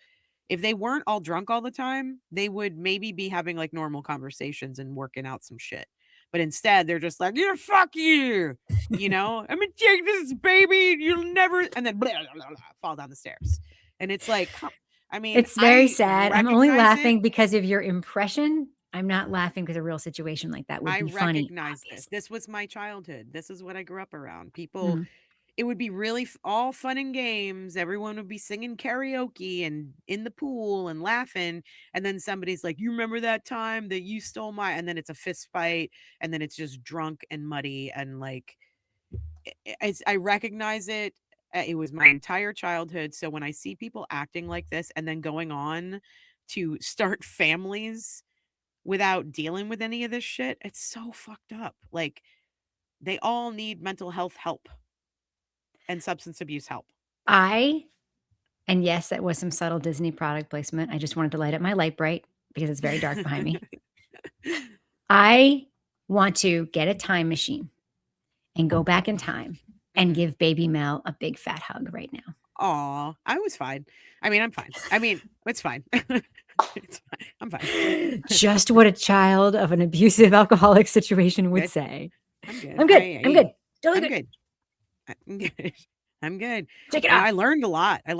If they weren't all drunk all the time, they would maybe be having like normal conversations and working out some shit. But instead, they're just like, "Yeah, fuck you," I'm gonna take this baby. You'll never, and then blah, blah, blah, fall down the stairs. And it's like, It's very I sad. I'm only recognize laughing it. because of your impression. I'm not laughing because a real situation like that would I be funny, recognize this. obviously. This was my childhood. This is what I grew up around. People, Mhm. it would be really all fun and games. Everyone would be singing karaoke and in the pool and laughing. And then somebody's like, "You remember that time that you stole my," and then it's a fist fight. And then it's just drunk and muddy. And like, I recognize it. It was my entire childhood. So when I see people acting like this and then going on to start families without dealing with any of this shit, it's so fucked up. Like, they all need mental health help and substance abuse help. And yes, that was some subtle Disney product placement. I just wanted to light up my light bright because it's very dark behind me. I want to get a time machine and go back in time and give baby Mel a big fat hug right now. Aw, I was fine. I'm fine. It's fine. It's fine. I'm fine. Just what a child of an abusive alcoholic situation would Good. say. I'm good. I'm good. I'm good. Totally I'm good. good. I'm good. I'm good. Check it You know, out. I learned a lot. I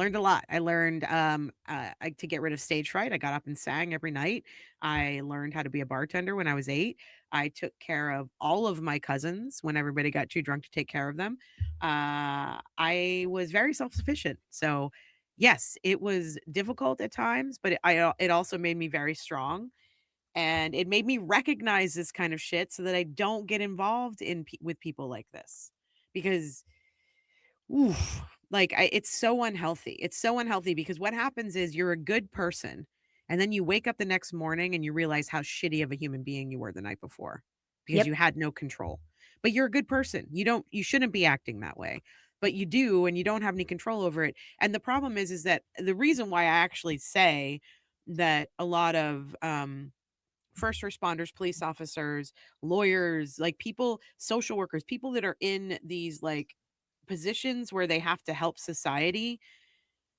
learned to get rid of stage fright. I got up and sang every night. I learned how to be a bartender when I was 8. I took care of all of my cousins when everybody got too drunk to take care of them. I was very self-sufficient. So, yes, it was difficult at times, but it also made me very strong, and it made me recognize this kind of shit so that I don't get involved with people like this, because oof, like, it's so unhealthy. It's so unhealthy because what happens is you're a good person, and then you wake up the next morning and you realize how shitty of a human being you were the night before because you Yep. had no control. But you're a good person. You shouldn't be acting that way. But you do, and you don't have any control over it. And the problem is that the reason why I actually say that a lot of first responders, police officers, lawyers, like people, social workers, people that are in these like positions where they have to help society,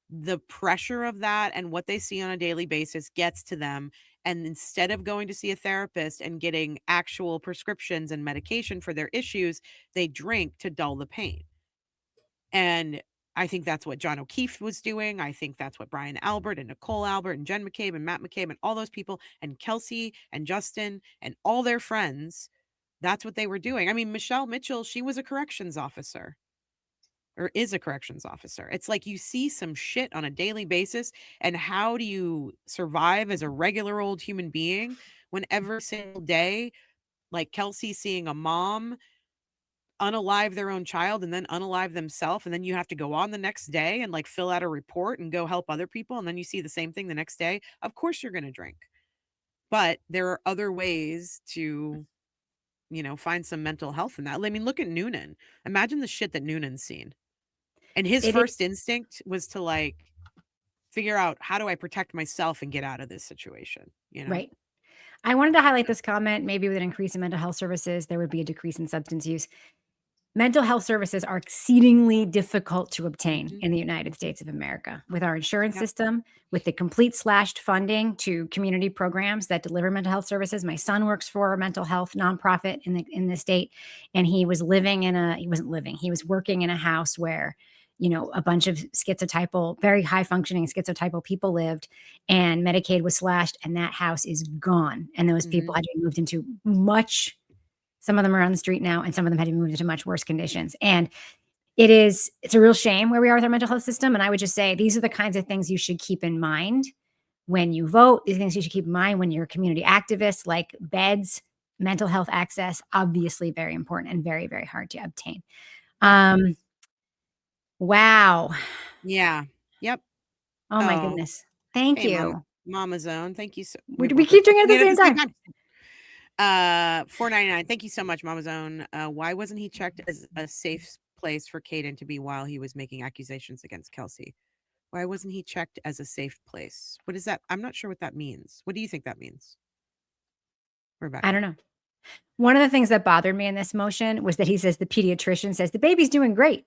the pressure of that and what they see on a daily basis gets to them. And instead of going to see a therapist and getting actual prescriptions and medication for their issues, they drink to dull the pain. And I think that's what John O'Keefe was doing. I think that's what Brian Albert and Nicole Albert and Jen McCabe and Matt McCabe and all those people and Kelsey and Justin and all their friends, that's what they were doing. Michelle Mitchell, she was a corrections officer, or is a corrections officer. It's like you see some shit on a daily basis, and how do you survive as a regular old human being when every single day, like Kelsey seeing a mom unalive their own child and then unalive themselves, and then you have to go on the next day and like fill out a report and go help other people, and then you see the same thing the next day. Of course you're going to drink. But there are other ways to find some mental health in that. Look at Noonan. Imagine the shit that Noonan's seen. And his first instinct was to like figure out, how do I protect myself and get out of this situation, Right. I wanted to highlight this comment. Maybe with an increase in mental health services, there would be a decrease in substance use. Mental health services are exceedingly difficult to obtain in the United States of America. With our insurance system, with the complete slashed funding to community programs that deliver mental health services. My son works for a mental health nonprofit in the state, and he was working in a house where, a bunch of schizotypal, very high functioning schizotypal people lived, and Medicaid was slashed, and that house is gone. And those people had to be moved into some of them are on the street now, and some of them had to be moved into much worse conditions. And it's a real shame where we are with our mental health system. And I would just say, these are the kinds of things you should keep in mind when you vote. These things you should keep in mind when you're a community activist, like beds, mental health access, obviously very important and very, very hard to obtain. Wow. Yeah. Yep. Oh my goodness. Thank you. Mama Zone. Thank you. We keep doing it at the same time. $4.99. Thank you so much, Mama Zone. Why wasn't he checked as a safe place for Caden to be while he was making accusations against Kelsey? Why wasn't he checked as a safe place? What is that? I'm not sure what that means. What do you think that means, Rebecca? I don't know. One of the things that bothered me in this motion was that he says the pediatrician says the baby's doing great.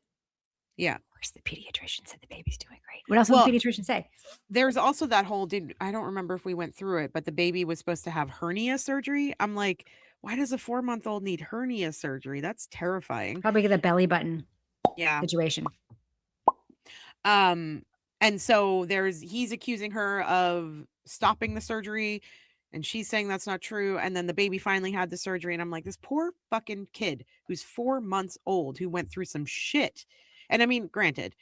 Yeah. Of course, the pediatrician said the baby's doing great. What else would the pediatrician say? There's also that whole, I don't remember if we went through it, but the baby was supposed to have hernia surgery. I'm like, why does a 4-month-old need hernia surgery? That's terrifying. Probably the belly button Yeah. situation. And so he's accusing her of stopping the surgery, and she's saying that's not true. And then the baby finally had the surgery, and I'm like, this poor fucking kid who's 4 months old who went through some shit. And I mean, granted,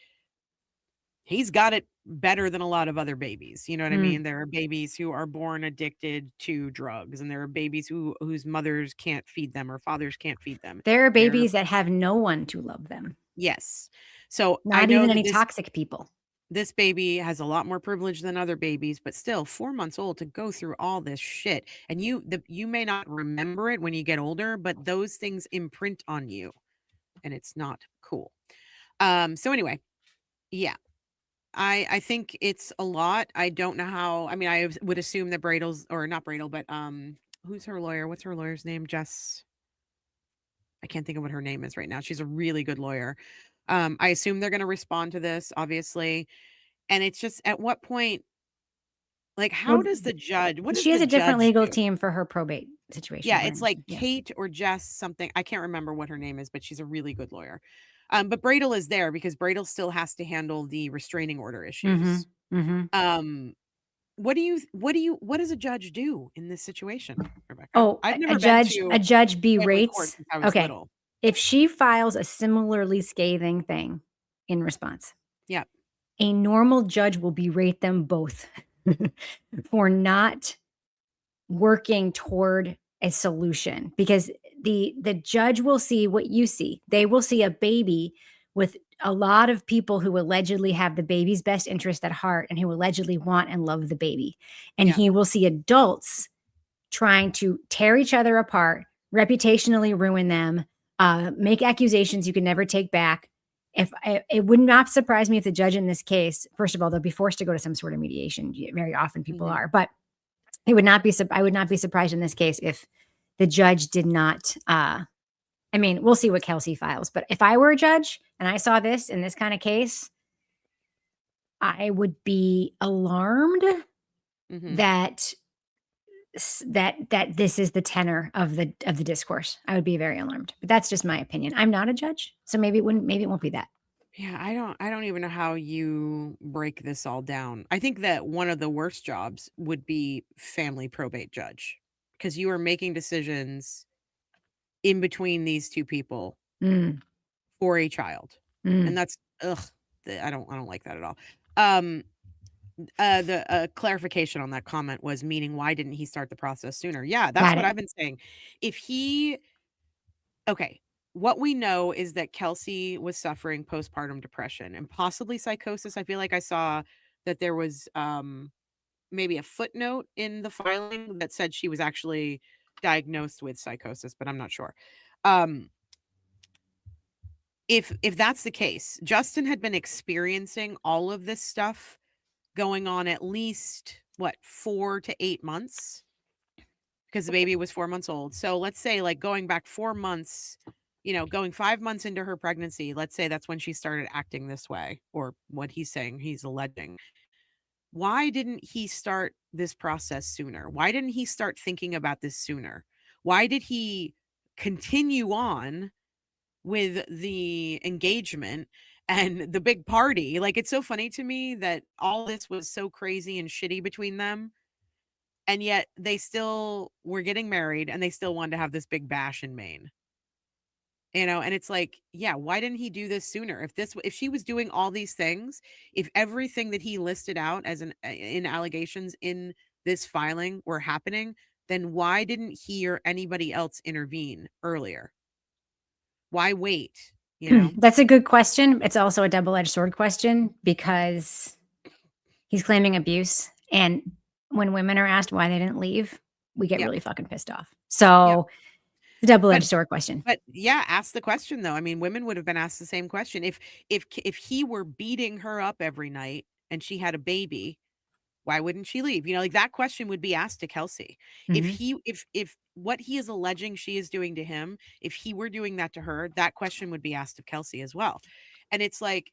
he's got it better than a lot of other babies. You know what I mean? There are babies who are born addicted to drugs, and there are babies whose mothers can't feed them or fathers can't feed them. There are babies that have no one to love them. Yes. So not even any toxic people. This baby has a lot more privilege than other babies, but still 4 months old to go through all this shit. And you may not remember it when you get older, but those things imprint on you, and it's not cool. So anyway, yeah, I think it's a lot. I don't know how. I mean, I would assume that Bradle's, or not Bradle, but who's her lawyer? What's her lawyer's name? Jess. I can't think of what her name is right now. She's a really good lawyer. I assume they're going to respond to this, obviously. And it's just, at what point, like, how does the judge, what does She has the a different judge legal do? team for her probate situation. Yeah, it's like Yeah. Kate or Jess something. I can't remember what her name is, but she's a really good lawyer. But Bradle is there because Bradle still has to handle the restraining order issues. What does a judge do in this situation, Rebecca? Oh, I've never a judge berates. since I was Okay. little. If she files a similarly scathing thing in response, Yeah, a normal judge will berate them both for not working toward a solution, because the judge will see what you see. They will see a baby with a lot of people who allegedly have the baby's best interest at heart and who allegedly want and love the baby. And Yeah. he will see adults trying to tear each other apart, reputationally ruin them, make accusations you can never take back. It would not surprise me if the judge in this case, first of all, they'll be forced to go to some sort of mediation. Very often people are, but I would not be surprised in this case if the judge did not. I mean, we'll see what Kelsey files, but if I were a judge and I saw this in this kind of case, I would be alarmed that this is the tenor of the discourse. I would be very alarmed, but that's just my opinion. I'm not a judge, so maybe it won't be that. Yeah, I don't even know how you break this all down. I think that one of the worst jobs would be family probate judge, because you are making decisions in between these two people for a child. And that's I don't like that at all. The clarification on that comment was, meaning, why didn't he start the process sooner? Yeah, that's what I've been saying. What we know is that Kelsey was suffering postpartum depression and possibly psychosis. I feel like I saw that there was maybe a footnote in the filing that said she was actually diagnosed with psychosis, but I'm not sure. If that's the case, Justin had been experiencing all of this stuff going on at least 4 to 8 months, because the baby was 4 months old. So let's say, like, going back 4 months, going 5 months into her pregnancy, let's say that's when she started acting this way, or what he's saying, he's alleging. Why didn't he start this process sooner? Why didn't he start thinking about this sooner? Why did he continue on with the engagement and the big party? Like, it's so funny to me that all this was so crazy and shitty between them, and yet they still were getting married and they still wanted to have this big bash in Maine. And it's like, yeah, why didn't he do this sooner? If she was doing all these things, if everything that he listed out as in allegations in this filing were happening, then why didn't he or anybody else intervene earlier? Why wait? That's a good question. It's also a double-edged sword question, because he's claiming abuse. And when women are asked why they didn't leave, we get really fucking pissed off. So it's a double-edged sword question. But yeah, ask the question though. I mean, women would have been asked the same question. If he were beating her up every night and she had a baby, why wouldn't she leave? Like, that question would be asked to Kelsey. If what he is alleging she is doing to him, if he were doing that to her, that question would be asked of Kelsey as well. And it's like,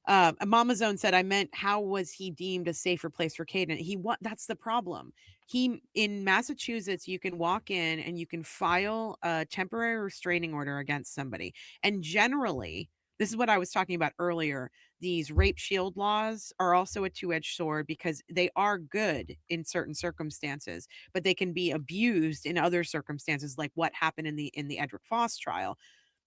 Mama Zone said, I meant, how was he deemed a safer place for Caden? That's the problem. In Massachusetts, you can walk in and you can file a temporary restraining order against somebody. And generally, this is what I was talking about earlier. These rape shield laws are also a two-edged sword because they are good in certain circumstances, but they can be abused in other circumstances, like what happened in the Edric Faust trial.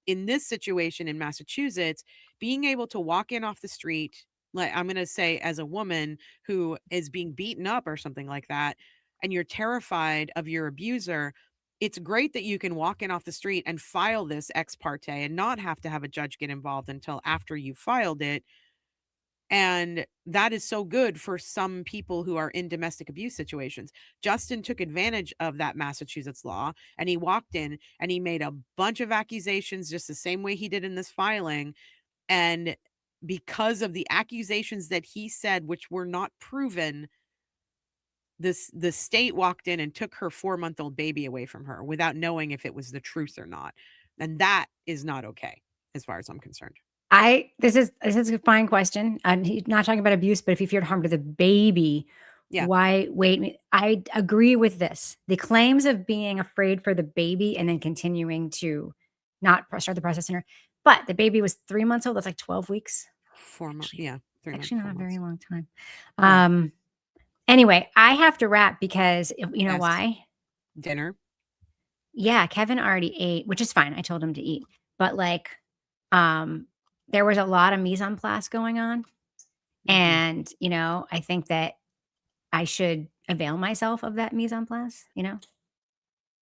In this situation in Massachusetts, being able to walk in off the street, like I'm going to say as a woman who is being beaten up or something like that, and you're terrified of your abuser, it's great that you can walk in off the street and file this ex parte and not have to have a judge get involved until after you filed it. And that is so good for some people who are in domestic abuse situations. Justin took advantage of that Massachusetts law, and he walked in and he made a bunch of accusations just the same way he did in this filing. And because of the accusations that he said, which were not proven, the state walked in and took her 4-month-old baby away from her without knowing if it was the truth or not. And that is not okay, as far as I'm concerned. This is a fine question. I'm not talking about abuse, but if you feared harm to the baby, why wait? I agree with this. The claims of being afraid for the baby and then continuing to not start the process sooner. But the baby was 3 months old. That's like 12 weeks. 4 months. Yeah. Actually, not a very long time. Anyway, I have to wrap because you know why? Dinner. Yeah, Kevin already ate, which is fine. I told him to eat, but like, there was a lot of mise en place going on. And, I think that I should avail myself of that mise en place,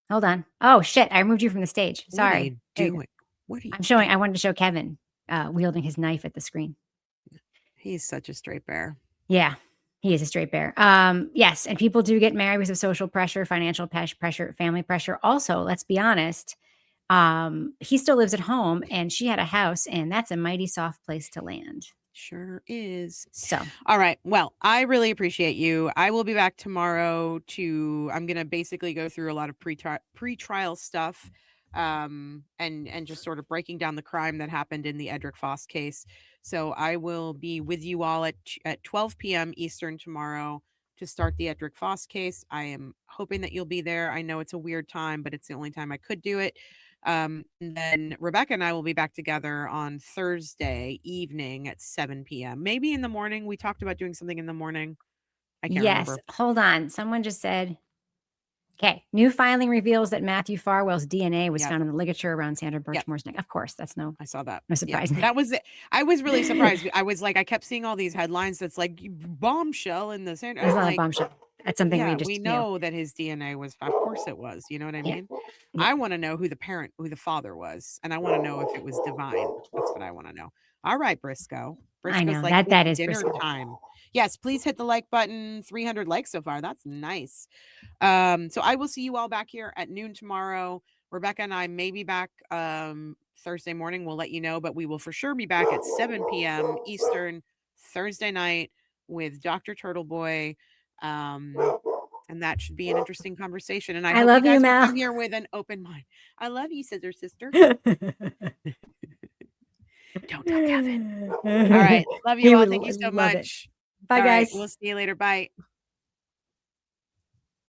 Hold on. Oh, shit. I removed you from the stage. Sorry. What are you doing? What are you doing? I wanted to show Kevin wielding his knife at the screen. He's such a straight bear. Yeah, he is a straight bear. Yes. And people do get married because of social pressure, financial pressure, family pressure. Also, let's be honest. He still lives at home and she had a house, and that's a mighty soft place to land. Sure is. So, all right. Well, I really appreciate you. I will be back tomorrow I'm going to basically go through a lot of pre-trial stuff, and just sort of breaking down the crime that happened in the Edric Faust case. So I will be with you all at 12 p.m. Eastern tomorrow to start the Edric Faust case. I am hoping that you'll be there. I know it's a weird time, but it's the only time I could do it. And then Rebecca and I will be back together on Thursday evening at 7 p.m. Maybe in the morning. We talked about doing something in the morning. I can't remember. Hold on. Someone just said, okay, new filing reveals that Matthew Farwell's DNA was found in the ligature around Sandra Birchmore's neck. Of course, I saw that. No surprise. That was it. I was really surprised. I was like, I kept seeing all these headlines that's like bombshell in the Sandra. There's not a bombshell. That's something we know that his DNA was, of course it was. You know what I mean? Yeah. I want to know who the father was, and I want to know if it was divine. That's what I want to know. All right, Briscoe. I know like that is dinner Briscoe. time. Yes, please hit the like button. 300 likes so far. That's nice. So I will see you all back here at noon tomorrow. Rebecca and I may be back Thursday morning. We'll let you know, but we will for sure be back at 7 p.m. Eastern Thursday night with Dr. Turtleboy. And that should be an interesting conversation. And I hope love you guys Mel. will come here with an open mind. I love you, scissor sister. Don't tell Kevin. All right. Love you all. Thank you so much. Bye, guys. We'll see you later. Bye.